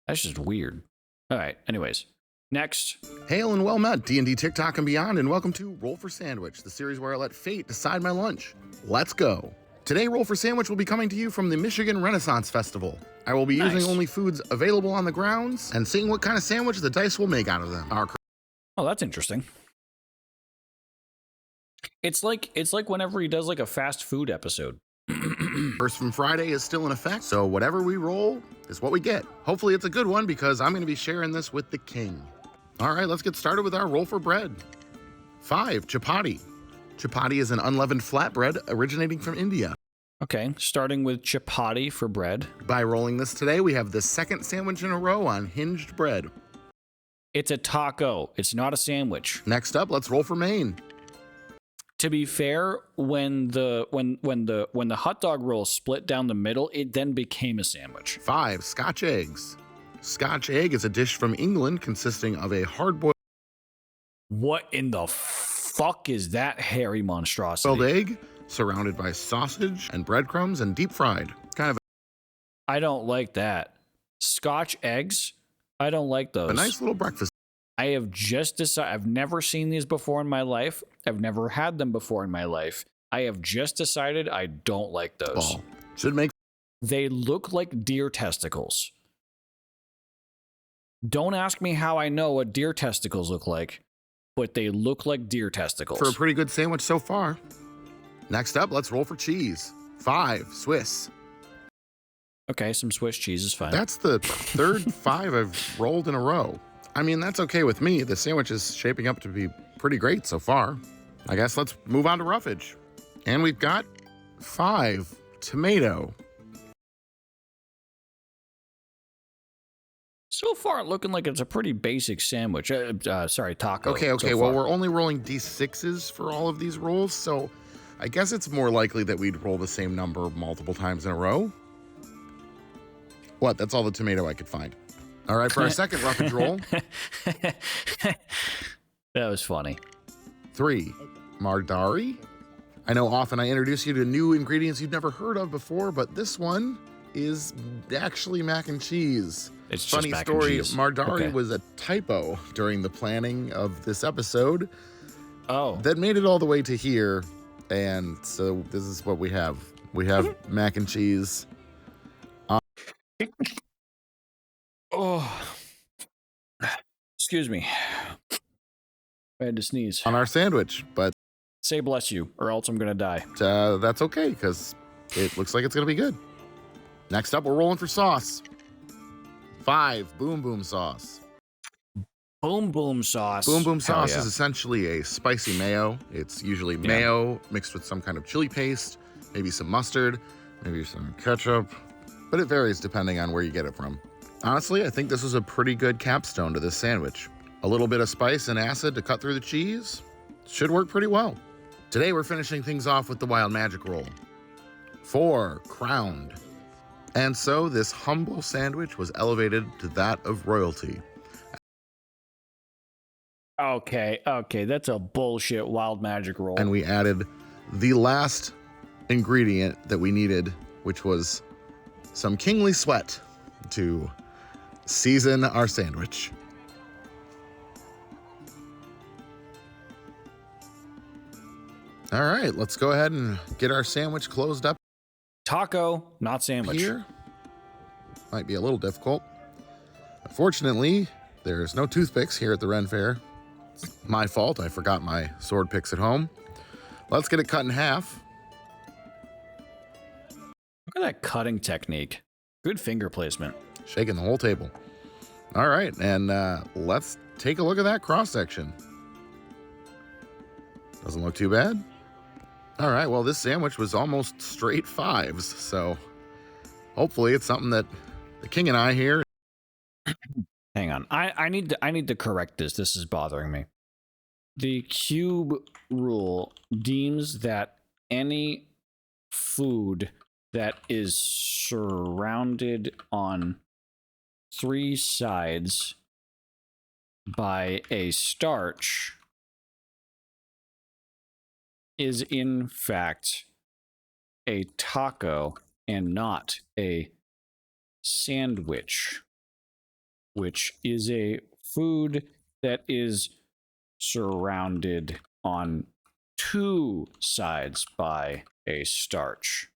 That's just weird. All right. Anyways, next. Hail and well met, D&D TikTok and beyond, and welcome to Roll for Sandwich, the series where I let fate decide my lunch. Let's go. Today, Roll for Sandwich will be coming to you from the Michigan Renaissance Festival. I will be using only foods available on the grounds and seeing what kind of sandwich the dice will make out of them. Oh, that's interesting. It's like whenever he does like a fast food episode. Curse from Friday is still in effect, so whatever we roll is what we get. Hopefully it's a good one because I'm going to be sharing this with the king. All right, let's get started with our roll for bread. 5, chapati. Chapati is an unleavened flatbread originating from India. Okay, starting with chapati for bread. By rolling this today, we have the second sandwich in a row on hinged bread. It's a taco. It's not a sandwich. Next up, let's roll for main. To be fair, when the hot dog roll split down the middle, it then became a sandwich. 5, Scotch eggs. Scotch egg is a dish from England consisting of a hard-boiled... What in the fuck is that hairy monstrosity? ...boiled egg surrounded by sausage and breadcrumbs and deep fried. Kind of I don't like that. Scotch eggs? I don't like those. a nice little breakfast. I have just decided, I've never seen these before in my life. I've never had them before in my life. I have just decided I don't like those. Should make... They look like deer testicles. Don't ask me how I know what deer testicles look like, but they look like deer testicles. For a pretty good sandwich so far. Next up, let's roll for cheese. 5, Swiss. Okay, some Swiss cheese is fine. That's the third 5 I've rolled in a row. I mean, that's okay with me. The sandwich is shaping up to be pretty great so far. I guess let's move on to roughage. And we've got 5, tomato. So far, looking like it's a pretty basic sandwich. Sorry, taco. Okay. So Well, we're only rolling D6s for all of these rolls, so I guess it's more likely that we'd roll the same number multiple times in a row. What? That's all the tomato I could find. All right, for our second roughage roll. That was funny. 3, Mardari. I know often I introduce you to new ingredients you've never heard of before, but this one is actually mac and cheese. It's just Funny mac and story, cheese. Mardari Okay. was a typo during the planning of this episode. Oh. That made it all the way to here, and so this is what we have. We have mac and cheese. Oh. Excuse me. I had to sneeze. On our sandwich, but say bless you, or else I'm gonna die. That's okay, because it looks like it's gonna be good. Next up, we're rolling for sauce. 5 Boom Boom sauce. Boom Boom sauce. Boom Boom Hell sauce yeah. is essentially a spicy mayo. It's usually mayo mixed with some kind of chili paste, maybe some mustard, maybe some ketchup, but it varies depending on where you get it from. Honestly, I think this is a pretty good capstone to this sandwich. A little bit of spice and acid to cut through the cheese should work pretty well. Today, we're finishing things off with the Wild Magic Roll. 4 Crowned. And so this humble sandwich was elevated to that of royalty. Okay, that's a bullshit Wild Magic Roll. And we added the last ingredient that we needed, which was some kingly sweat to season our sandwich. All right, let's go ahead and get our sandwich closed up. Taco, not sandwich. Here might be a little difficult. Unfortunately, there's no toothpicks here at the Ren Fair. It's my fault. I forgot my sword picks at home. Let's get it cut in half. Look at that cutting technique. Good finger placement. Shaking the whole table. All right, and let's take a look at that cross section. Doesn't look too bad. All right, well, this sandwich was almost straight 5s, so hopefully it's something that the king and I here. Hang on, I need to correct this. This is bothering me. The cube rule deems that any food that is surrounded on 3 sides by a starch is in fact a taco and not a sandwich, which is a food that is surrounded on 2 sides by a starch.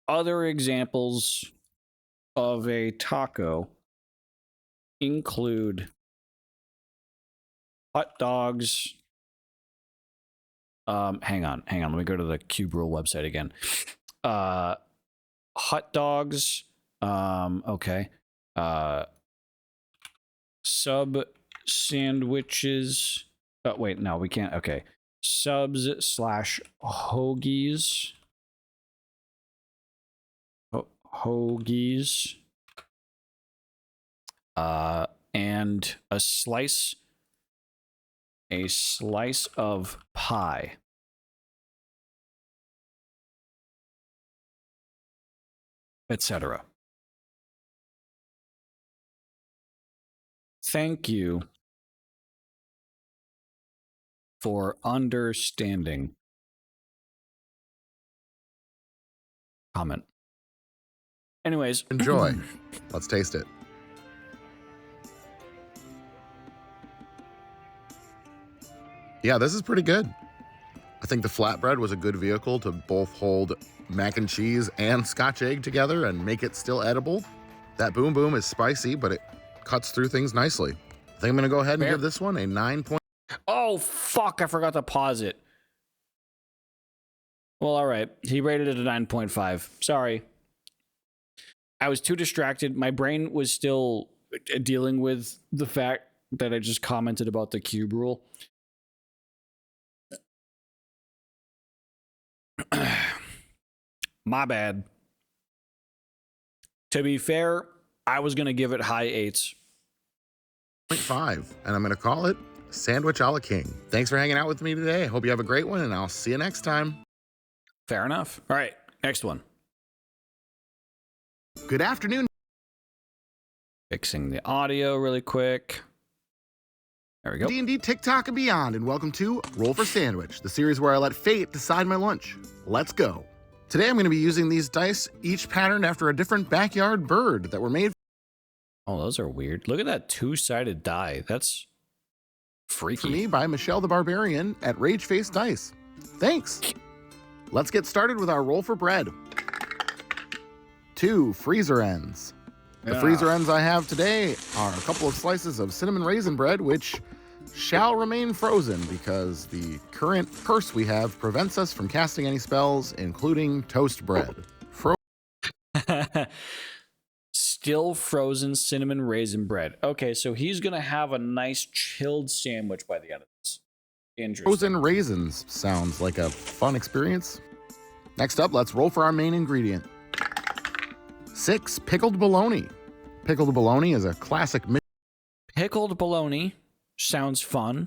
Other examples of a taco include hot dogs. Hang on. Let me go to the Cube Rule website again. Hot dogs. Okay. Sub sandwiches. Oh, wait, no, we can't. Okay. Subs / hoagies. Hoagies. And a slice of pie. Etc. Thank you for understanding. Comment. Anyways, Enjoy. Let's taste it. Yeah, this is pretty good. I think the flatbread was a good vehicle to both hold mac and cheese and Scotch egg together and make it still edible. That Boom Boom is spicy, but it cuts through things nicely. I think I'm gonna go ahead and give this one a 9 point. Oh, fuck, I forgot to pause it. Well, all right. He rated it a 9.5. Sorry. I was too distracted. My brain was still dealing with the fact that I just commented about the cube rule. My bad. To be fair, I was going to give it high 8s. 0.5, and I'm gonna call it Sandwich a la King. Thanks for hanging out with me today. I hope you have a great one, and I'll see you next time. Fair enough. All right, next one. Good afternoon. Fixing the audio really quick. There we go. D&D, TikTok, and beyond, and welcome to Roll for Sandwich, the series where I let fate decide my lunch. Let's go. Today I'm going to be using these dice, each patterned after a different backyard bird that were made. Oh, those are weird. Look at that two-sided die. That's freaky. For me by Michelle the Barbarian at Rageface Dice. Thanks. Let's get started with our roll for bread. 2 freezer ends. The freezer ends I have today are a couple of slices of cinnamon raisin bread, which shall remain frozen because the current curse we have prevents us from casting any spells, including toast bread. Still frozen cinnamon raisin bread. Okay, so he's gonna have a nice chilled sandwich by the end of this. Interesting. Frozen raisins sounds like a fun experience. Next up, let's roll for our main ingredient. 6 pickled bologna. Pickled bologna is a classic pickled bologna sounds fun.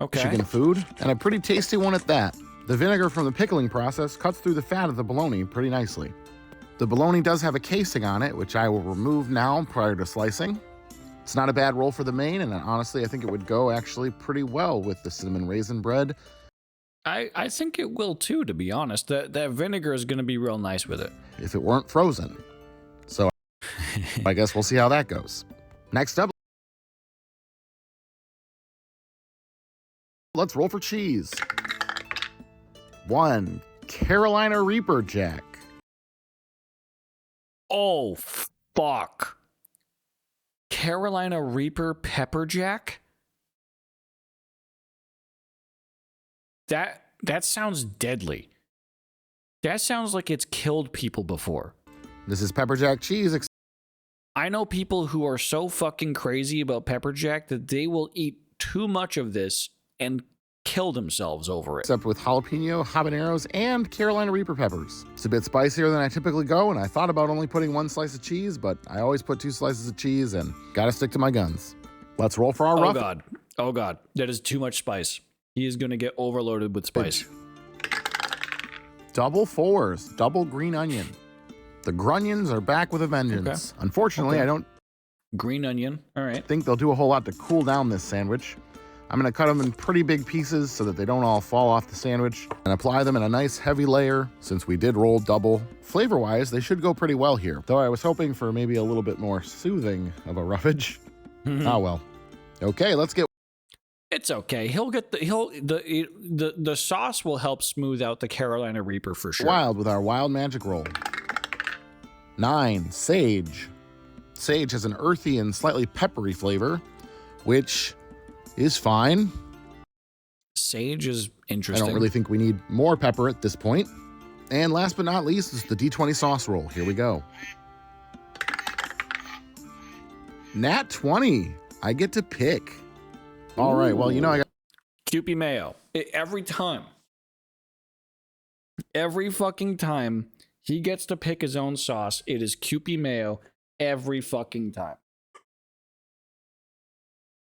Okay. Michigan food, and a pretty tasty one at that. The vinegar from the pickling process cuts through the fat of the bologna pretty nicely. The bologna does have a casing on it, which I will remove now prior to slicing. It's not a bad roll for the main, and honestly, I think it would go actually pretty well with the cinnamon raisin bread. I think it will too, to be honest. That vinegar is going to be real nice with it. If it weren't frozen. So I guess we'll see how that goes. Next up, let's roll for cheese. 1 Carolina Reaper Jack. Oh, fuck. Carolina Reaper Pepper Jack? That sounds deadly. That sounds like it's killed people before. This is pepper jack cheese. I know people who are so fucking crazy about pepper jack that they will eat too much of this and kill themselves over it. Except with jalapeno, habaneros, and Carolina Reaper peppers. It's a bit spicier than I typically go, and I thought about only putting 1 slice of cheese, but I always put 2 slices of cheese and gotta stick to my guns. Let's roll for our rough. Oh god. That is too much spice. He is gonna get overloaded with spice. Double 4s, double green onion. The grunions are back with a vengeance. Okay. Unfortunately, I don't green onion. All right. think they'll do a whole lot to cool down this sandwich. I'm going to cut them in pretty big pieces so that they don't all fall off the sandwich and apply them in a nice heavy layer since we did roll double. Flavor-wise, they should go pretty well here, though I was hoping for maybe a little bit more soothing of a roughage. Ah well. Okay, let's get... It's okay. He'll get the sauce will help smooth out the Carolina Reaper for sure. Wild with our wild magic roll. 9 sage. Sage has an earthy and slightly peppery flavor, which is fine. Sage is I interesting. don't really think we need more pepper at this point. And last but not least is the D20 sauce roll. Here we go. Nat 20. I get to pick. All right. Well, you know I got Kewpie mayo. Every time. Every fucking time he gets to pick his own sauce, it is Kewpie mayo every fucking time.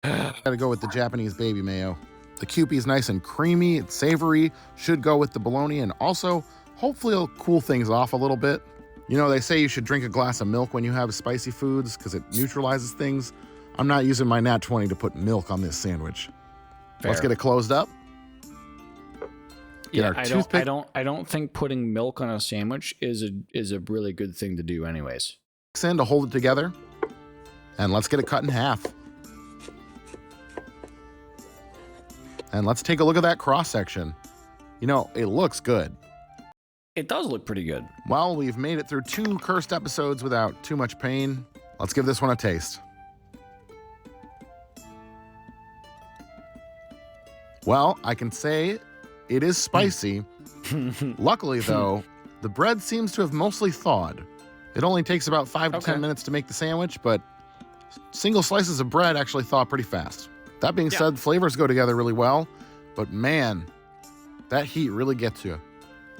to go with the Japanese baby mayo. The Kewpie is nice and creamy, it's savory, should go with the bologna, and also hopefully it'll cool things off a little bit. You know, they say you should drink a glass of milk when you have spicy foods because it neutralizes things. I'm not using my Nat 20 to put milk on this sandwich. Fair. Let's get it closed up. Get Yeah, our toothpick. I don't think putting milk on a sandwich is a really good thing to do anyways. In to hold it together. And let's get it cut in half. And let's take a look at that cross section. You know, it looks good. It does look pretty good. Well, we've made it through 2 cursed episodes without too much pain. Let's give this one a taste. Well, I can say it is spicy. Luckily, though, the bread seems to have mostly thawed. It only takes about 5 to 10 minutes to make the sandwich, but single slices of bread actually thaw pretty fast. That being said, flavors go together really well, but man, that heat really gets you.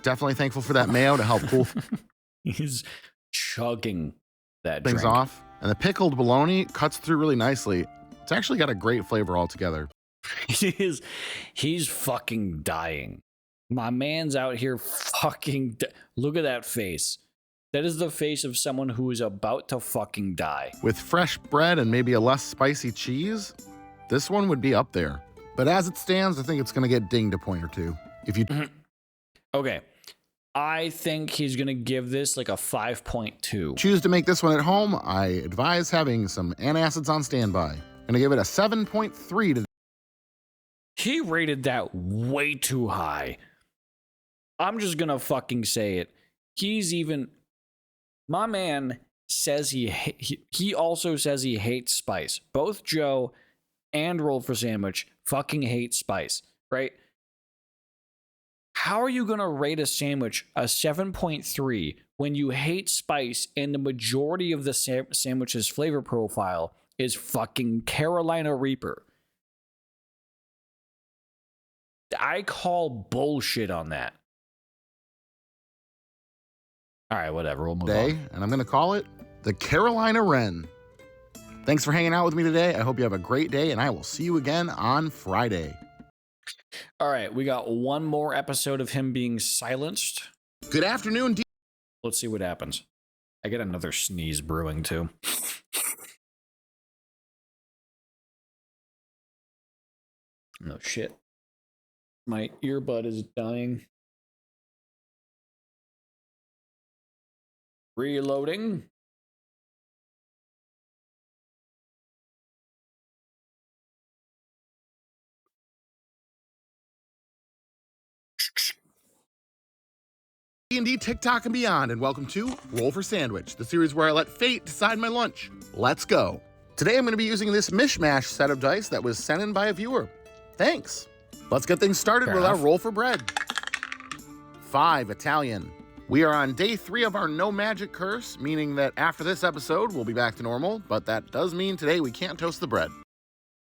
Definitely thankful for that mayo to help cool He's chugging that things drink. off. And the pickled bologna cuts through really nicely. It's actually got a great flavor altogether. He's fucking dying. My man's out here fucking look at that face. That is the face of someone who is about to fucking die. With fresh bread and maybe a less spicy cheese, this one would be up there. But as it stands, I think it's going to get dinged a point or two. If you Okay. I think he's going to give this like a 5.2. choose to make this one at home, I advise having some antacids on standby. I'm going to give it a 7.3 to He rated that way too high. I'm just going to fucking say it. My man says he also says he hates spice. Both Joe and Roll for Sandwich fucking hate spice, right? How are you going to rate a sandwich a 7.3 when you hate spice and the majority of the sandwich's flavor profile is fucking Carolina Reaper? I call bullshit on that. All right, whatever. We'll move today, on. and I'm going to call it the Carolina Wren. Thanks for hanging out with me today. I hope you have a great day, and I will see you again on Friday. All right, we got one more episode of him being silenced. Good afternoon, Let's see what happens. I get another sneeze brewing, too. No shit. My earbud is dying. Reloading. D&D, TikTok, and beyond, and welcome to Roll for Sandwich, the series where I let fate decide my lunch. Let's go. Today I'm going to be using this mishmash set of dice that was sent in by a viewer. Thanks. Let's get things started with our roll for bread. 5, Italian. We are on day 3 of our no magic curse, meaning that after this episode, we'll be back to normal, but that does mean today we can't toast the bread.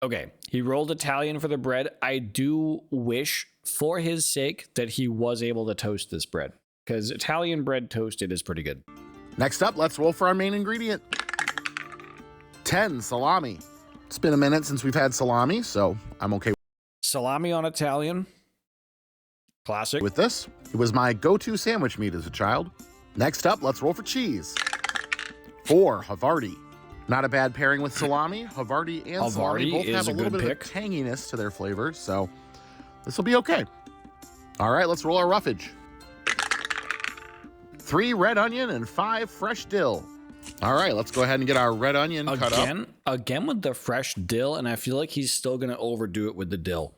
Okay, he rolled Italian for the bread. I do wish, for his sake, that he was able to toast this bread, because Italian bread toasted is pretty good. Next up, let's roll for our main ingredient. 10, salami. It's been a minute since we've had salami, so I'm okay Salami on Italian. Classic. with this. It was my go-to sandwich meat as a child. Next up, let's roll for cheese. 4, Havarti. Not a bad pairing with salami. Havarti and salami Havarti both is have a a little good bit pick. of tanginess to their flavors, so this will be okay. All right, let's roll our roughage. 3 red onion and 5 fresh dill. All right, let's go ahead and get our red onion cut up. Again with the fresh dill, and I feel like he's still going to overdo it with the dill.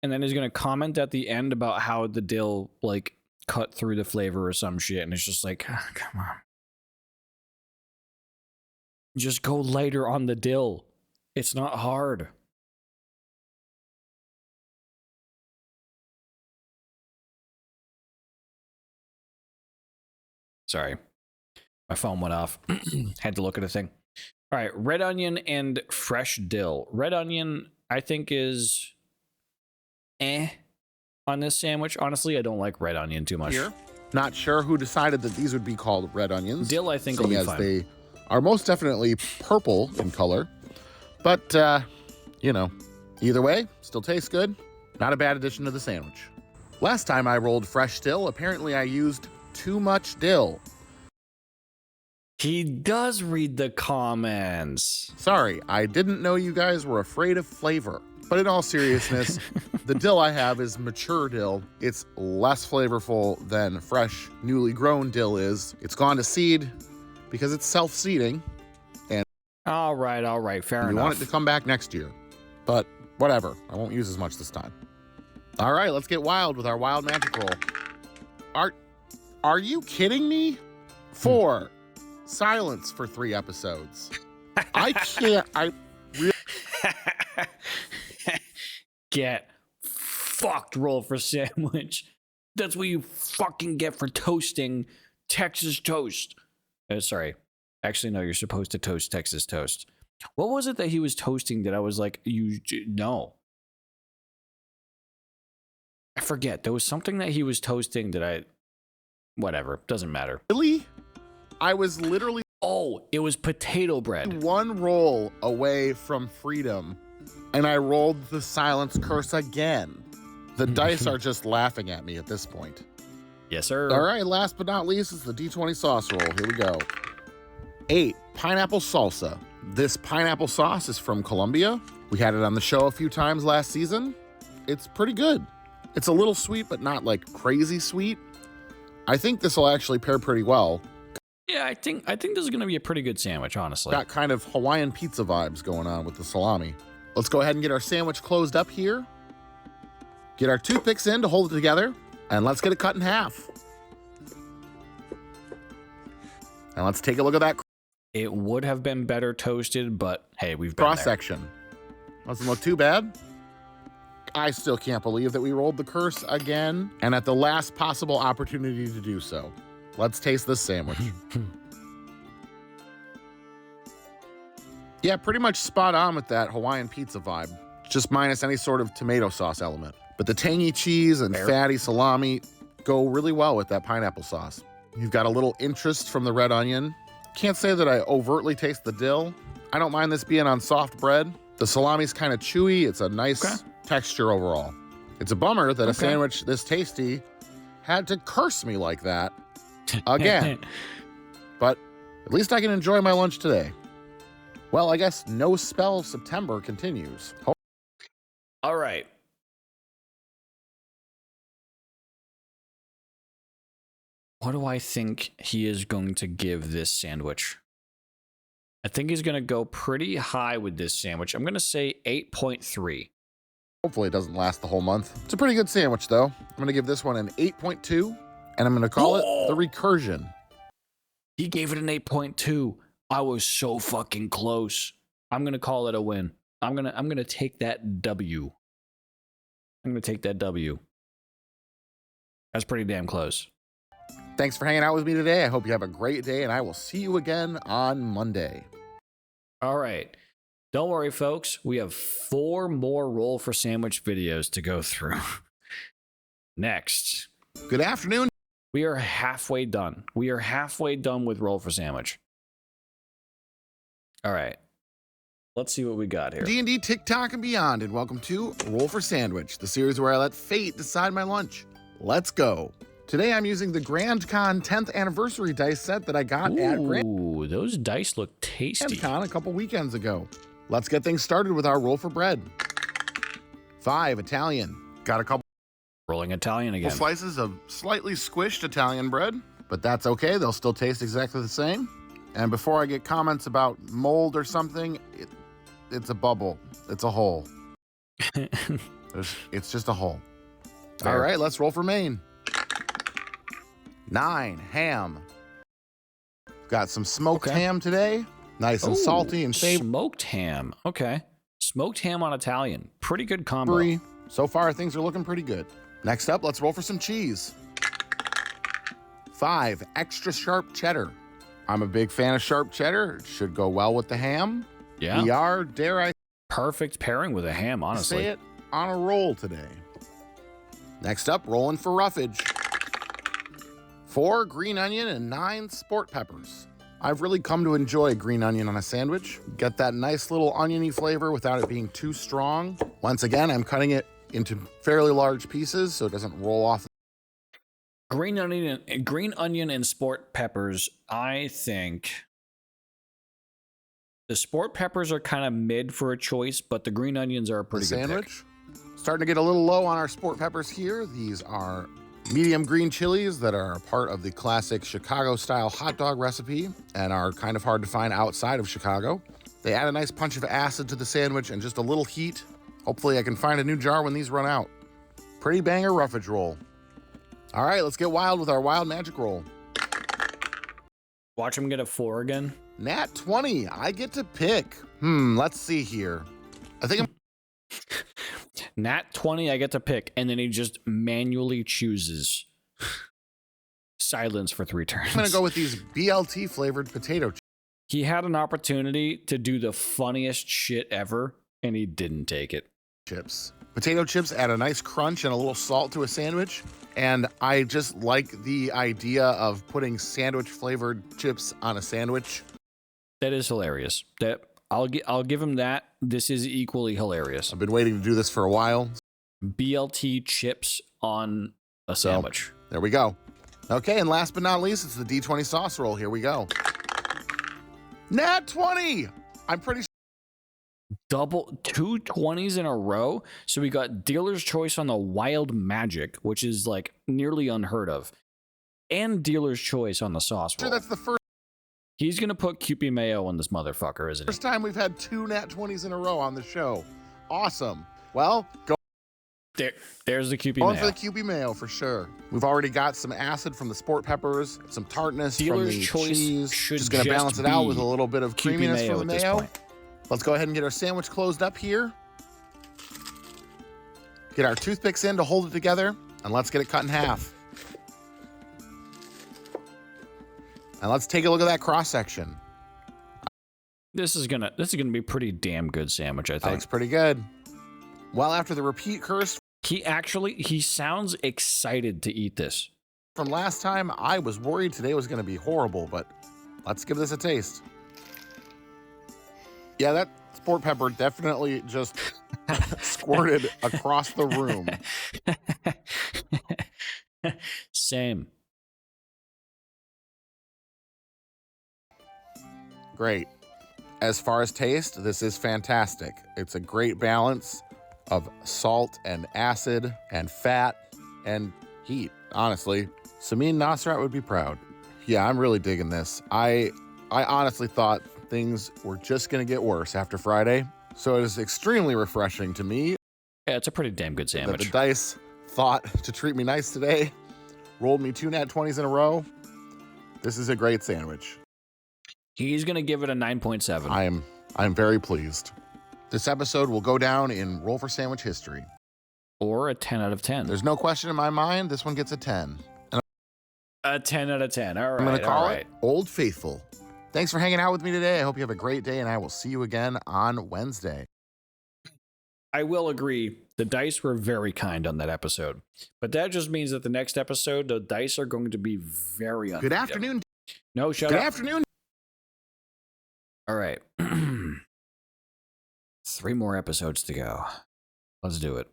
And then he's going to comment at the end about how the dill, like, cut through the flavor or some shit, and it's just like, come on. Just go lighter on the dill. It's not hard. Sorry. My phone went off. Had to look at a thing. All right, red onion and fresh dill. Red onion, I think, is on this sandwich. Honestly, I don't like red onion too much. Here. Not sure who decided that these would be called red onions. Dill, I think, will be seeing as fine. they are most definitely purple in color. But, you know, either way, still tastes good. Not a bad addition to the sandwich. Last time I rolled fresh dill, apparently I used too much dill. He does read the comments. Sorry, I didn't know you guys were afraid of flavor. But in all seriousness, the dill I have is mature dill. It's less flavorful than fresh, newly grown dill is. It's gone to seed because it's self-seeding. And All right, fair you enough. want it to come back next year. But whatever, I won't use as much this time. All right, let's get wild with our wild magic roll. Are you kidding me? 4. Silence for 3 episodes. I can't. Get fucked, roll for sandwich. That's what you fucking get for toasting Texas toast. Sorry. Actually, no, you're supposed to toast Texas toast. What was it that he was toasting that I was like, no. I forget. There was something that he was toasting that whatever, doesn't matter. Really? I was literally it was potato bread. 1 roll away from freedom, and I rolled the silence curse again. The dice are just laughing at me at this point. Yes, sir. All right, last but not least is the D20 sauce roll. Here we go. 8, pineapple salsa. This pineapple sauce is from Colombia. We had it on the show a few times last season. It's pretty good. It's a little sweet, but not like crazy sweet. I think this will actually pair pretty well. Yeah, I think this is going to be a pretty good sandwich, honestly. Got kind of Hawaiian pizza vibes going on with the salami. Let's go ahead and get our sandwich closed up here. Get our toothpicks in to hold it together, and let's get it cut in half. And let's take a look at that It would have been better toasted, but hey, we've been cross section. Doesn't look too bad. I still can't believe that we rolled the curse again, and at the last possible opportunity to do so. Let's taste this sandwich. Yeah, pretty much spot on with that Hawaiian pizza vibe, just minus any sort of tomato sauce element. But the tangy cheese and fatty salami go really well with that pineapple sauce. You've got a little interest from the red onion. Can't say that I overtly taste the dill. I don't mind this being on soft bread. The salami's kind of chewy. It's a nice texture overall. It's a bummer that a sandwich this tasty had to curse me like that again. But at least I can enjoy my lunch today. Well, I guess no spell September continues. All right. What do I think he is going to give this sandwich? I think he's going to go pretty high with this sandwich. I'm going to say 8.3. Hopefully it doesn't last the whole month. It's a pretty good sandwich, though. I'm going to give this one an 8.2, and I'm going to call it the Recursion. He gave it an 8.2. I was so fucking close. I'm going to call it a win. I'm going to take that W. I'm going to take that W. That's pretty damn close. Thanks for hanging out with me today. I hope you have a great day, and I will see you again on Monday. All right. Don't worry, folks. We have 4 more Roll for Sandwich videos to go through. Next. Good afternoon. We are halfway done. We are halfway done with Roll for Sandwich. All right. Let's see what we got here. D&D, TikTok, and beyond, and welcome to Roll for Sandwich, the series where I let fate decide my lunch. Let's go. Today I'm using the Grand Con 10th anniversary dice set that I got at Ooh, those dice look tasty. Grand Con a couple weekends ago. Let's get things started with our roll for bread. 5 Italian. Got a couple rolling Italian again. Slices of slightly squished Italian bread, but that's okay. They'll still taste exactly the same. And before I get comments about mold or something, it's a bubble. It's a hole. It's just a hole. Fair. All right, let's roll for Maine. 9 ham. Got some smoked ham today. Nice and salty and savory. Smoked ham. Okay. Smoked ham on Italian. Pretty good combo. So far, things are looking pretty good. Next up, let's roll for some cheese. 5 extra sharp cheddar. I'm a big fan of sharp cheddar. It should go well with the ham. Yeah. We are, dare I perfect pairing with a ham, honestly. say it, on a roll today. Next up, rolling for roughage. 4 green onion and 9 sport peppers. I've really come to enjoy green onion on a sandwich. Get that nice little oniony flavor without it being too strong. Once again, I'm cutting it into fairly large pieces so it doesn't roll off. Green onion and sport peppers. I think the sport peppers are kind of mid for a choice, but the green onions are a pretty good sandwich. Starting to get a little low on our sport peppers here. These are medium green chilies that are a part of the classic Chicago-style hot dog recipe and are kind of hard to find outside of Chicago. They add a nice punch of acid to the sandwich and just a little heat. Hopefully I can find a new jar when these run out. Pretty banger roughage roll. All right, let's get wild with our wild magic roll. Watch him get a 4 again. Nat 20, I get to pick. Let's see here. I think Nat 20, I get to pick, and then he just manually chooses silence for 3 turns. I'm gonna go with these BLT flavored potato chips. He had an opportunity to do the funniest shit ever, and he didn't take it. Potato chips add a nice crunch and a little salt to a sandwich, and I just like the idea of putting sandwich flavored chips on a sandwich. That is hilarious. That I'll give him that. This is equally hilarious. I've been waiting to do this for a while. BLT chips on a sandwich. There we go. Okay, and last but not least, it's the D20 sauce roll. Here we go. Nat 20! I'm pretty sure. Double 220s in a row. So we got dealer's choice on the Wild Magic, which is like nearly unheard of, and dealer's choice on the sauce roll. That's the first He's gonna put Kewpie mayo on this motherfucker, isn't he? time we've had 2 nat 20s in a row on the show. Awesome. Well, There's the Kewpie going mayo. for the Kewpie mayo for sure. We've already got some acid from the sport peppers, some tartness Dealer's from the choice cheese. should Just gonna just balance it out with a be little bit of Kewpie creaminess mayo from the at this mayo. point. Let's go ahead and get our sandwich closed up here. Get our toothpicks in to hold it together, and let's get it cut in half. And let's take a look at that cross section. This is gonna be a pretty damn good sandwich, I That think. looks pretty good. Well, after the repeat curse He sounds excited to eat this. from last time, I was worried today was going to be horrible, but let's give this a taste. Yeah, that sport pepper definitely just squirted across the room. Same. Great. As far as taste, this is fantastic. It's a great balance of salt and acid and fat and heat, honestly. Samin Nasrat would be proud. Yeah, I'm really digging this. I honestly thought things were just going to get worse after Friday, so it is extremely refreshing to me Yeah, it's a pretty damn good that sandwich. the dice thought to treat me nice today, rolled me 2 nat 20s in a row. This is a great sandwich. He's gonna give it a 9.7. I'm very pleased. This episode will go down in Roll for Sandwich history. Or a 10 out of 10. There's no question in my mind, this one gets a 10. And A 10 out of 10. All right. I'm going to call all it right. Old Faithful. Thanks for hanging out with me today. I hope you have a great day, and I will see you again on Wednesday. I will agree. The dice were very kind on that episode. But that just means that the next episode, the dice are going to be very Good unpredictable. afternoon. No, shut Good up. afternoon. All right. 3 more episodes to go. Let's do it.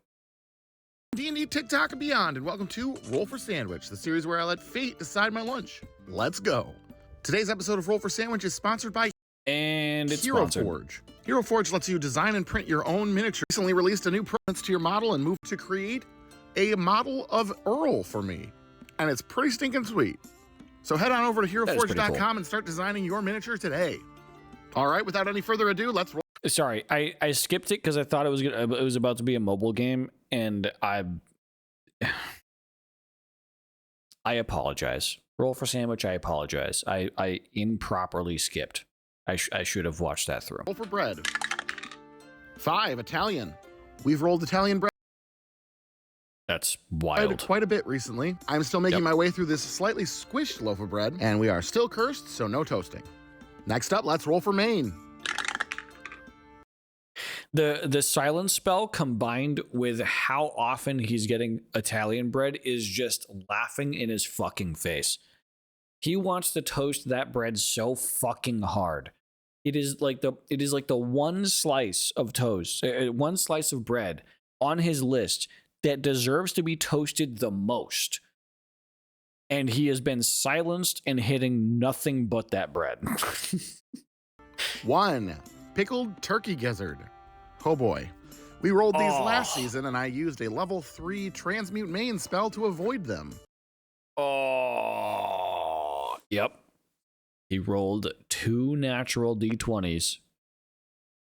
D&D, TikTok, and beyond, and welcome to Roll for Sandwich, the series where I let fate decide my lunch. Let's go. Today's episode of Roll for Sandwich is sponsored by And it's Hero sponsored. Forge. Hero Forge lets you design and print your own miniature. Recently released a new province to your model and moved to create a model of Earl for me. And it's pretty stinking sweet. So head on over to That is pretty heroforge.com cool. and start designing your miniature today. All right, without any further ado, let's roll. Sorry, I skipped it because I thought it was about to be a mobile game, and I apologize. Roll for Sandwich, I apologize. I improperly skipped. I should have watched that through. Roll for bread. 5, Italian. We've rolled Italian bread That's wild. quite a bit recently. I'm still making my way through this slightly squished loaf of bread, and we are still cursed, so no toasting. Next up, let's roll for Maine. The silence spell combined with how often he's getting Italian bread is just laughing in his fucking face. He wants to toast that bread so fucking hard. It is like the one slice of toast, one slice of bread on his list that deserves to be toasted the most. And he has been silenced and hitting nothing but that bread. 1, pickled turkey gizzard. Oh boy. We rolled these last Oh. season, and I used a level 3 transmute main spell to avoid them. Oh, yep. He rolled 2 natural d20s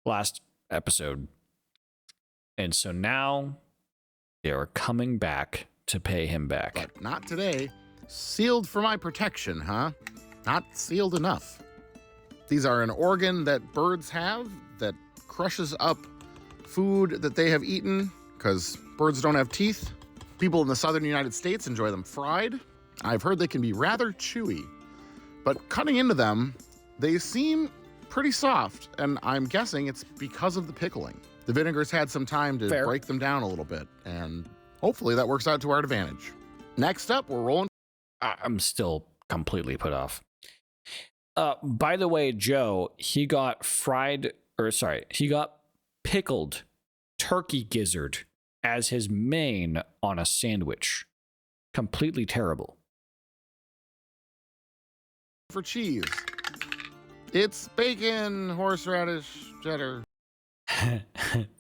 last episode. And so now they are coming back to pay him back. But not today. Sealed for my protection, huh? Not sealed enough. These are an organ that birds have that crushes up food that they have eaten, because birds don't have teeth. People in the southern United States enjoy them fried. I've heard they can be rather chewy, but cutting into them, they seem pretty soft, and I'm guessing it's because of the pickling. The vinegar's had some time to Fair. break them down a little bit, and hopefully that works out to our advantage. Next up, we're rolling. I'm still completely put off. By the way, Joe, he got pickled turkey gizzard as his main on a sandwich. Completely terrible. For cheese. It's bacon, horseradish, cheddar.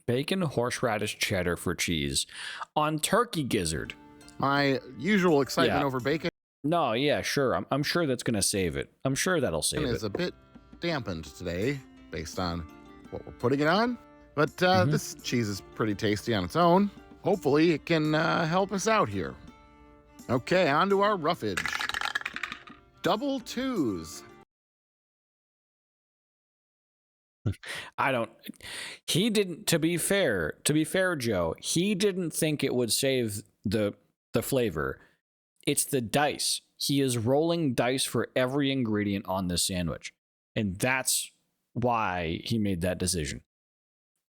Bacon, horseradish, cheddar for cheese on turkey gizzard. My usual excitement over bacon No, yeah, sure. I'm sure that's gonna save it. I'm sure that'll save is it. a bit dampened today based on what we're putting it on. But this cheese is pretty tasty on its own. Hopefully it can help us out here. Okay, on to our roughage. Double twos. He didn't, to be fair, Joe, he didn't think it would save the flavor. It's the dice. He is rolling dice for every ingredient on this sandwich. And that's why he made that decision.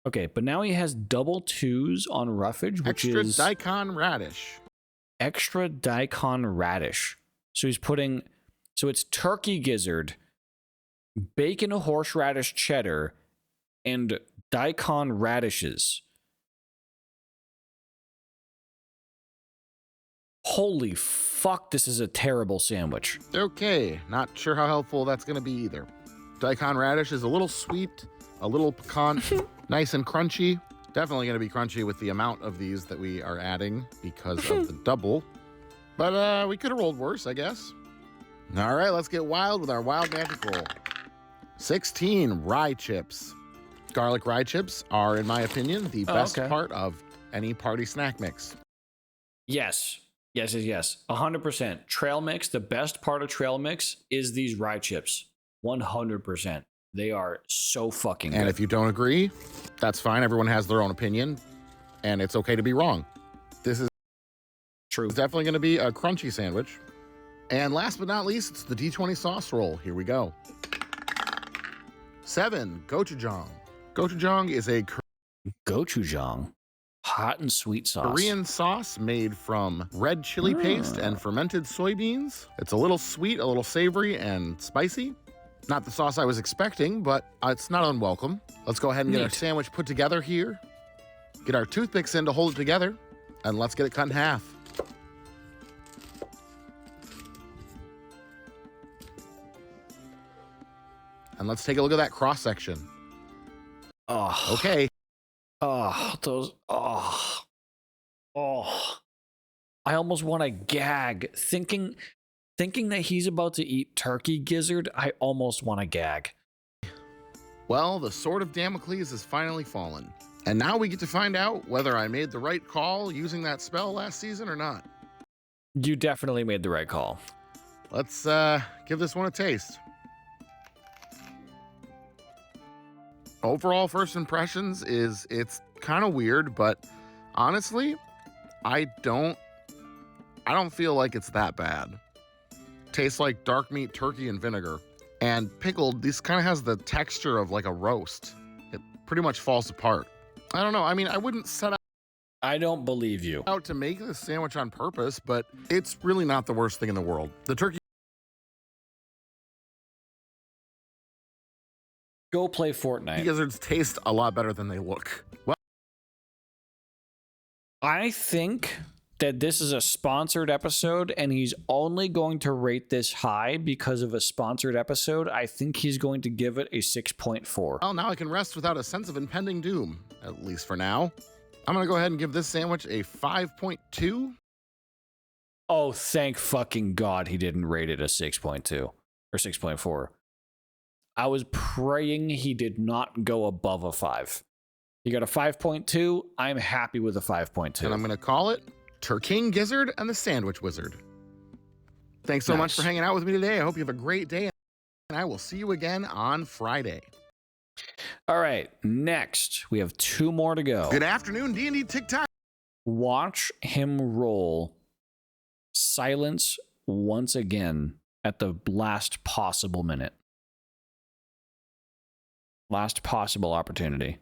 Okay, but now he has double twos on roughage, which Extra is daikon radish. extra daikon radish. So he's putting, so it's turkey gizzard, bacon, horseradish, cheddar, and daikon radishes. Holy fuck, this is a terrible sandwich. Okay, not sure how helpful that's going to be either. Daikon radish is a little sweet, a little piquant, nice and crunchy. Definitely going to be crunchy with the amount of these that we are adding because of the double. But we could have rolled worse, I guess. All right, let's get wild with our wild magic roll. 16 rye chips. Garlic rye chips are, in my opinion, the best part of any party snack mix. Yes. 100%. Trail mix, the best part of trail mix is these rye chips. 100%. They are so fucking good. And if you don't agree, that's fine. Everyone has their own opinion, and it's okay to be wrong. This is true. It's definitely going to be a crunchy sandwich. And last but not least, it's the D20 sauce roll. Here we go. 7, gochujang. Gochujang is a gochujang, hot and sweet sauce. Korean sauce made from red chili paste and fermented soybeans. It's a little sweet, a little savory, and spicy. Not the sauce I was expecting, but it's not unwelcome. Let's go ahead and get our sandwich put together here. Get our toothpicks in to hold it together, and let's get it cut in half. And let's take a look at that cross section. Oh. Okay. Oh, those. Oh. I almost want to gag. Thinking that he's about to eat turkey gizzard, I almost want to gag. Well, the sword of Damocles has finally fallen. And now we get to find out whether I made the right call using that spell last season or not. You definitely made the right call. Let's give this one a taste. Overall first impressions is it's kind of weird, but honestly, I don't feel like it's that bad. Tastes like dark meat turkey and vinegar. And pickled, this kind of has the texture of like a roast. It pretty much falls apart. I don't know. I mean, I wouldn't set out. I don't believe you. Out to make this sandwich on purpose, but it's really not the worst thing in the world. The turkey. Go play Fortnite. Gizzards taste a lot better than they look. Well, I think that this is a sponsored episode and he's only going to rate this high because of a sponsored episode. I think he's going to give it a 6.4. Well, now I can rest without a sense of impending doom, at least for now. I'm going to go ahead and give this sandwich a 5.2. Oh, thank fucking God he didn't rate it a 6.2 or 6.4. I was praying he did not go above a 5. You got a 5.2. I'm happy with a 5.2. And I'm going to call it Turking Gizzard and the Sandwich Wizard. Thanks so much for hanging out with me today. I hope you have a great day, and I will see you again on Friday. All right, next, we have 2 more to go. Good afternoon, D&D TikTok. Watch him roll silence once again at the last possible minute. Last possible opportunity.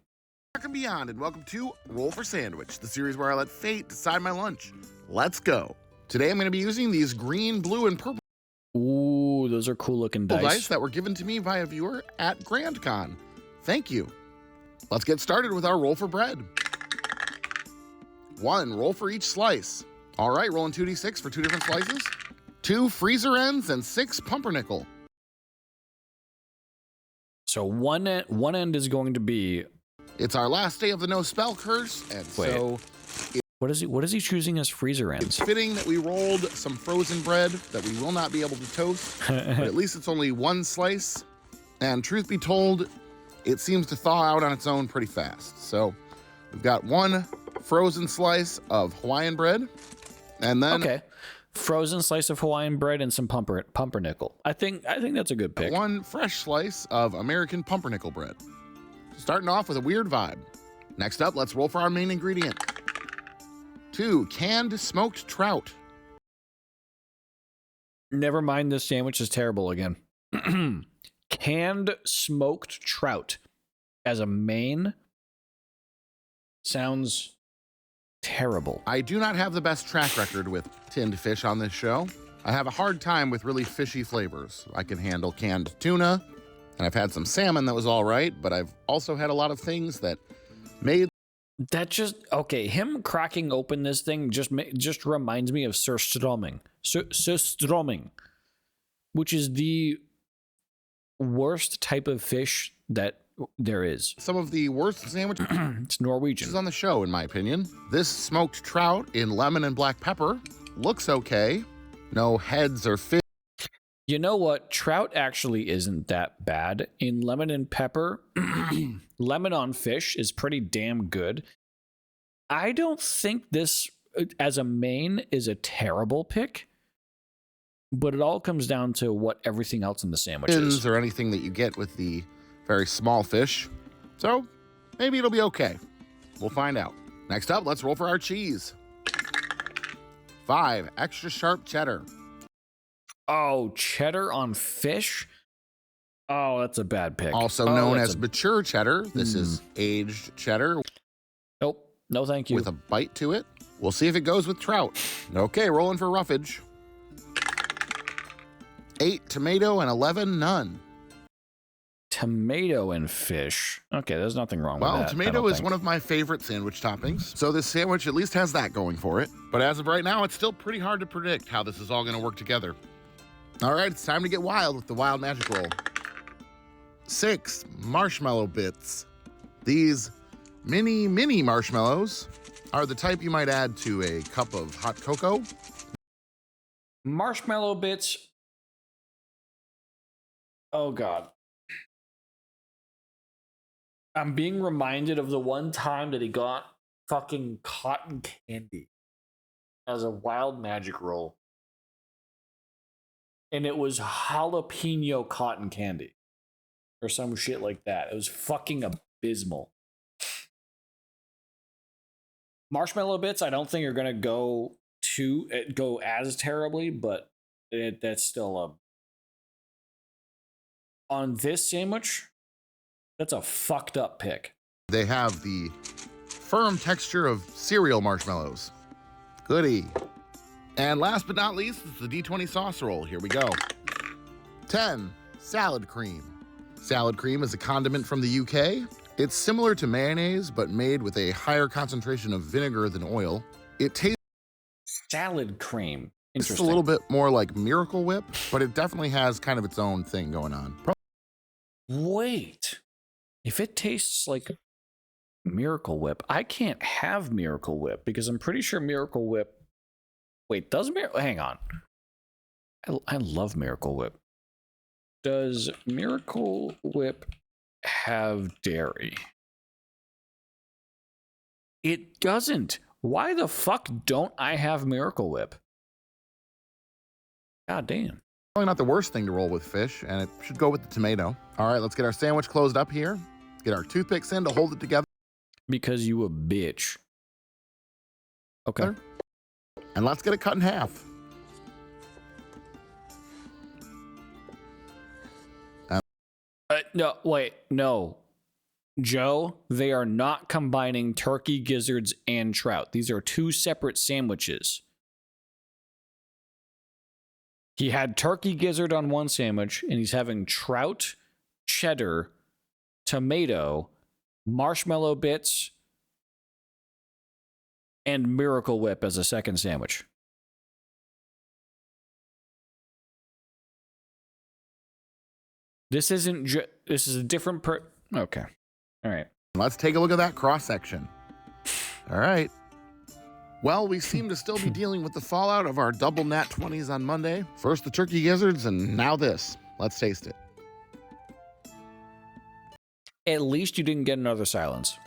And beyond, and welcome to Roll for Sandwich, the series where I let fate decide my lunch. Let's go. Today I'm going to be using these green, blue, and purple. Ooh, those are cool looking dice. That were given to me by a viewer at GrandCon. Thank you. Let's get started with our roll for bread. 1, roll for each slice. All right, rolling 2d6 for 2 different slices. 2 freezer ends and 6 pumpernickel. So one end is going to be. It's our last day of the no spell curse, and Wait. so What is he choosing as freezer ends? it's fitting that we rolled some frozen bread that we will not be able to toast, but at least it's only one slice. And truth be told, it seems to thaw out on its own pretty fast. So we've got one frozen slice of Hawaiian bread, and then Okay. Frozen slice of Hawaiian bread and some pumpernickel. I think that's a good pick. one fresh slice of American pumpernickel bread. Starting off with a weird vibe. Next up, let's roll for our main ingredient. 2 canned smoked trout. Never mind, this sandwich is terrible again. Canned smoked trout as a main sounds terrible. I do not have the best track record with tinned fish on this show. I have a hard time with really fishy flavors. I can handle canned tuna, and I've had some salmon that was all right, but I've also had a lot of things that made That just okay. Him cracking open this thing just reminds me of surströmming, surströmming, which is the worst type of fish that there is. some of the worst sandwiches It's Norwegian. on the show, in my opinion. This smoked trout in lemon and black pepper looks okay. No heads or fins. You know what? Trout actually isn't that bad. In lemon and pepper, lemon on fish is pretty damn good. I don't think this, as a main, is a terrible pick, but it all comes down to what everything else in the sandwich is. Or anything that you get with the very small fish. So maybe it'll be okay. We'll find out. Next up, let's roll for our cheese. 5 extra sharp cheddar. Oh, cheddar on fish? Oh, that's a bad pick. Also Oh, known that's as mature cheddar. This is aged cheddar Nope. No, thank you. with a bite to it. We'll see if it goes with trout. Okay, rolling for roughage. 8 tomato and 11 none. Tomato and fish. Okay, there's nothing wrong with Well, that. tomato is one of my favorite sandwich toppings, so this sandwich at least has that going for it. But as of right now, it's still pretty hard to predict how this is all going to work together. All right, it's time to get wild with the wild magic roll. 6 marshmallow bits. These mini marshmallows are the type you might add to a cup of hot cocoa. Marshmallow bits. Oh, God. I'm being reminded of the one time that he got fucking cotton candy as a wild magic roll. And it was jalapeno cotton candy or some shit like that. It was fucking abysmal. Marshmallow bits, I don't think are gonna go as terribly, but that's still on this sandwich. That's a fucked up pick. They have the firm texture of cereal marshmallows. Goody. And last but not least, it's the D20 sauce roll. Here we go. 10, salad cream. Salad cream is a condiment from the UK. It's similar to mayonnaise, but made with a higher concentration of vinegar than oil. It tastes Salad cream. a Interesting. little bit more like Miracle Whip, but it definitely has kind of its own thing going on. Wait. If it tastes like Miracle Whip, I can't have Miracle Whip because I'm pretty sure Miracle Whip. Wait, hang on. I love Miracle Whip. Does Miracle Whip have dairy? It doesn't. Why the fuck don't I have Miracle Whip? God damn. Probably not the worst thing to roll with fish, and it should go with the tomato. All right, let's get our sandwich closed up here. Get our toothpicks in to hold it together. Because you a bitch. Okay. And let's get it cut in half. No, wait, no. Joe, they are not combining turkey gizzards and trout. These are two separate sandwiches. He had turkey gizzard on one sandwich, and he's having trout, cheddar, tomato, marshmallow bits, and Miracle Whip as a second sandwich. This isn't This is a different Okay. All right. Let's take a look at that cross section. All right. Well, we seem to still be dealing with the fallout of our double nat 20s on Monday. First the turkey gizzards, and now this. Let's taste it. At least you didn't get another silence.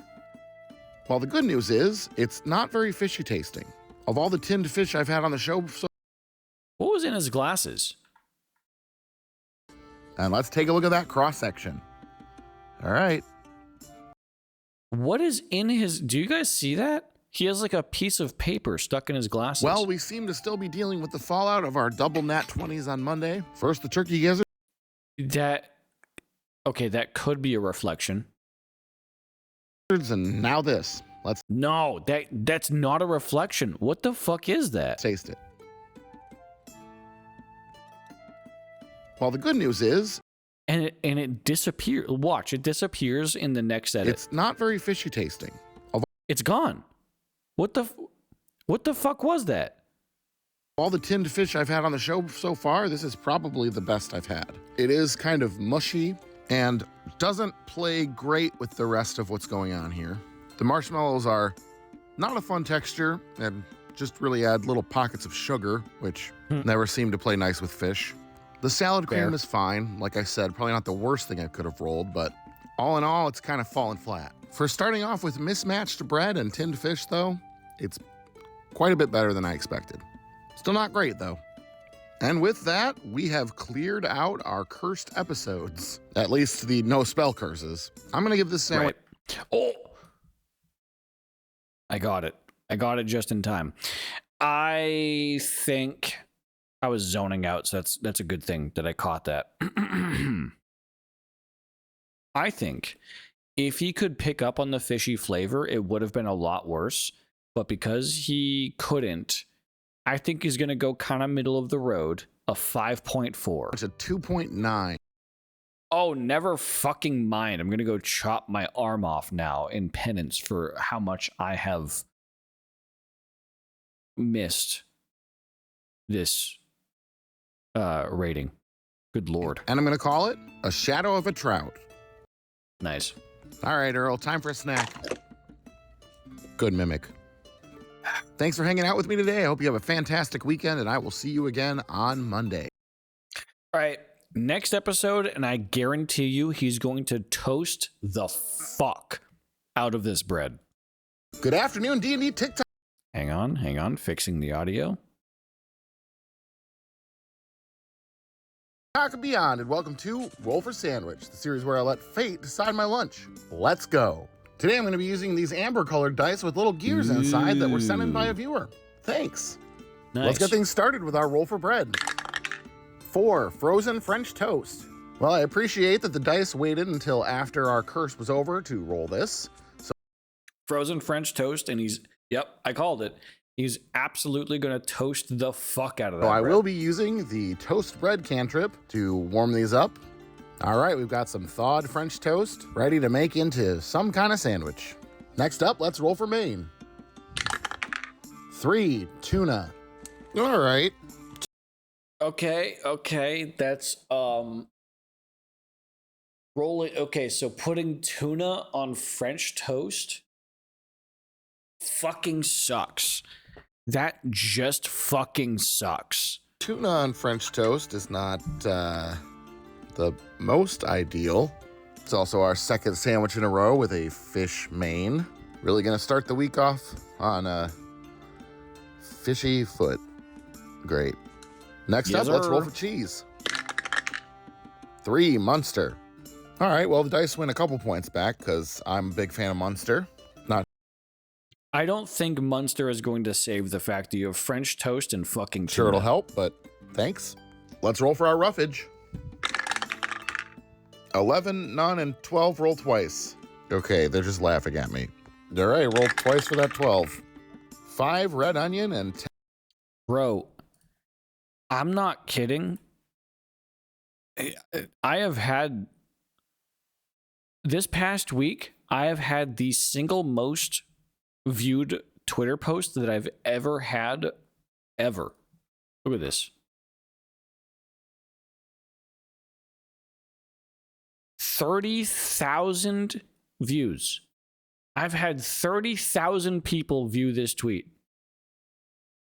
Well, the good news is it's not very fishy tasting. Of all the tinned fish I've had on the show, what was in his glasses? And let's take a look at that cross section. All right. What is in his... Do you guys see that? He has like a piece of paper stuck in his glasses. Well, we seem to still be dealing with the fallout of our double nat 20s on Monday. First the turkey gizzard. Okay, that could be a reflection. And now this. Let's... No, that's not a reflection. What the fuck is that? Taste it. Well, the good news is... And it disappears. Watch, it disappears in the next edit. It's not very fishy tasting. It's gone. What the fuck was that? All the tinned fish I've had on the show so far, this is probably the best I've had. It is kind of mushy and doesn't play great with the rest of what's going on here. The marshmallows are not a fun texture and just really add little pockets of sugar, which never seem to play nice with fish. The salad cream is fine. Like I said, probably not the worst thing I could have rolled, but all in all, it's kind of fallen flat. For starting off with mismatched bread and tinned fish, though, it's quite a bit better than I expected. Still not great, though. And with that, we have cleared out our cursed episodes. At least the no spell curses. I'm going to give this sandwich... Right. Oh! I got it. I got it just in time. I think I was zoning out, so that's a good thing that I caught that. I think if he could pick up on the fishy flavor, it would have been a lot worse. But because he couldn't, I think he's going to go kind of middle of the road, a 5.4. It's a 2.9. Oh, never fucking mind. I'm going to go chop my arm off now in penance for how much I have missed this rating. Good Lord. And I'm going to call it a shadow of a trout. Nice. All right, Earl, time for a snack. Good mimic. Thanks for hanging out with me today. I hope you have a fantastic weekend, and I will see you again on Monday. All right, next episode, and I guarantee you he's going to toast the fuck out of this bread. Good afternoon, D&D TikTok. Hang on, fixing the audio. And beyond, and welcome to Roll for Sandwich, the series where I let fate decide my lunch. Let's go. Today I'm going to be using these amber-colored dice with little gears inside that were sent in by a viewer. Thanks. Nice. Let's get things started with our roll for bread. 4, frozen French toast. Well, I appreciate that the dice waited until after our curse was over to roll this. So frozen French toast, and yep, I called it. He's absolutely going to toast the fuck out of that I bread. will be using the toast bread cantrip to warm these up. All right, we've got some thawed French toast ready to make into some kind of sandwich. Next up, let's roll for main. 3, tuna. All right. Okay, that's roll it. Okay, so putting tuna on French toast fucking sucks. That just fucking sucks. Tuna on French toast is not the most ideal. It's also our second sandwich in a row with a fish main. Really gonna start the week off on a fishy foot. Great. Next up, let's roll for cheese. 3, Munster. All right, well, the dice win a couple points back because I'm a big fan of Munster. I don't think Munster is going to save the fact that you have French toast and fucking tuna. Sure, it'll help, but thanks. Let's roll for our roughage. 11, none, and 12 roll twice. Okay, they're just laughing at me. All right, roll twice for that 12. 5 red onion and 10. Bro, I'm not kidding. I have had, this past week, I have had the single most viewed Twitter post that I've ever had, ever. Look at this. 30,000 views. I've had 30,000 people view this tweet.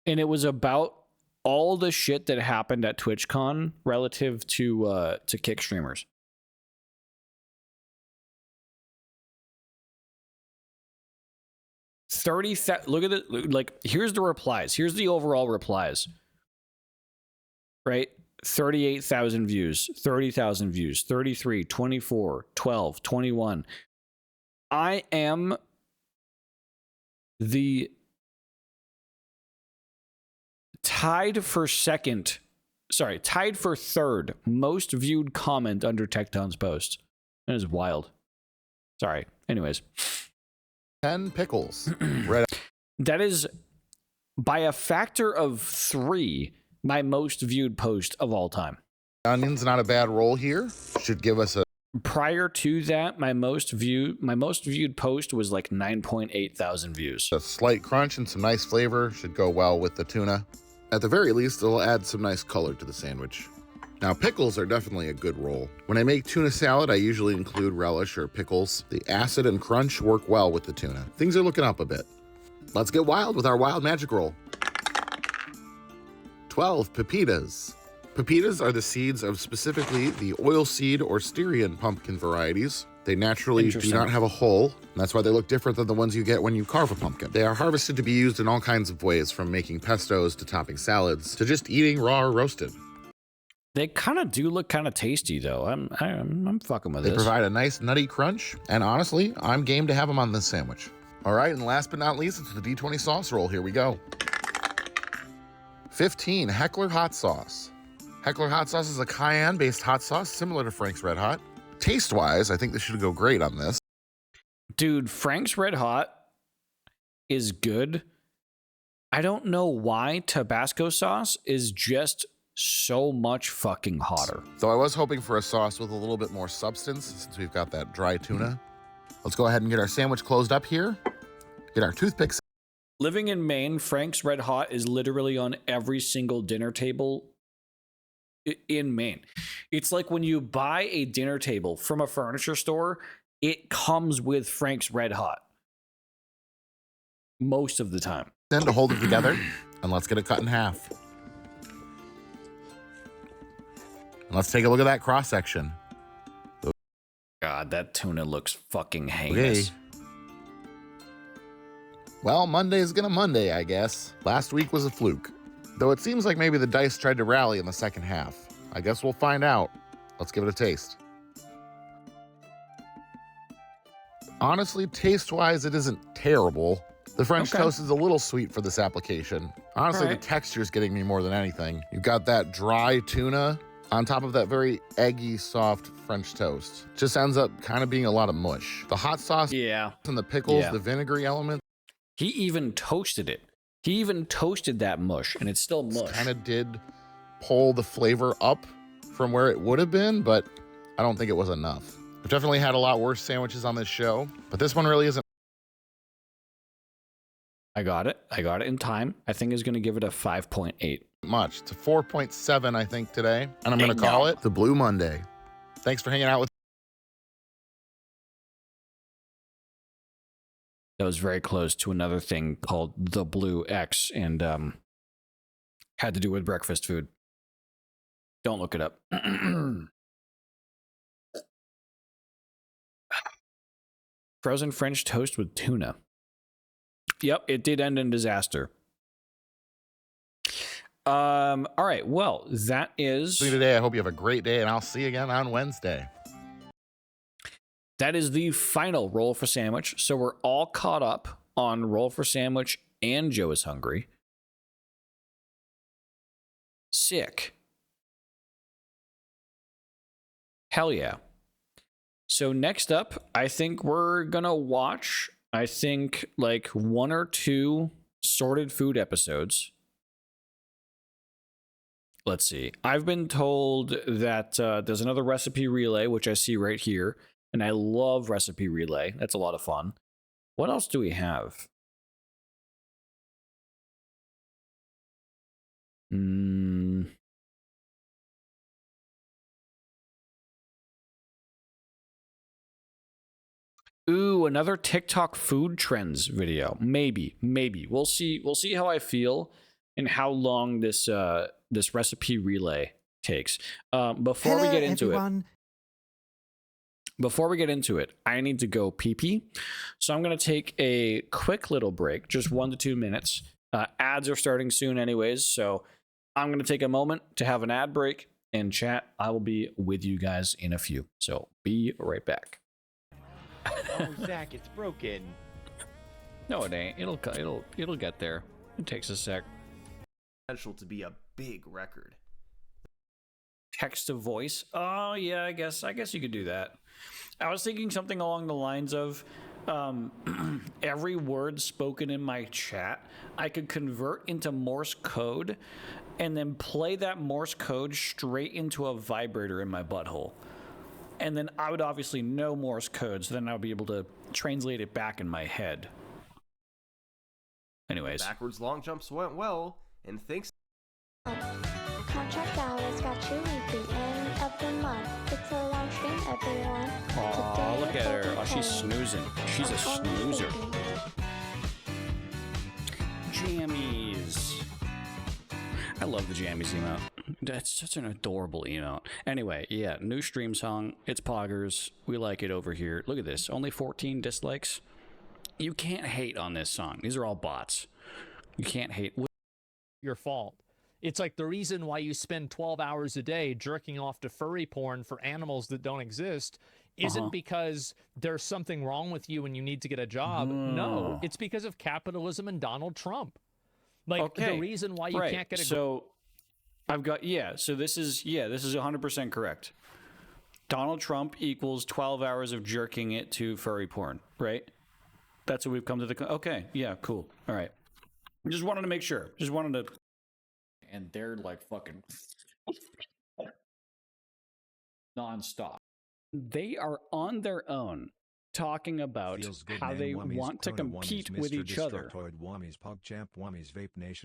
And it was about all the shit that happened at TwitchCon relative to kick streamers. Look at it. Like, here's the replies. Here's the overall replies. Right? 38,000 views, 30,000 views, 33, 24, 12, 21. I am the tied for third most viewed comment under Tecton's post. That is wild. Sorry. Anyways. 10 pickles. Right. That is, by a factor of 3, my most viewed post of all time. Onion's not a bad roll here. Should give us a... Prior to that, my most viewed post was like 9.8 thousand views. A slight crunch and some nice flavor should go well with the tuna. At the very least, it'll add some nice color to the sandwich. Now, pickles are definitely a good roll. When I make tuna salad, I usually include relish or pickles. The acid and crunch work well with the tuna. Things are looking up a bit. Let's get wild with our wild magic roll. 12 pepitas. Pepitas are the seeds of specifically the oilseed or Styrian pumpkin varieties. They naturally do not have a hull, and that's why they look different than the ones you get when you carve a pumpkin. They are harvested to be used in all kinds of ways, from making pestos to topping salads to just eating raw or roasted. They kind of do look kind of tasty, though. I'm fucking with They this. provide a nice nutty crunch, and honestly, I'm game to have them on this sandwich. All right, and last but not least, it's the D20 sauce roll. Here we go. 15, Heckler hot sauce. Heckler hot sauce is a cayenne-based hot sauce similar to Frank's Red Hot. Taste-wise, I think this should go great on this. Dude, Frank's Red Hot is good. I don't know why Tabasco sauce is just so much fucking hotter. So I was hoping for a sauce with a little bit more substance since we've got that dry tuna. Let's go ahead and get our sandwich closed up here. Get our toothpicks. Living in Maine, Frank's Red Hot is literally on every single dinner table in Maine. It's like when you buy a dinner table from a furniture store, it comes with Frank's Red Hot. Most of the time. Then to hold it together, and let's get it cut in half. And let's take a look at that cross section. God, that tuna looks fucking heinous. Okay. Well, Monday's gonna Monday, I guess. Last week was a fluke. Though it seems like maybe the dice tried to rally in the second half. I guess we'll find out. Let's give it a taste. Honestly, taste-wise, it isn't terrible. The French toast is a little sweet for this application. Honestly, the texture's getting me more than anything. You've got that dry tuna on top of that very eggy, soft French toast. Just ends up kind of being a lot of mush. The hot sauce and the pickles, the vinegary element. He even toasted it. He even toasted that mush, and it's still mush. Kind of did pull the flavor up from where it would have been, but I don't think it was enough. I've definitely had a lot worse sandwiches on this show, but this one really isn't. I got it. I got it in time. I think is going to give it a 5.8. Much. It's a 4.7, I think, today. And I'm going to call it the Blue Monday. Thanks for hanging out with. That was very close to another thing called the Blue X and had to do with breakfast food. Don't look it up. Frozen French toast with tuna. Yep, it did end in disaster. All right, well, that is... See you today. I hope you have a great day, and I'll see you again on Wednesday. That is the final Roll for Sandwich. So we're all caught up on Roll for Sandwich and Joe is Hungry. Sick. Hell yeah. So next up, I think we're gonna watch, like 1 or 2 sorted food episodes. Let's see. I've been told that there's another recipe relay, which I see right here. And I love recipe relay. That's a lot of fun. What else do we have? Ooh, another TikTok food trends video. Maybe. We'll see how I feel and how long this this recipe relay takes. Before we get into it, I need to go pee-pee. So I'm going to take a quick little break, just 1 to 2 minutes. Ads are starting soon anyways, so I'm going to take a moment to have an ad break and chat. I will be with you guys in a few. So be right back. Oh, Zach, it's broken. No, it ain't. It'll get there. It takes a sec. Potential to be a big record. Text to voice. Oh yeah, I guess you could do that. I was thinking something along the lines of every word spoken in my chat, I could convert into Morse code and then play that Morse code straight into a vibrator in my butthole. And then I would obviously know Morse code, so then I would be able to translate it back in my head. Anyways. Backwards long jumps went well, and thanks. Contract hours got you reaping end of the month. It's a long stream, everyone. Aw, look at her. Oh, she's snoozing. She's a snoozer. Jammies. I love the Jammies emote. That's such an adorable emote. Anyway, yeah, new stream song. It's poggers. We like it over here. Look at this. Only 14 dislikes. You can't hate on this song. These are all bots. You can't hate. Your fault. It's like the reason why you spend 12 hours a day jerking off to furry porn for animals that don't exist isn't because there's something wrong with you and you need to get a job. No, it's because of capitalism and Donald Trump. Like the reason why you can't get a so I've got so this is 100% correct. Donald Trump equals 12 hours of jerking it to furry porn, right? That's what we've come to the okay, yeah, cool. All right. Just wanted to make sure. Just wanted to. And they're like fucking nonstop. They are on their own talking about how they want to compete with each other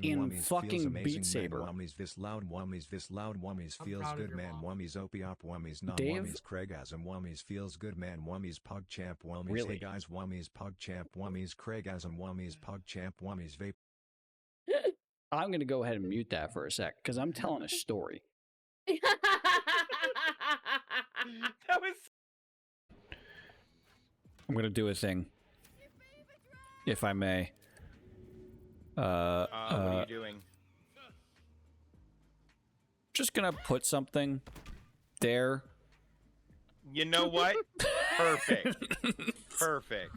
in fucking Beat Saber. Feels good man, Wummies Opiop, Wummies non Wummies Craigasm, Wummies feels good man, Wummies PugChamp, Wummies hey guys, Wummies PugChamp, Wummies Craigasm, Wummies PugChamp, Wummies Vape. I'm going to go ahead and mute that for a sec because I'm telling a story. That was. I'm going to do a thing, if I may. What are you doing? Just going to put something there. You know what? Perfect. Perfect.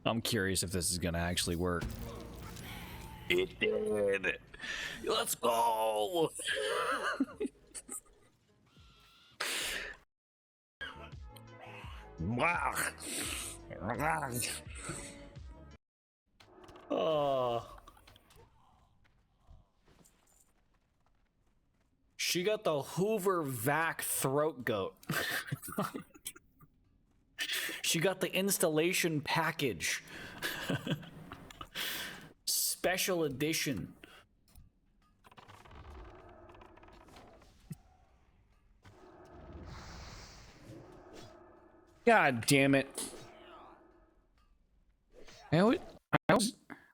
I'm curious if this is going to actually work. It did. Let's go. Oh. She got the Hoover Vac throat goat. She got the installation package. Special edition. God damn it. I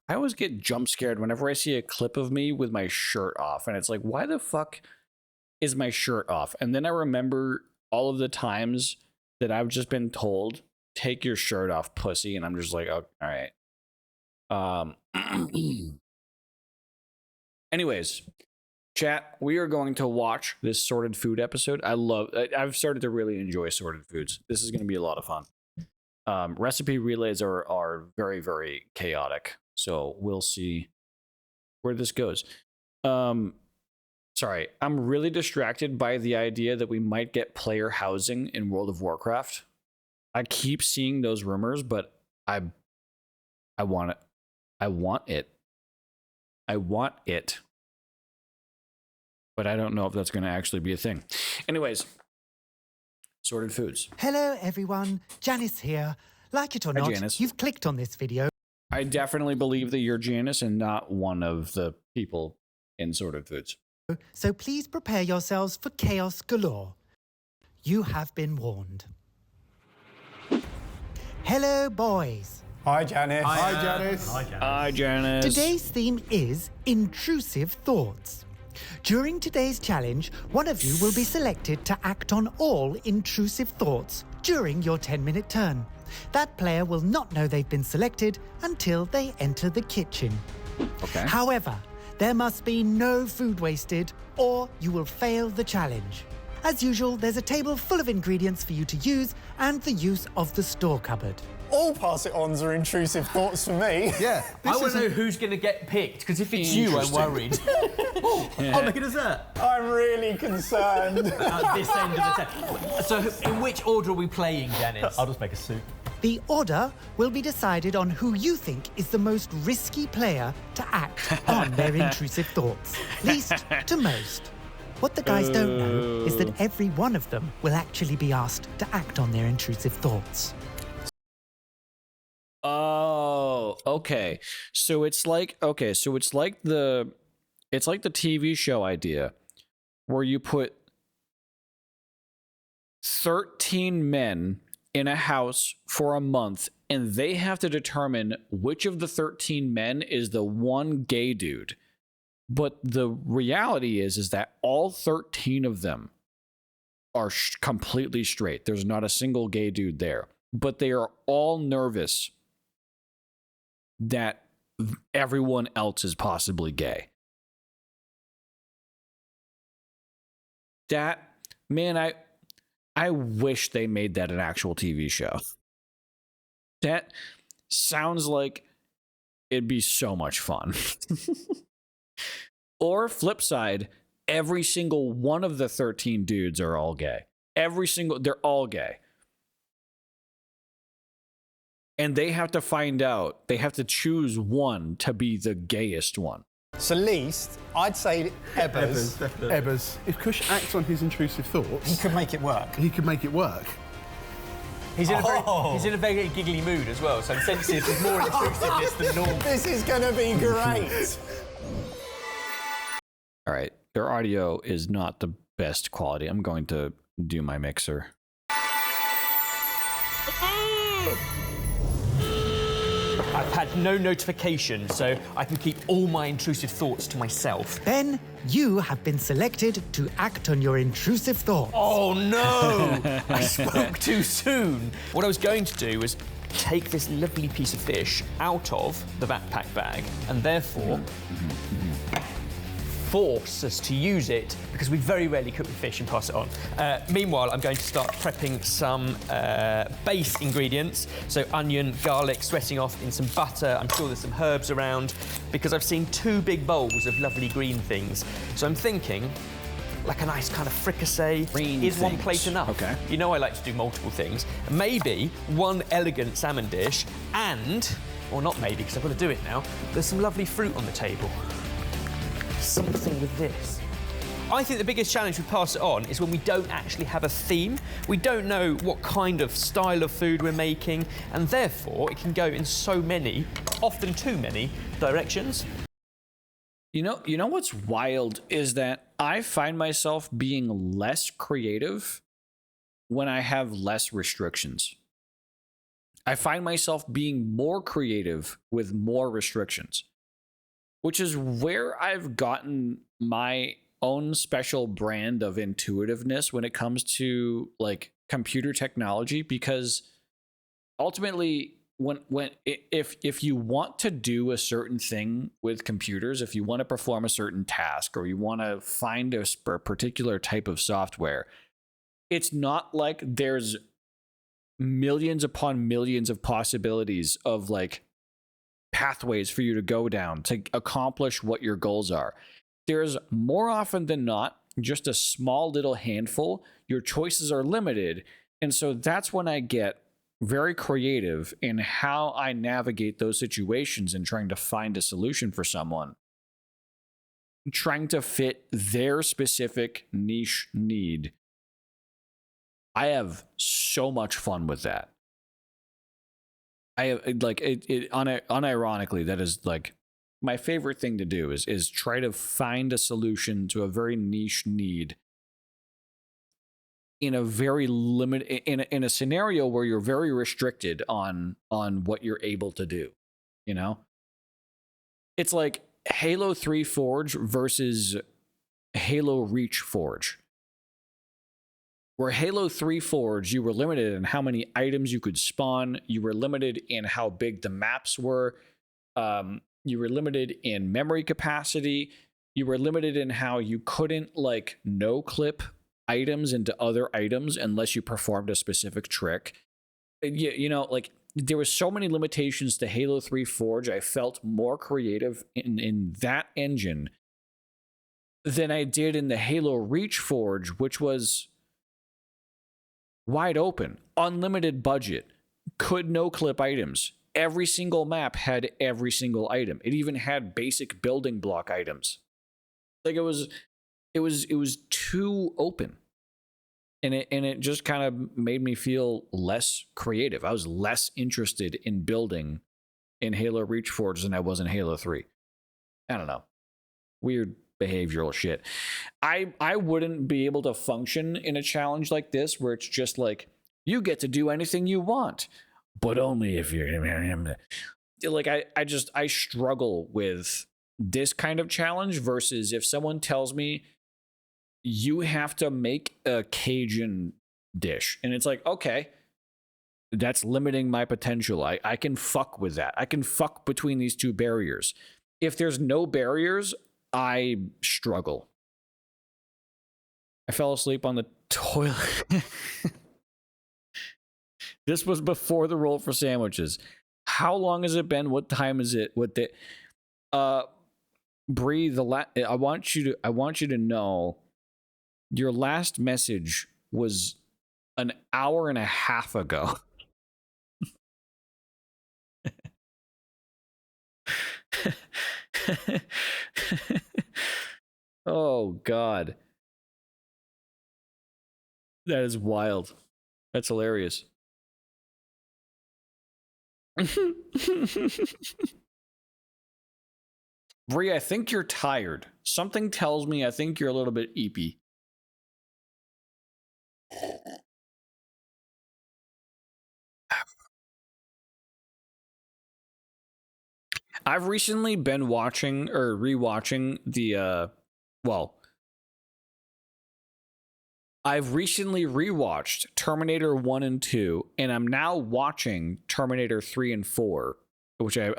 always get jump scared whenever I see a clip of me with my shirt off. And it's like, why the fuck is my shirt off? And then I remember all of the times that I've just been told, take your shirt off, pussy. And I'm just like, oh, all right. Anyways, chat, we are going to watch this sorted food episode. I've started to really enjoy sorted foods. This is going to be a lot of fun. Recipe relays are very, very chaotic. So we'll see where this goes. Sorry, I'm really distracted by the idea that we might get player housing in World of Warcraft. I keep seeing those rumors, but I want it. I want it. But I don't know if that's going to actually be a thing. Anyways, sorted foods. Hello, everyone. Janice here. Like it or Hi, not, Janice. you've clicked on this video. I definitely believe that you're Janice and not one of the people in sorted foods. So please prepare yourselves for chaos galore. You have been warned. Hello, boys. Hi, Janice. Hi, Janice. Hi, Janice. Today's theme is intrusive thoughts. During today's challenge, one of you will be selected to act on all intrusive thoughts during your 10-minute turn. That player will not know they've been selected until they enter the kitchen. Okay. However, there must be no food wasted or you will fail the challenge. As usual, there's a table full of ingredients for you to use and the use of the store cupboard. All pass-it-ons are intrusive thoughts for me. Yeah. I want to know who's going to get picked, because if it's you, I'm worried. Oh, look at that. I'm really concerned. At this end of the table. So, in which order are we playing, Janice? I'll just make a soup. The order will be decided on who you think is the most risky player to act on their intrusive thoughts, least to most. What the guys don't know is that every one of them will actually be asked to act on their intrusive thoughts. Oh, okay. So it's like the TV show idea where you put 13 men in a house for a month and they have to determine which of the 13 men is the one gay dude. But the reality is that all 13 of them are completely straight. There's not a single gay dude there, but they are all nervous that everyone else is possibly gay. That, man, I wish they made that an actual TV show. That sounds like it'd be so much fun. Or flip side, every single one of the 13 dudes are all gay. They're all gay. And they have to find out, they have to choose one to be the gayest one. So least, I'd say Ebbers. Ebbers. If Kush acts on his intrusive thoughts... He could make it work. He could make it work. He's in a very giggly mood as well, so I'm sensing there's more intrusiveness than normal. This is going to be great. All right, their audio is not the best quality. I'm going to do my mixer. I've had no notification, so I can keep all my intrusive thoughts to myself. Ben, you have been selected to act on your intrusive thoughts. Oh no! I spoke too soon. What I was going to do was take this lovely piece of fish out of the backpack bag and therefore force us to use it because we very rarely cook with fish and pass it on. Meanwhile, I'm going to start prepping some base ingredients. So onion, garlic, sweating off in some butter. I'm sure there's some herbs around because I've seen 2 big bowls of lovely green things. So I'm thinking like a nice kind of fricassee. Is one plate enough? Okay. You know I like to do multiple things. Maybe one elegant salmon dish and, or not maybe because I've got to do it now, there's some lovely fruit on the table. Something with this. I think the biggest challenge with Pass It On is when we don't actually have a theme. We don't know what kind of style of food we're making, and therefore it can go in so many, often too many, directions. You know what's wild is that I find myself being less creative when I have less restrictions. I find myself being more creative with more restrictions, which is where I've gotten my own special brand of intuitiveness when it comes to like computer technology, because ultimately if you want to do a certain thing with computers, if you want to perform a certain task or you want to find a particular type of software, it's not like there's millions upon millions of possibilities of like pathways for you to go down to accomplish what your goals are. There's more often than not just a small little handful. Your choices are limited. And so that's when I get very creative in how I navigate those situations and trying to find a solution for someone, trying to fit their specific niche need. I have so much fun with that. I like it unironically, that is like my favorite thing to do is try to find a solution to a very niche need in a very limited in a scenario where you're very restricted on what you're able to do, you know? It's like Halo 3 Forge versus Halo Reach Forge. Where Halo 3 Forge, you were limited in how many items you could spawn, you were limited in how big the maps were, you were limited in memory capacity, you were limited in how you couldn't like no-clip items into other items unless you performed a specific trick. You know, like there were so many limitations to Halo 3 Forge. I felt more creative in that engine than I did in the Halo Reach Forge, which was wide open, unlimited budget, could no-clip items. Every single map had every single item. It even had basic building block items. Like it was too open. And it just kind of made me feel less creative. I was less interested in building in Halo Reach Forge than I was in Halo 3. I don't know. Weird behavioral shit. I wouldn't be able to function in a challenge like this where it's just like, you get to do anything you want, but only if you're like, I struggle with this kind of challenge versus if someone tells me you have to make a Cajun dish and it's like, okay, that's limiting my potential. I can fuck with that. I can fuck between these two barriers. If there's no barriers, I struggle. I fell asleep on the toilet. This was before the roll for sandwiches. How long has it been? What time is it? What the Bree, I want you to know your last message was an hour and a half ago. Oh God. That is wild. That's hilarious. Bree, I think you're tired. Something tells me I think you're a little bit eepy. I've recently been watching or rewatching the I've recently rewatched Terminator 1 and 2, and I'm now watching Terminator 3 and 4, which I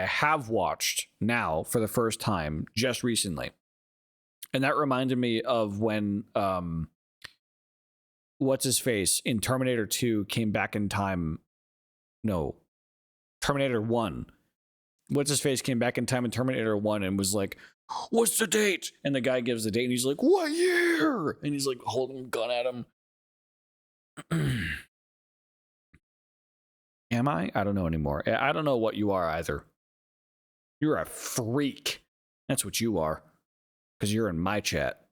have watched now for the first time just recently. And that reminded me of when what's his face in Terminator 2 came back in time. No, Terminator 1. What's his face came back in time in Terminator 1 and was like, what's the date? And the guy gives the date and he's like, what year? And he's like holding a gun at him. Am I? I don't know anymore. I don't know what you are either. You're a freak. That's what you are. Because you're in my chat.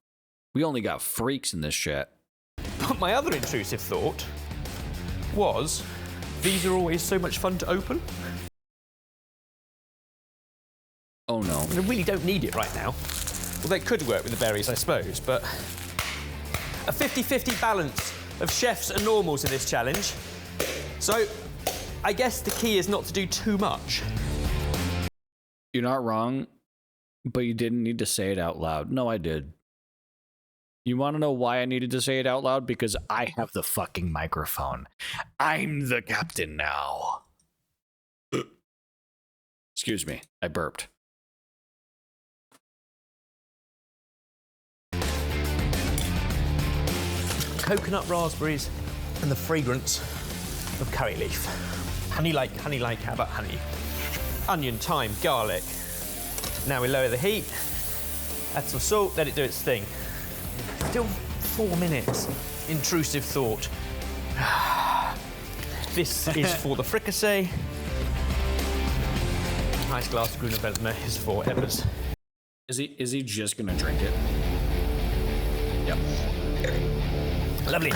We only got freaks in this chat. But my other intrusive thought was, these are always so much fun to open. Oh no. I really don't need it right now. Well, they could work with the berries, I suppose, but a 50-50 balance of chefs and normals in this challenge. So I guess the key is not to do too much. You're not wrong, but you didn't need to say it out loud. No, I did. You want to know why I needed to say it out loud? Because I have the fucking microphone. I'm the captain now. Excuse me, I burped. Coconut raspberries and the fragrance of curry leaf. Honey like, how about honey? Onion, thyme, garlic. Now we lower the heat, add some salt, let it do its thing. Still 4 minutes. Intrusive thought. This is for the fricassee. Nice glass of Grüner Veltliner is for Emma's. Is he just gonna drink it? Yep. Lovely.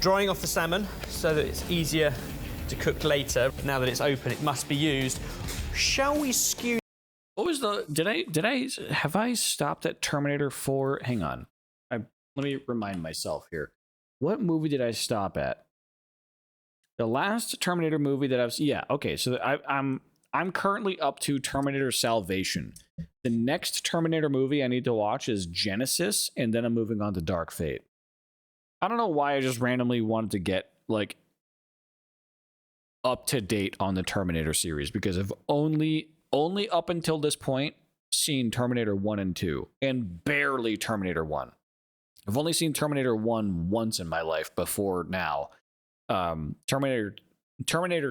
Drying off the salmon so that it's easier to cook later. Now that it's open, it must be used. Shall we skew? What was the? Have I stopped at Terminator 4? Hang on. Let me remind myself here. What movie did I stop at? The last Terminator movie that I've seen. Yeah, okay. So I'm currently up to Terminator Salvation. The next Terminator movie I need to watch is Genesis, and then I'm moving on to Dark Fate. I don't know why I just randomly wanted to get like up to date on the Terminator series, because I've only up until this point seen Terminator 1 and 2, and barely Terminator 1. I've only seen Terminator 1 once in my life before now. Terminator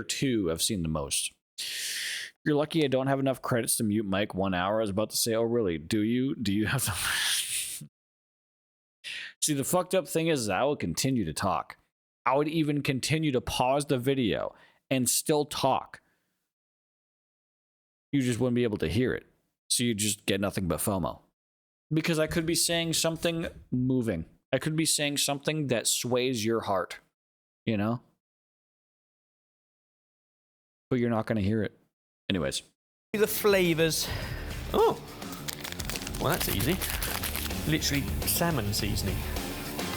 2 I've seen the most. You're lucky I don't have enough credits to mute Mike 1 hour. I was about to say, oh really? Do you have some? See, the fucked up thing is I would continue to talk. I would even continue to pause the video and still talk. You just wouldn't be able to hear it. So you just get nothing but FOMO. Because I could be saying something moving. I could be saying something that sways your heart. You know? But you're not going to hear it. Anyways. The flavors. Oh. Well, that's easy. Literally salmon seasoning.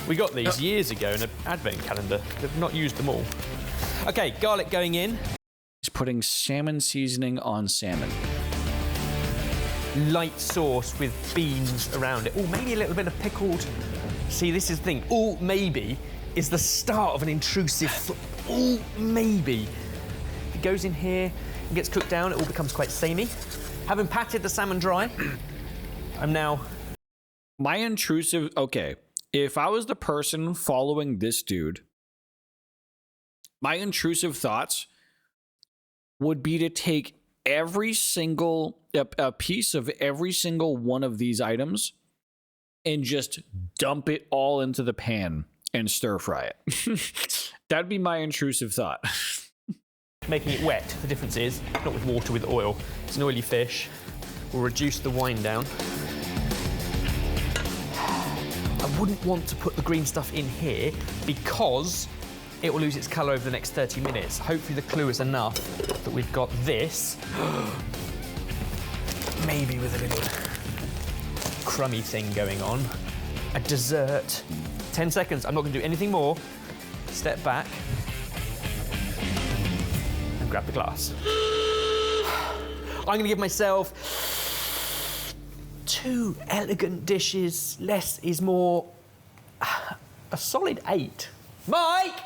We got these years ago in an advent calendar. They've not used them all. Okay, garlic going in. He's putting salmon seasoning on salmon. Light sauce with beans around it. Oh, maybe a little bit of pickled. See, this is the thing. Oh, maybe is the start of an intrusive. Oh, maybe. If it goes in here and gets cooked down, it all becomes quite samey. Having patted the salmon dry, I'm now. My intrusive. Okay, if I was the person following this dude, my intrusive thoughts would be to take every single a piece of every single one of these items and just dump it all into the pan and stir fry it. That'd be my intrusive thought. Making it wet. The difference is not with water, with oil. It's an oily fish. We'll reduce the wine down. I wouldn't want to put the green stuff in here because it will lose its colour over the next 30 minutes. Hopefully the clue is enough that we've got this. Maybe with a little crummy thing going on. A dessert. 10 seconds. I'm not going to do anything more. Step back. And grab the glass. I'm going to give myself 2 elegant dishes. Less is more. A solid 8. Mike!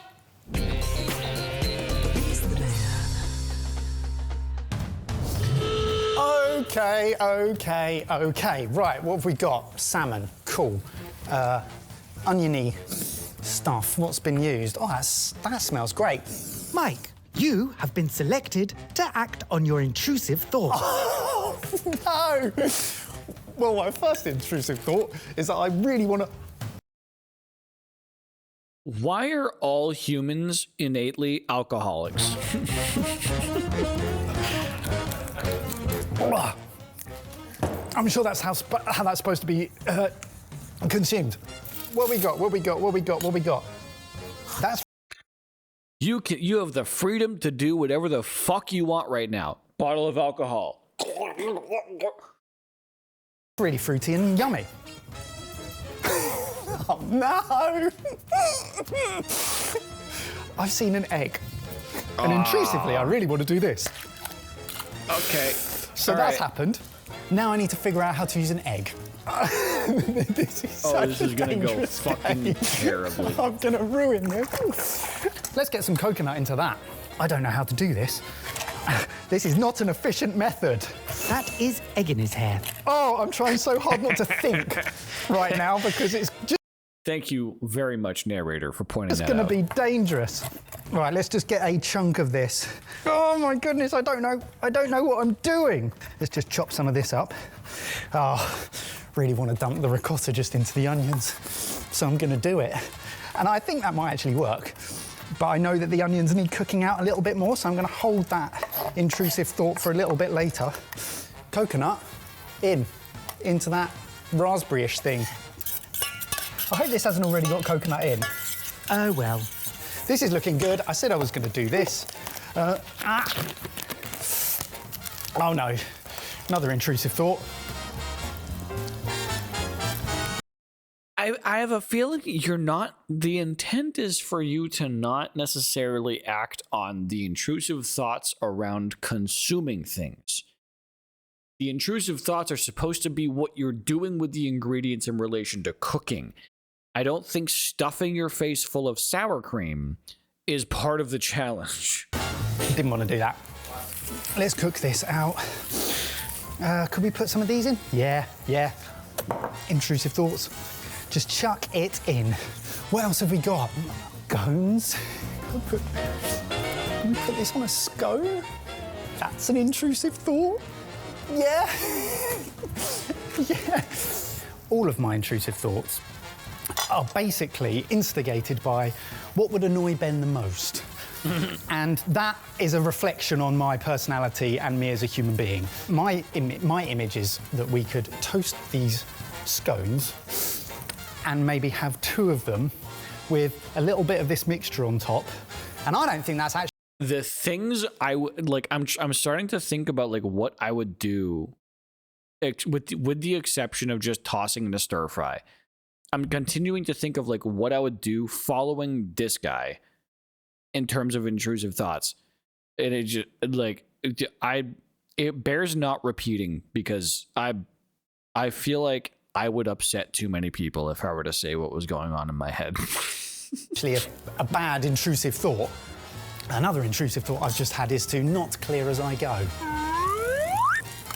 Okay. Right, what have we got? Salmon, cool. Oniony stuff, what's been used? Oh, that smells great. Mike, you have been selected to act on your intrusive thought. Oh, no! Well, my first intrusive thought is that I really want to... Why are all humans innately alcoholics? I'm sure that's how that's supposed to be consumed. What we got? That's... You have the freedom to do whatever the fuck you want right now. Bottle of alcohol. really fruity and yummy. Oh, no! I've seen an egg. And intrusively, I really want to do this. Okay. So that's happened. Now I need to figure out how to use an egg. This is going to go fucking terribly. I'm going to ruin this. Let's get some coconut into that. I don't know how to do this. This is not an efficient method. That is egg in his hair. Oh, I'm trying so hard not to think right now because it's just... Thank you very much, narrator, for pointing that out. It's going to be dangerous. Right, let's just get a chunk of this. Oh my goodness, I don't know what I'm doing. Let's just chop some of this up. Oh, really want to dump the ricotta just into the onions. So I'm going to do it. And I think that might actually work. But I know that the onions need cooking out a little bit more, so I'm going to hold that intrusive thought for a little bit later. Coconut into that raspberry-ish thing. I hope this hasn't already got coconut in. Oh, well. This is looking good. I said I was going to do this. Oh, no. Another intrusive thought. I have a feeling you're not. The intent is for you to not necessarily act on the intrusive thoughts around consuming things. The intrusive thoughts are supposed to be what you're doing with the ingredients in relation to cooking. I don't think stuffing your face full of sour cream is part of the challenge. Didn't want to do that. Let's cook this out. Could we put some of these in? Yeah. Intrusive thoughts. Just chuck it in. What else have we got? Scones. Can we put this on a scone? That's an intrusive thought. Yeah. Yeah. All of my intrusive thoughts are basically instigated by what would annoy Ben the most. And that is a reflection on my personality and me as a human being. My image is that we could toast these scones and maybe have 2 of them with a little bit of this mixture on top. And I don't think that's actually... The things I would like, I'm starting to think about like what I would do, with the exception of just tossing in a stir fry. I'm continuing to think of like what I would do following this guy in terms of intrusive thoughts, and it just like it bears not repeating because I feel like I would upset too many people if I were to say what was going on in my head. Actually, a bad intrusive thought. Another intrusive thought I've just had is to not clear as I go.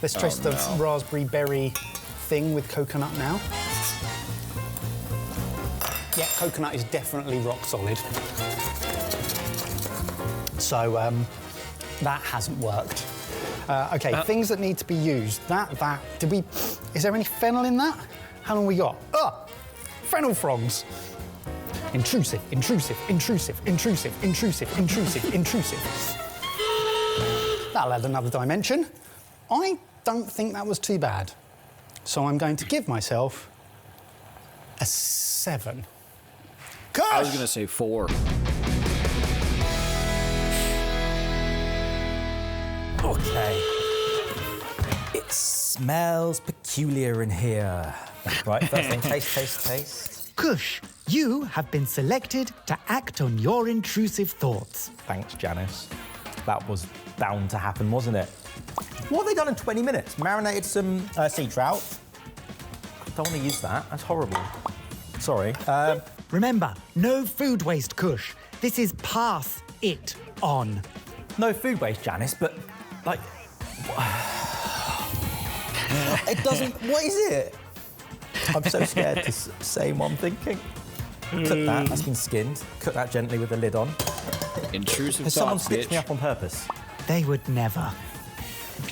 Let's test the raspberry berry thing with coconut now. Yeah, coconut is definitely rock solid. So that hasn't worked. Okay, things that need to be used. Is there any fennel in that? How long we got? Fennel frogs. Intrusive. That'll add another dimension. I don't think that was too bad. So I'm going to give myself a 7. Gosh! I was gonna say 4. Okay. It smells peculiar in here. Right, first thing, taste. Kush, you have been selected to act on your intrusive thoughts. Thanks, Janice. That was bound to happen, wasn't it? What have they done in 20 minutes? Marinated some sea trout. Don't want to use that. That's horrible. Sorry. Remember, no food waste, Kush. This is pass it on. No food waste, Janice, but, like... it doesn't... What is it? I'm so scared to say what I'm thinking. Cook that. That's been skinned. Cook that gently with the lid on. Intrusive Has someone stitched me up on purpose? They would never.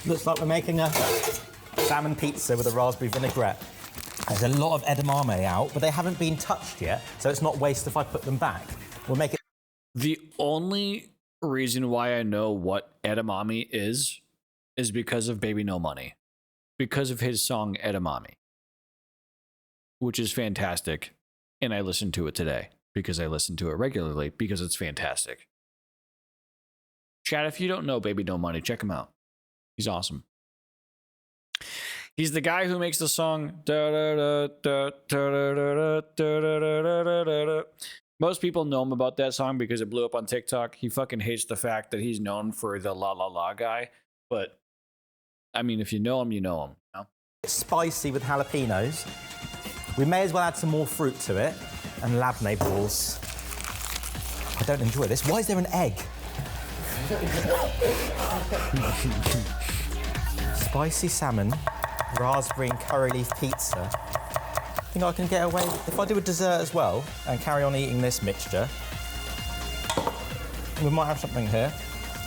Looks like we're making a salmon pizza with a raspberry vinaigrette. There's a lot of edamame out, but they haven't been touched yet, so it's not waste if I put them back. We'll make it... The only reason why I know what edamame is because of Baby No Money. Because of his song Edamame. Which is fantastic. And I listened to it today because I listen to it regularly because it's fantastic. Chat, if you don't know Baby No Money, check him out. He's awesome. He's the guy who makes the song. Most people know him about that song because it blew up on TikTok. He fucking hates the fact that he's known for the La La La guy. But, I mean, if you know him, you know him. You know? It's spicy with jalapenos. We may as well add some more fruit to it. And labneh balls. I don't enjoy this. Why is there an egg? Spicy salmon, raspberry and curry leaf pizza. I think I can get away if I do a dessert as well and carry on eating this mixture. We might have something here.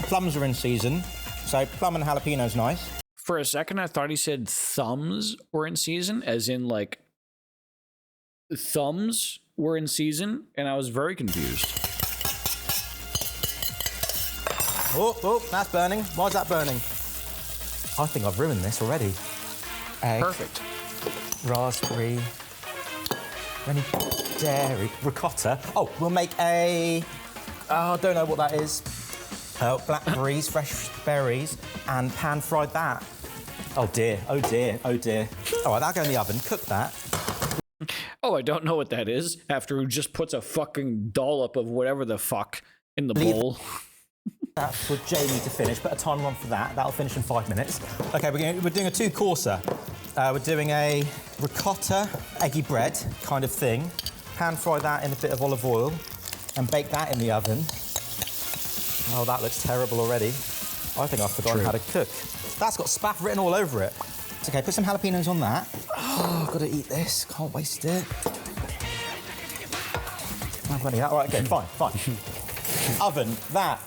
Plums are in season, so plum and jalapeno's nice. For a second, I thought he said thumbs were in season, as in like thumbs were in season, and I was very confused. Oh, that's burning. Why is that burning? I think I've ruined this already. Egg. Perfect. Raspberry. Any dairy. Ricotta. Oh, we'll make a... I don't know what that is. Blackberries, fresh berries, and pan-fried that. Oh, dear. Oh, dear. Oh, dear. All right, that'll go in the oven. Cook that. Oh, I don't know what that is. After he just puts a fucking dollop of whatever the fuck in the bowl. That's for Jamie to finish. Put a timer on for that. That'll finish in 5 minutes. Okay, we're doing a two-courser. We're doing a ricotta eggy bread kind of thing. Pan fry that in a bit of olive oil and bake that in the oven. Oh, that looks terrible already. I think I've forgotten how to cook. That's got spaff written all over it. It's okay, put some jalapenos on that. Oh, I've got to eat this. Can't waste it. Oh, bloody hell. All right, okay, fine. Oven, that.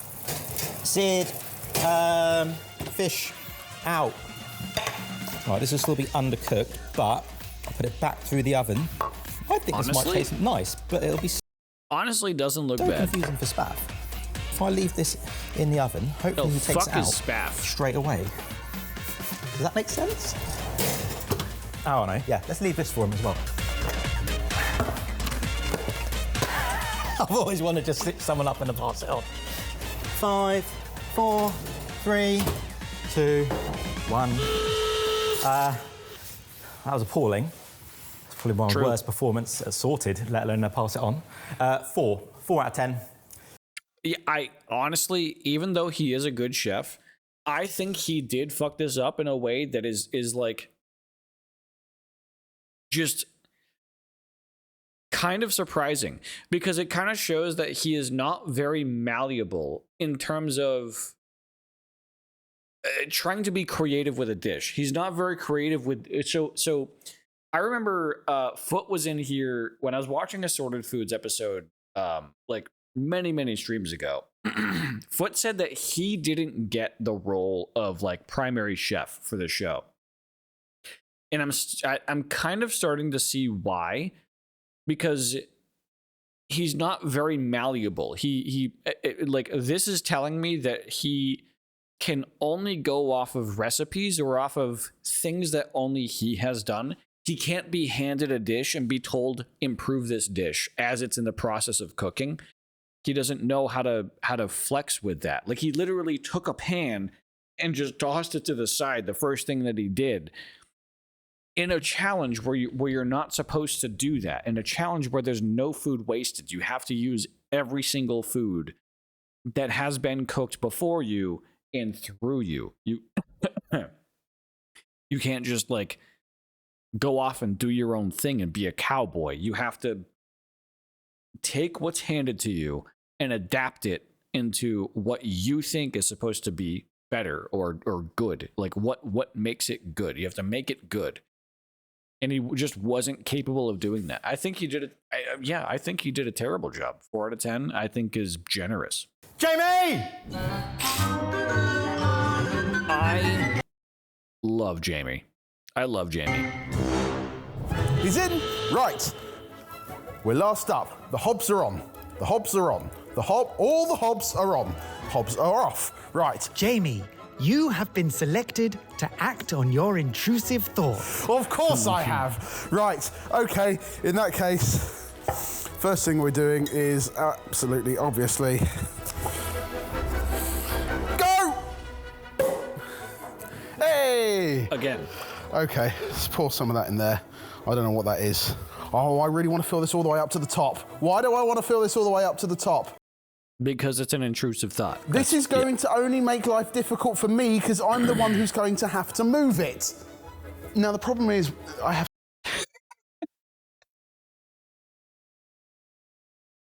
Seared fish out. Right, this will still be undercooked, but I'll put it back through the oven. I think this might taste nice, but it'll be honestly doesn't look so bad. Confusing for spaff. If I leave this in the oven, hopefully he takes it out straight away. Does that make sense? Oh no, yeah. Let's leave this for him as well. I've always wanted to stitch someone up and pass it on. 5, 4, 3, 2, 1. That was appalling. It's probably my worst performance at sorted, let alone pass it on. 4 out of 10. Yeah, I honestly, even though he is a good chef, I think he did fuck this up in a way that is like just kind of surprising, because it kind of shows that he is not very malleable in terms of trying to be creative with a dish. He's not very creative with so I remember Foot was in here when I was watching a Sorted Foods episode like many streams ago. Foot said that he didn't get the role of like primary chef for the show, and I'm kind of starting to see why, because he's not very malleable. He like, this is telling me that he can only go off of recipes or off of things that only he has done. He can't be handed a dish and be told improve this dish as it's in the process of cooking. He doesn't know how to flex with that. Like, he literally took a pan and just tossed it to the side, the first thing that he did, in a challenge where you're not supposed to do that, in a challenge where there's no food wasted. You have to use every single food that has been cooked before you and through you. You can't just like go off and do your own thing and be a cowboy. You have to take what's handed to you and adapt it into what you think is supposed to be better or good. Like what makes it good. You have to make it good. And he just wasn't capable of doing that. I think he did it. I think he did a terrible job. 4 out of 10, I think, is generous. Jamie! I love Jamie. I love Jamie. He's in. Right. We're last up. The hobs are on. The hobs are on. All the hobs are on. Hobs are off. Right. Jamie, you have been selected to act on your intrusive thoughts. Of course I have. Right. Okay. In that case, first thing we're doing is absolutely, obviously, go! Hey! Again. Okay. Let's pour some of that in there. I don't know what that is. Oh, I really want to fill this all the way up to the top. Why do I want to fill this all the way up to the top? Because it's an intrusive thought. This is going to only make life difficult for me because I'm the one who's going to have to move it. Now, the problem is I have...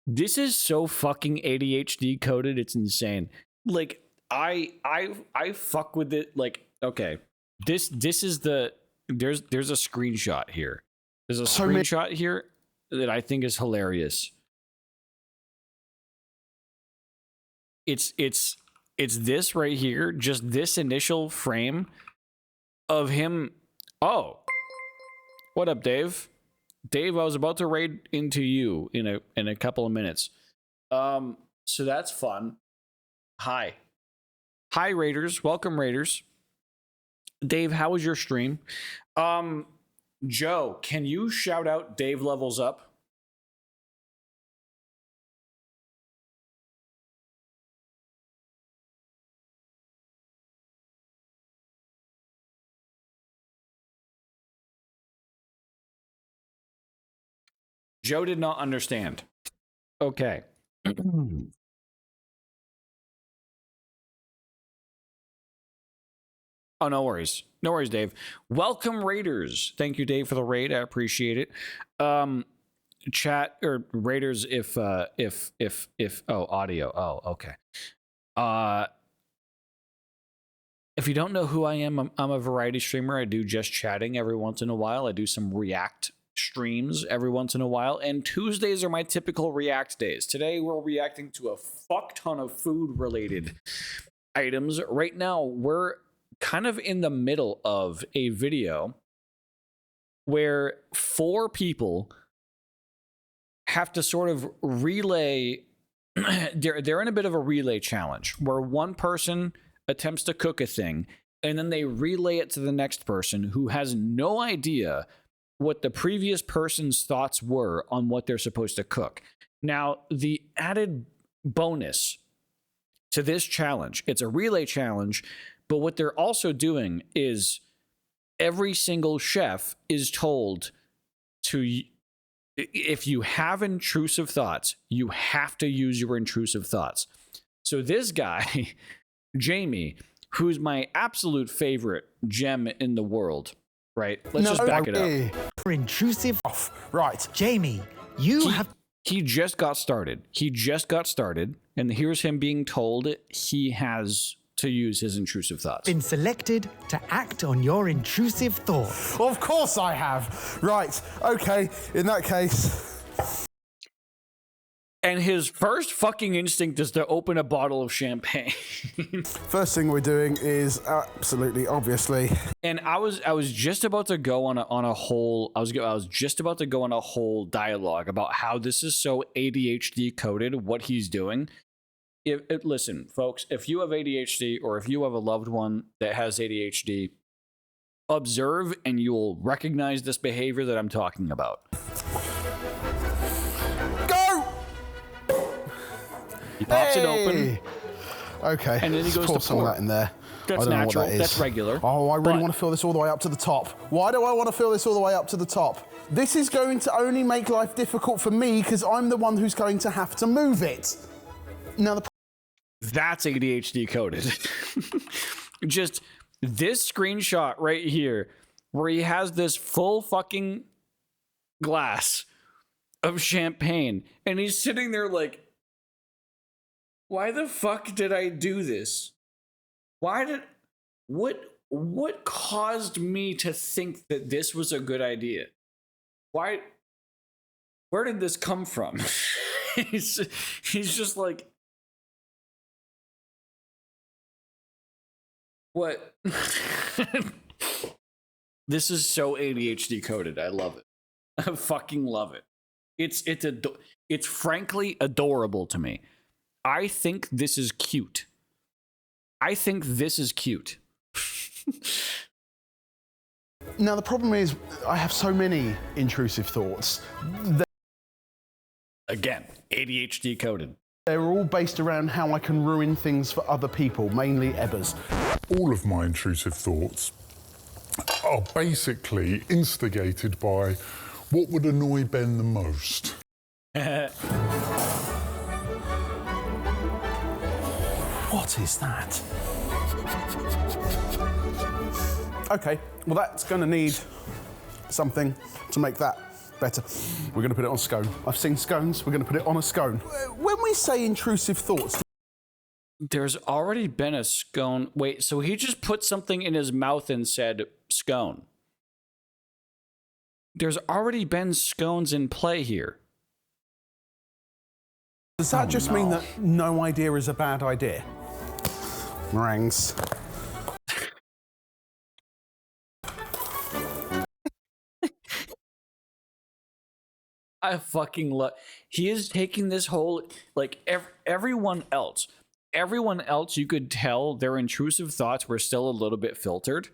This is so fucking ADHD coded, it's insane. Like, I fuck with it. Like, okay, this is the... There's a screenshot here. There's a screenshot here that I think is hilarious. It's this right here, just this initial frame of him. Oh, what up, Dave? Dave, I was about to raid into you in a couple of minutes. So that's fun. Hi, raiders. Welcome, raiders. Dave, how was your stream? Joe, can you shout out Dave levels up? Joe did not understand. Okay. Oh, no worries. No worries, Dave. Welcome, Raiders. Thank you, Dave, for the raid. I appreciate it. Chat or Raiders, if audio. Oh, okay. If you don't know who I am, I'm a variety streamer. I do just chatting every once in a while. I do some React streams every once in a while, and Tuesdays are my typical React days. Today, we're reacting to a fuck ton of food-related items. Right now, we're kind of in the middle of a video where 4 people have to sort of relay they're in a bit of a relay challenge where one person attempts to cook a thing and then they relay it to the next person who has no idea what the previous person's thoughts were on what they're supposed to cook. Now, the added bonus to this challenge, it's a relay challenge, but what they're also doing is every single chef is told to, if you have intrusive thoughts, you have to use your intrusive thoughts. So this guy, Jamie, who's my absolute favorite gem in the world, right? Let's just back it up. Intrusive. Right. Jamie, He just got started. And here's him being told he has to use his intrusive thoughts. Been selected to act on your intrusive thought. Of course I have. Right. Okay. In that case. And his first fucking instinct is to open a bottle of champagne. First thing we're doing is absolutely, obviously. And I was just about to go on a whole dialogue about how this is so ADHD coded what he's doing. Listen, folks, if you have ADHD or if you have a loved one that has ADHD, observe and you'll recognize this behavior that I'm talking about. Go! He pops it open. Okay. And then he goes pour to some of pour. that in there. That's I don't know what natural. that is. That's regular. Oh, I really want to fill this all the way up to the top. Why do I want to fill this all the way up to the top? This is going to only make life difficult for me because I'm the one who's going to have to move it. Now That's ADHD coded. Just this screenshot right here where he has this full fucking glass of champagne and he's sitting there like, why the fuck did I do this? What caused me to think that this was a good idea? Where did this come from? he's just like, what? This is so ADHD coded. I love it. I fucking love it. It's frankly adorable to me. I think this is cute. the problem is I have so many intrusive thoughts. Again, ADHD coded. They're all based around how I can ruin things for other people, mainly Ebba's. All of my intrusive thoughts are basically instigated by what would annoy Ben the most. What is that? Okay, well that's going to need something to make that better. We're going to put it on a scone. I've seen scones, we're going to put it on a scone. When we say intrusive thoughts... There's already been a scone. Wait, so he just put something in his mouth and said scone. There's already been scones in play here. Does that just mean that no idea is a bad idea? Meringues. I fucking love. He is taking this whole, like, everyone else, you could tell their intrusive thoughts were still a little bit filtered.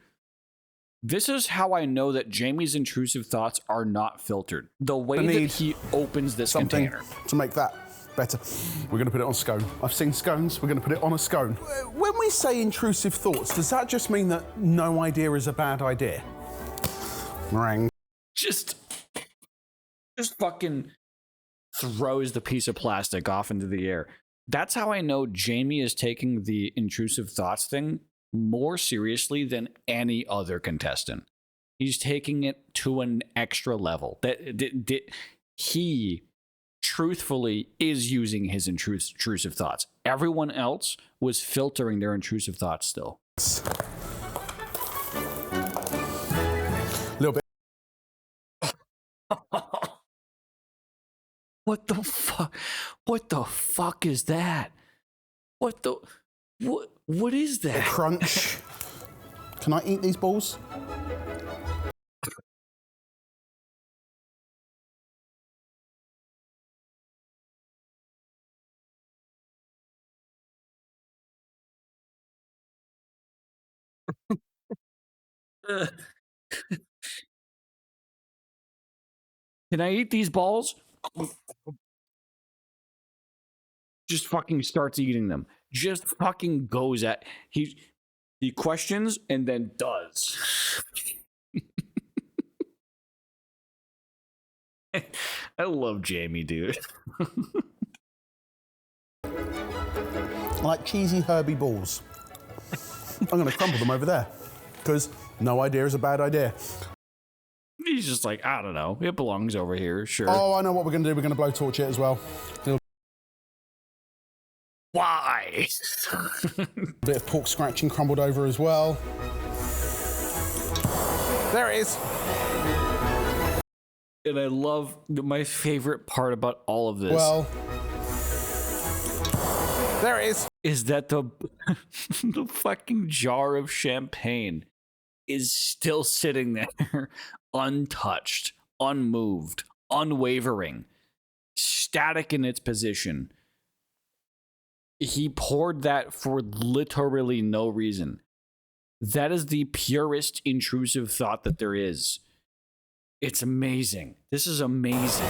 This is how I know that Jamie's intrusive thoughts are not filtered. The way that he opens this container. To make that better. We're going to put it on a scone. I've seen scones, we're going to put it on a scone. When we say intrusive thoughts, does that just mean that no idea is a bad idea? Meringue. Just Just fucking throws the piece of plastic off into the air. That's how I know Jamie is taking the intrusive thoughts thing more seriously than any other contestant. He's taking it to an extra level. He truthfully is using his intrusive thoughts. Everyone else was filtering their intrusive thoughts still. Little bit. What the fuck? What the fuck is that? What is that? Crunch. Can I eat these balls? Can I eat these balls? Just fucking starts eating them. Just fucking goes at he questions and then does. I love Jamie, dude. I like cheesy herby balls. I'm going to crumble them over there because no idea is a bad idea. He's just like, I don't know. It belongs over here, sure. Oh, I know what we're going to do. We're going to blowtorch it as well. Why? Bit of pork scratching crumbled over as well. There it is. And I love my favorite part about all of this. Well, there it is that the the fucking jar of champagne is still sitting there untouched, unmoved, unwavering, static in its position. He poured that for literally no reason. That is the purest intrusive thought that there is. It's amazing. This is amazing.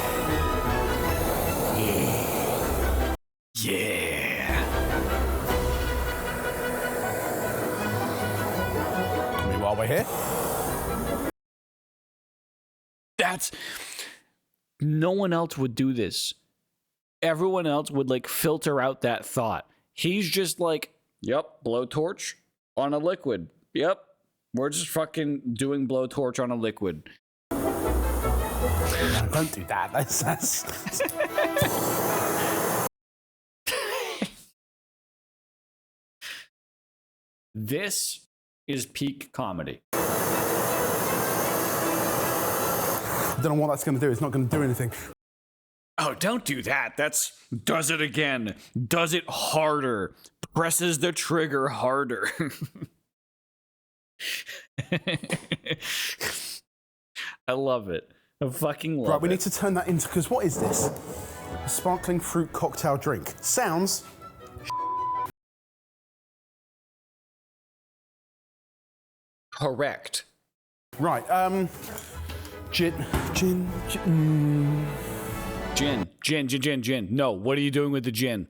Yeah. Yeah. While we're here. That's... No one else would do this. Everyone else would like filter out that thought. He's just like, yep, blowtorch on a liquid. Yep, we're just fucking doing blowtorch on a liquid. No, don't do that. That's... This is peak comedy. I don't know what that's going to do. It's not going to do anything. Oh, don't do that. That's does it again. Does it harder. Presses the trigger harder. I love it. I fucking love it. Right, we need to turn that into, because what is this? A sparkling fruit cocktail drink. Sounds correct. Right, gin. No, what are you doing with the gin?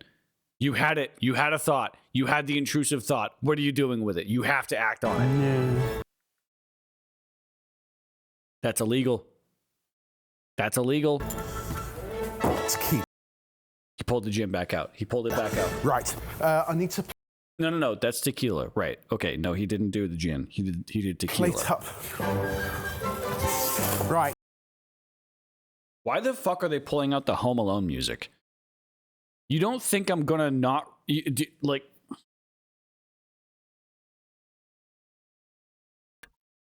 You had it. You had a thought. You had the intrusive thought. What are you doing with it? You have to act on it. No. That's illegal. That's illegal. It's key. He pulled the gin back out. He pulled it back out. Right. I need to... No. That's tequila. Right. Okay. No, he didn't do the gin. He did tequila. Plate up. Right. Why the fuck are they pulling out the Home Alone music? You don't think I'm gonna not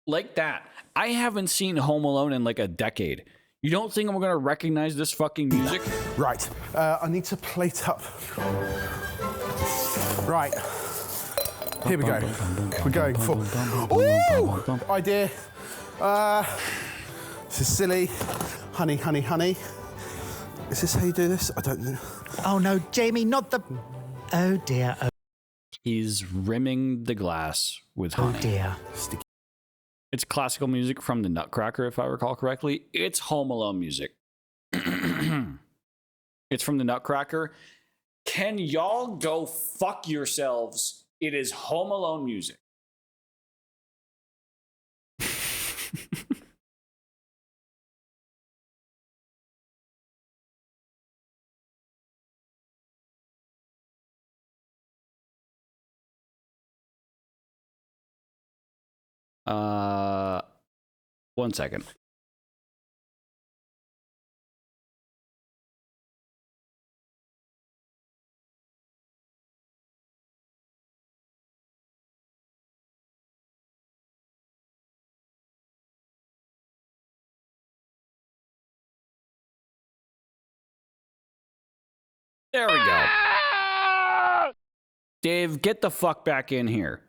like that? I haven't seen Home Alone in like a decade. You don't think I'm gonna recognize this fucking music? Right. I need to plate up. Right. Here we go. We're going for... Ooh! Idea. This is silly. Honey. Is this how you do this? I don't know. Oh no, Jamie, not the... Oh dear. Oh, He's rimming the glass with honey. oh dear. It's classical music from the Nutcracker, if I recall correctly. It's Home Alone music. It's from the Nutcracker. Can y'all go fuck yourselves? It is Home Alone music. 1 second. There we go. Dave, get the fuck back in here.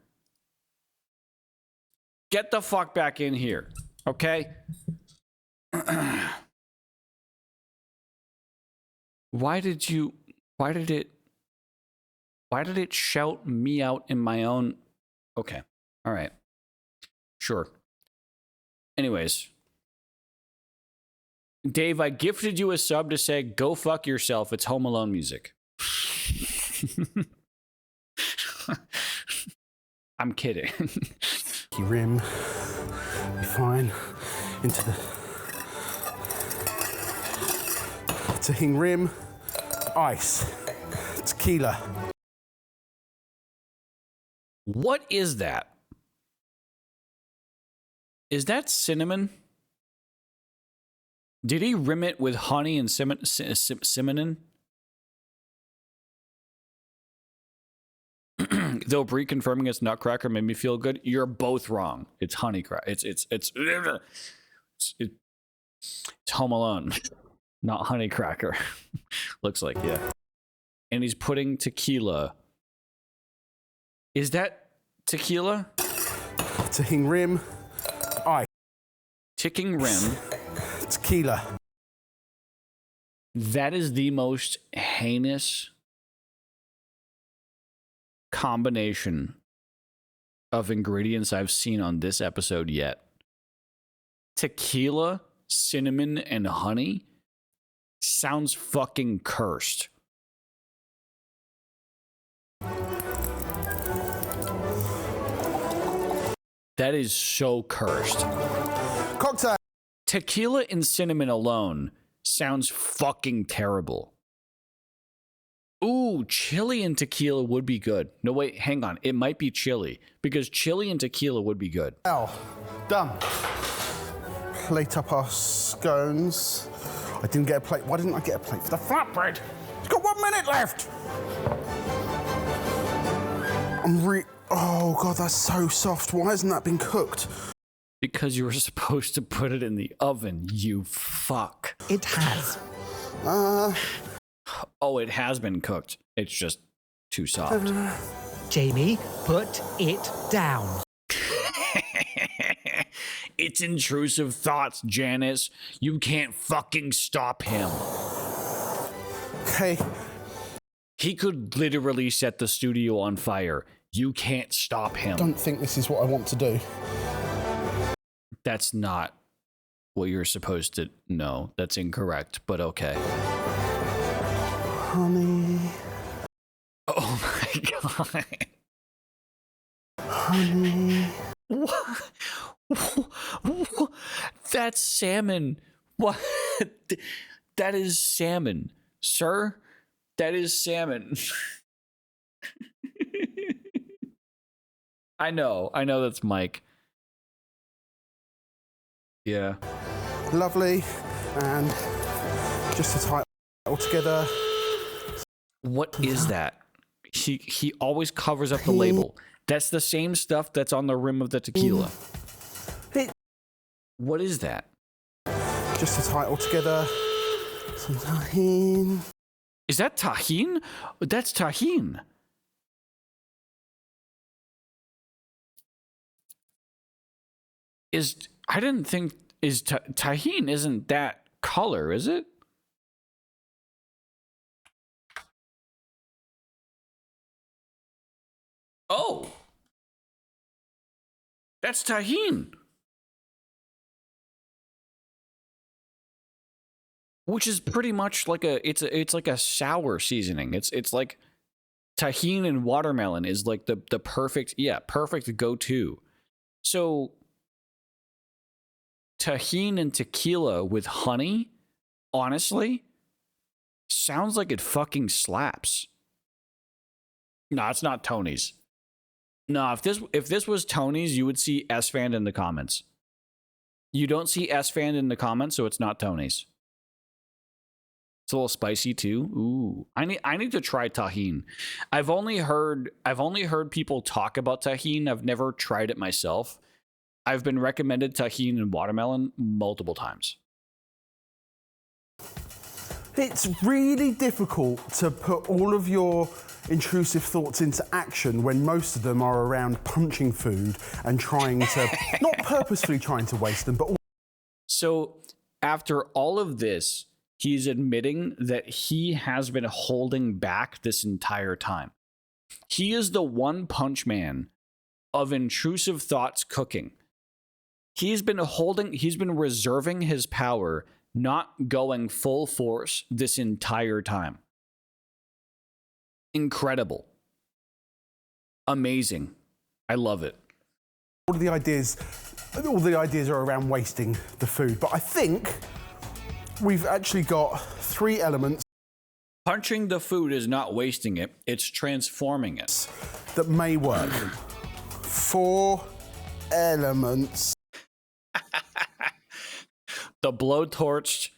Get the fuck back in here. Okay? Why did it shout me out in my own? Okay. All right. Sure. Anyways. Dave, I gifted you a sub to say, go fuck yourself. It's Home Alone music. I'm kidding. Rim. Be fine. Into the Tahini rim. Ice. Tequila. What is that? Is that cinnamon? Did he rim it with honey and cinnamon? Though Brie confirming it's nutcracker made me feel good. You're both wrong. It's honey cracker. It's Home Alone, not honey cracker. Looks like, yeah. And he's putting tequila. Is that tequila? Ticking rim. Ice. Ticking rim. Tequila. That is the most heinous combination of ingredients I've seen on this episode yet. Tequila, cinnamon, and honey sounds fucking cursed. That is so cursed. Cocktail. Tequila and cinnamon alone sounds fucking terrible. Ooh, chili and tequila would be good. No, wait, hang on. It might be chili because chili and tequila would be good. Done. Plate up our scones. I didn't get a plate. Why didn't I get a plate for the flatbread? It's got 1 minute left. Oh, God, that's so soft. Why hasn't that been cooked? Because you were supposed to put it in the oven, you fuck. It has. Oh, it has been cooked. It's just too soft. Jamie, put it down. It's intrusive thoughts, Janice. You can't fucking stop him. Hey. He could literally set the studio on fire. You can't stop him. I don't think this is what I want to do. That's not what you're supposed to know. That's incorrect, but okay. Honey. Oh my God. Honey. What? That's salmon. What? That is salmon, sir. That is salmon. I know that's Mike. Yeah. Lovely. And just to tie it all together. What is that? He always covers up the label. That's the same stuff that's on the rim of the tequila. What is that? Just to tie it all together. Some tahini. Is that tahini? That's tahini. I didn't think tahini isn't that color, is it? Oh, that's tahini, which is pretty much like it's like a sour seasoning. It's like tahini and watermelon is like the perfect go-to. So tahini and tequila with honey, honestly, sounds like it fucking slaps. No, it's not Tony's. No, if this was Tony's, you would see S-Fan in the comments. You don't see S-Fan in the comments, so it's not Tony's. It's a little spicy too. Ooh, I need to try tahine. I've only heard people talk about tahine. I've never tried it myself. I've been recommended tahine and watermelon multiple times. It's really difficult to put all of your intrusive thoughts into action when most of them are around punching food and trying to, not purposefully trying to waste them, but... So after all of this, he's admitting that he has been holding back this entire time. He is the one punch man of intrusive thoughts cooking. He's been reserving his power, not going full force this entire time. Incredible. Amazing. I love it. All the ideas are around wasting the food, but I think we've actually got 3 elements. Punching the food is not wasting it, it's transforming it. That may work. 4 elements. The blowtorched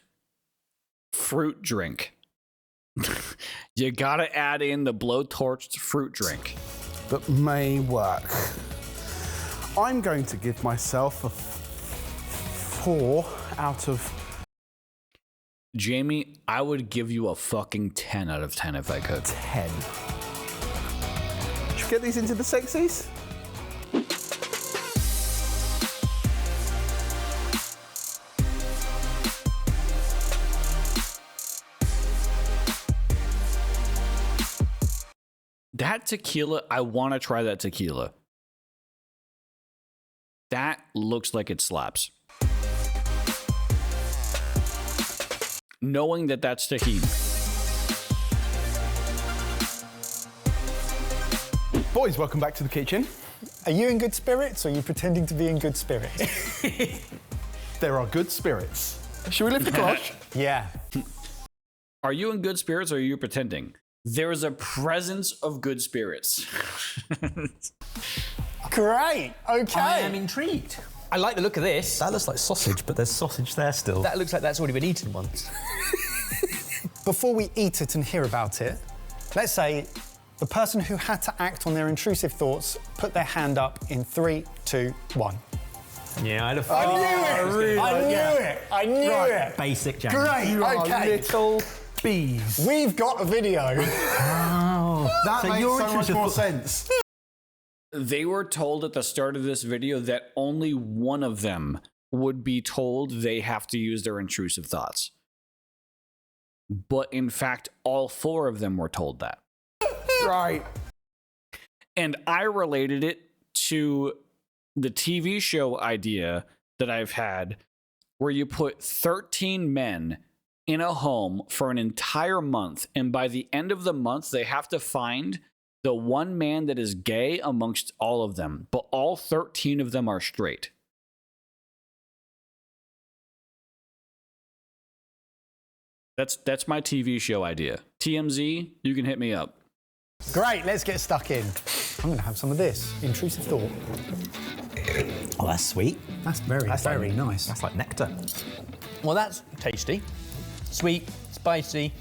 fruit drink. You gotta add in the blowtorched fruit drink. That may work. I'm going to give myself a 4 out of... Jamie, I would give you a fucking 10 out of 10 if I could. 10. Should we get these into the sexies? That tequila, I want to try that tequila. That looks like it slaps. Knowing that that's tahini. Boys, welcome back to the kitchen. Are you in good spirits or are you pretending to be in good spirits? There are good spirits. Should we lift the cloche? Yeah. Are you in good spirits or are you pretending? There is a presence of good spirits. Great. Okay. I am intrigued. I like the look of this. That looks like sausage, but there's sausage there still. That looks like that's already been eaten once. Before we eat it and hear about it, let's say the person who had to act on their intrusive thoughts put their hand up in 3, 2, 1. Yeah, I had I knew it. Basic jam. Great. You are Okay. little bees. We've got a video. Oh. That So makes your so much intrusive more thought- sense. They were told at the start of this video that only one of them would be told they have to use their intrusive thoughts. But in fact, all 4 of them were told that. Right. And I related it to the TV show idea that I've had where you put 13 men in a home for an entire month, and by the end of the month, they have to find the one man that is gay amongst all of them, but all 13 of them are straight. That's my TV show idea. TMZ, you can hit me up. Great, let's get stuck in. I'm gonna have some of this. Intrusive thought. Oh, that's sweet. That's very nice. That's like nectar. Well, that's tasty. Sweet, spicy.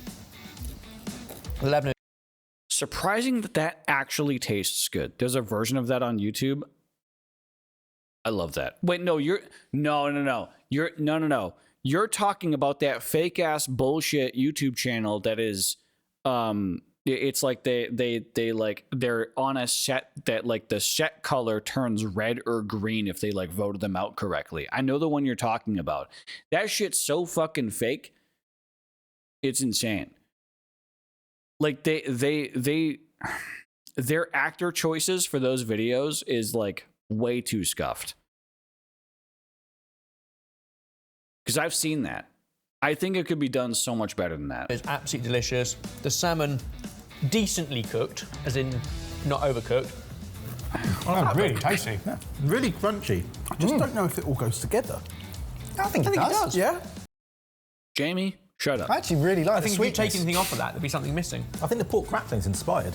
11. Surprising that actually tastes good. There's a version of that on YouTube. I love that. Wait, no, no. You're talking about that fake ass bullshit YouTube channel that is it's like they're on a set that like the set color turns red or green if they like voted them out correctly. I know the one you're talking about. That shit's so fucking fake. It's insane. Like their actor choices for those videos is like way too scuffed. Because I've seen that. I think it could be done so much better than that. It's absolutely delicious. The salmon, decently cooked, as in not overcooked. Oh, really tasty. Yeah. Really crunchy. I just don't know if it all goes together. I think it does. Yeah. Jamie, shut up. I actually really like I the think if you sweetness. take anything off of that, there'd be something missing. I think the pork crackling's inspired.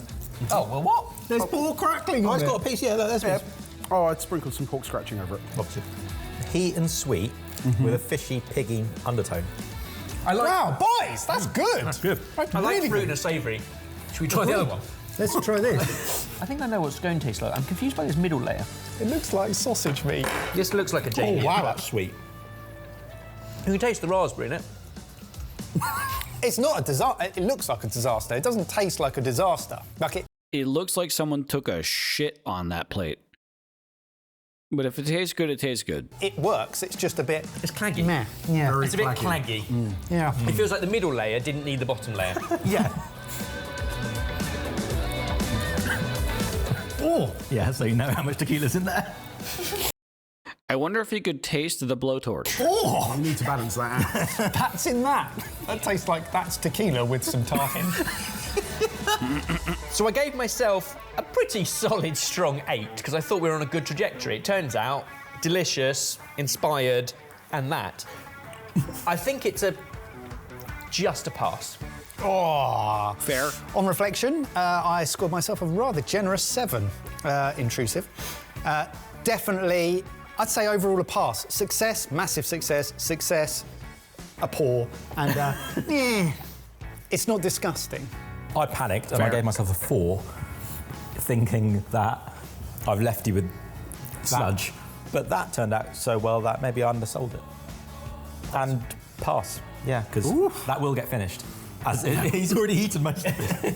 Oh, well, what? There's pork crackling on it's it. got a piece, yeah, there's Yeah. one. Oh, I'd sprinkle some pork scratching over it. Obviously. Heat and sweet with a fishy, piggy undertone. I like. Wow, boys, that's good. That's good. That's I like really fruit good. and a savoury. Should we try the other one? Let's try this. I think I know what scone tastes like. I'm confused by this middle layer. It looks like sausage meat. This looks like a Oh, Jamie. wow, that's sweet. You can taste the raspberry in it. It's not a disaster. It looks like a disaster. It doesn't taste like a disaster. Like it. It looks like someone took a shit on that plate. But if it tastes good, it tastes good. It works. It's just a bit. It's claggy. Meh. Yeah. It's a bit claggy. Yeah. It feels like the middle layer didn't need the bottom layer. Yeah. Oh, yeah, so you know how much tequila's in there. I wonder if you could taste the blowtorch. Oh, you need to balance that out. That's in that. That tastes like that's tequila with some tarkin. So I gave myself a pretty solid strong 8 because I thought we were on a good trajectory. It turns out, delicious, inspired, and that. I think it's just a pass. Oh, fair. On reflection, I scored myself a rather generous 7. Intrusive. Definitely, I'd say overall a pass. Success, massive success. Success, a poor. And it's not disgusting. I panicked and I gave myself a 4, thinking that I've left you with sludge. But that turned out so well that maybe I undersold it. And pass, yeah, because that will get finished. As he's already eaten most of it.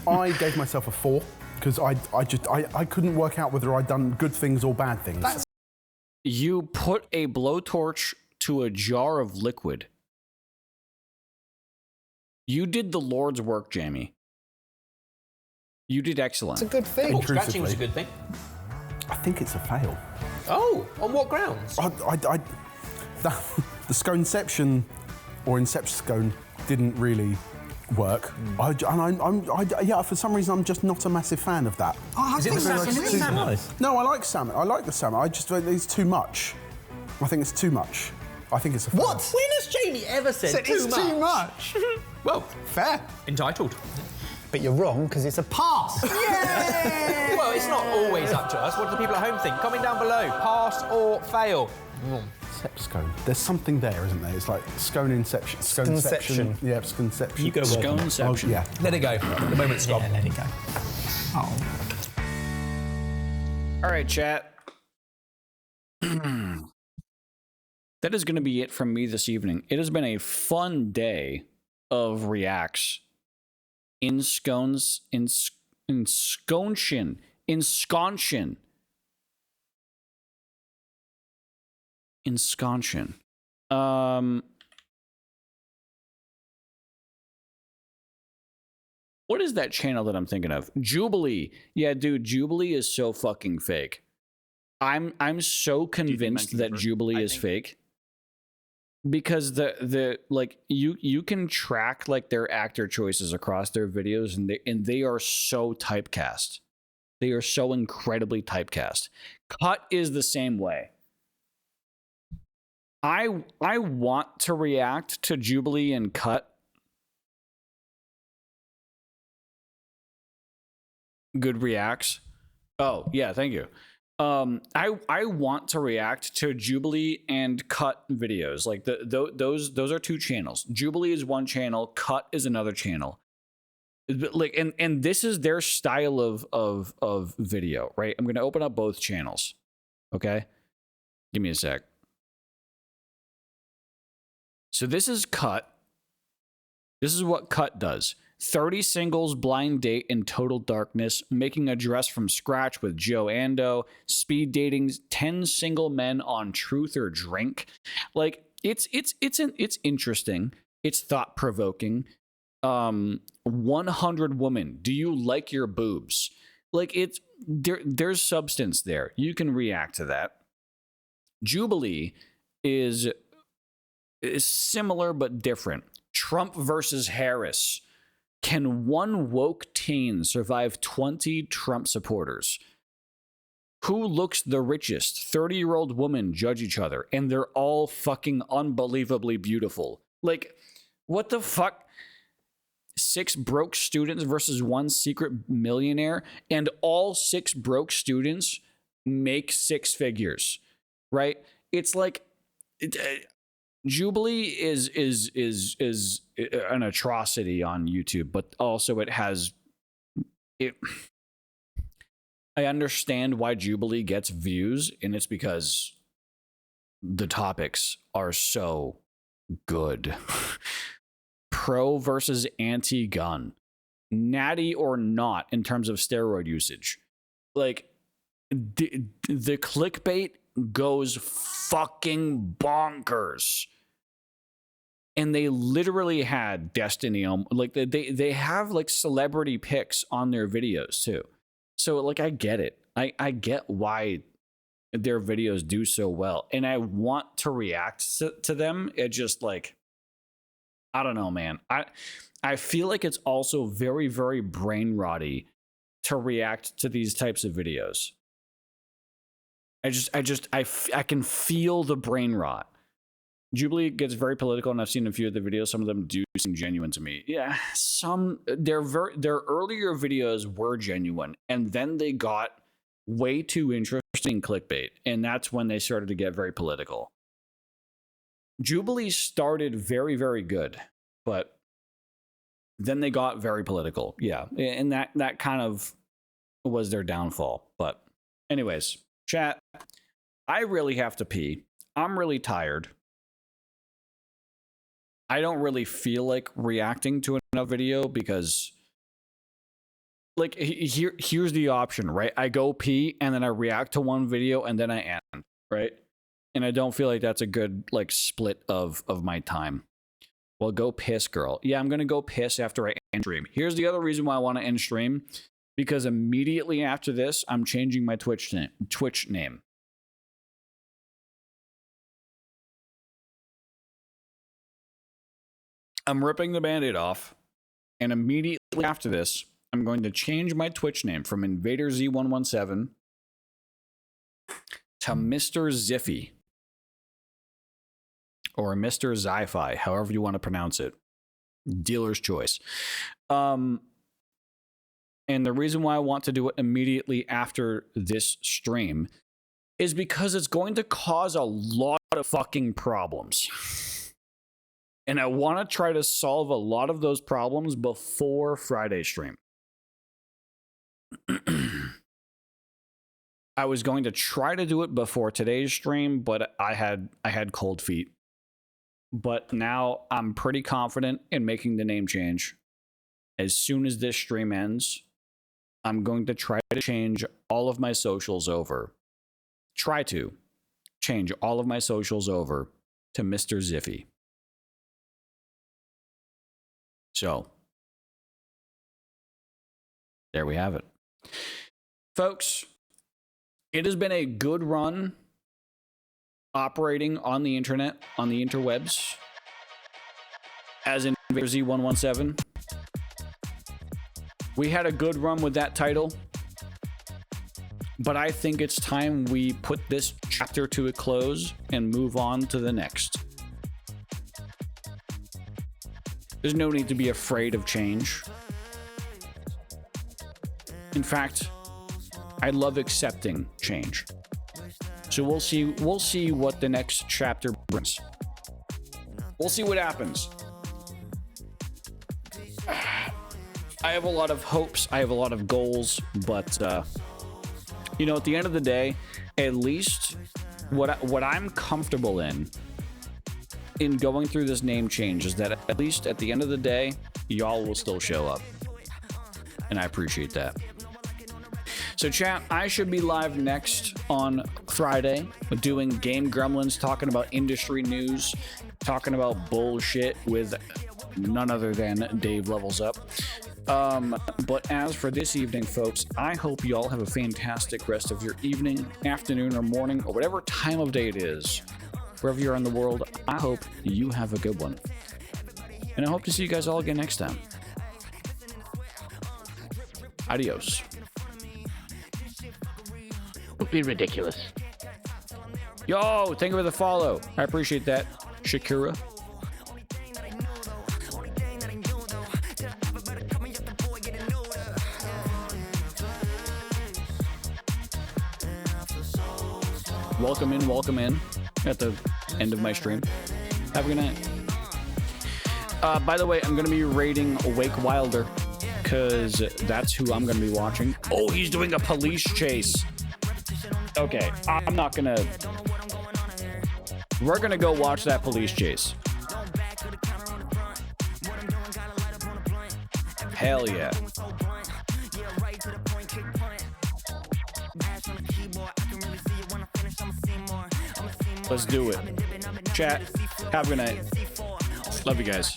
I gave myself a 4 because I couldn't work out whether I'd done good things or bad things. You put a blowtorch to a jar of liquid. You did the Lord's work, Jamie. You did excellent. It's a good thing. Pork scratching was a good thing. I think it's a fail. Oh, on what grounds? The sconeception or inception scone didn't really work. Yeah, for some reason I'm just not a massive fan of that. Oh, Is it the salmon? No, I like salmon. I like the salmon. It's too much. I think it's too much. I think it's a fail. When has Jamie ever said too it's much? too much. Well, fair. Entitled. But you're wrong because it's a pass. Yay! Well, it's not always up to us. What do the people at home think? Comment down below. Pass or fail. Scone. There's something there, isn't there? It's like scone inception. Sconeception. Yeah, sconeception. You go with Sconeception. Oh, yeah. Let it go. The moment's gone. Yeah, let it go. Oh. All right, chat. That is going to be it from me this evening. It has been a fun day of reacts. Ensconsion. What is that channel that I'm thinking of? Jubilee. Yeah, dude, Jubilee is so fucking fake. I'm so convinced that Jubilee is fake. Because the like you can track like their actor choices across their videos and they are so typecast. They are so incredibly typecast. Cut is the same way. I want to react to Jubilee and Cut. Good reacts. Oh, yeah, thank you. I want to react to Jubilee and Cut videos. Like those are two channels. Jubilee is one channel, Cut is another channel. Like and this is their style of video, right? I'm gonna open up both channels. Okay? Give me a sec. So this is Cut. This is what Cut does. 30 singles, blind date in total darkness, making a dress from scratch with Joe Ando, speed dating 10 single men on truth or drink. Like it's interesting. It's thought provoking. 100 women. Do you like your boobs? Like there's substance there. You can react to that. Jubilee is similar but different. Trump versus Harris. Can one woke teen survive 20 Trump supporters? Who looks the richest? 30-year-old women judge each other, and they're all fucking unbelievably beautiful. Like, what the fuck? 6 broke students versus 1 secret millionaire, and all 6 broke students make 6 figures, right? It's like Jubilee is an atrocity on YouTube, but also it has it. I understand why Jubilee gets views, and it's because the topics are so good. Pro versus anti-gun, natty or not in terms of steroid usage. Like the clickbait goes fucking bonkers. And they literally had Destiny on, like they have like celebrity pics on their videos too. So like I get it. I get why their videos do so well, and I want to react to them. It just like, I don't know, man. I feel like it's also very, very brain rotty to react to these types of videos. I can feel the brain rot. Jubilee gets very political, and I've seen a few of the videos. Some of them do seem genuine to me. Yeah, their earlier videos were genuine, and then they got way too interesting clickbait, and that's when they started to get very political. Jubilee started very, very good, but then they got very political. Yeah, and that kind of was their downfall. But anyways, chat, I really have to pee. I'm really tired. I don't really feel like reacting to another video because, like, here's the option, right? I go pee and then I react to one video and then I end, right? And I don't feel like that's a good, like, split of my time. Well, go piss, girl. Yeah, I'm going to go piss after I end stream. Here's the other reason why I want to end stream. Because immediately after this, I'm changing my Twitch name. I'm ripping the Band-Aid off. And immediately after this, I'm going to change my Twitch name from Invader Z117 to Mr. Ziffy. Or Mr. Zi-Fi, however you want to pronounce it. Dealer's choice. And the reason why I want to do it immediately after this stream is because it's going to cause a lot of fucking problems. And I want to try to solve a lot of those problems before Friday's stream. I was going to try to do it before today's stream, but I had cold feet. But now I'm pretty confident in making the name change. As soon as this stream ends, I'm going to try to change all of my socials over. Try to change all of my socials over to Mr. Ziffy. So, there we have it. Folks, it has been a good run operating on the internet, on the interwebs, as in Z117. We had a good run with that title, but I think it's time we put this chapter to a close and move on to the next. There's no need to be afraid of change. In fact, I love accepting change. So we'll see what the next chapter brings. We'll see what happens. I have a lot of hopes, I have a lot of goals, but you know, at the end of the day, at least what I'm comfortable in going through this name change is that at least at the end of the day, y'all will still show up. And I appreciate that. So chat, I should be live next on Friday doing Game Gremlins, talking about industry news, talking about bullshit with none other than Dave Levels Up. But as for this evening, folks, I hope you all have a fantastic rest of your evening, afternoon, or morning, or whatever time of day it is. Wherever you're in the world, I hope you have a good one. And I hope to see you guys all again next time. Adios. Don't be ridiculous. Yo, thank you for the follow. I appreciate that, Shakira. welcome in at the end of my stream. Have a good night. By the way, I'm going to be rating Awake Wilder because that's who I'm going to be watching. Oh, he's doing a police chase. Okay, I'm not going to... We're going to go watch that police chase. Hell yeah. Let's do it. Chat, have a good night. Love you guys.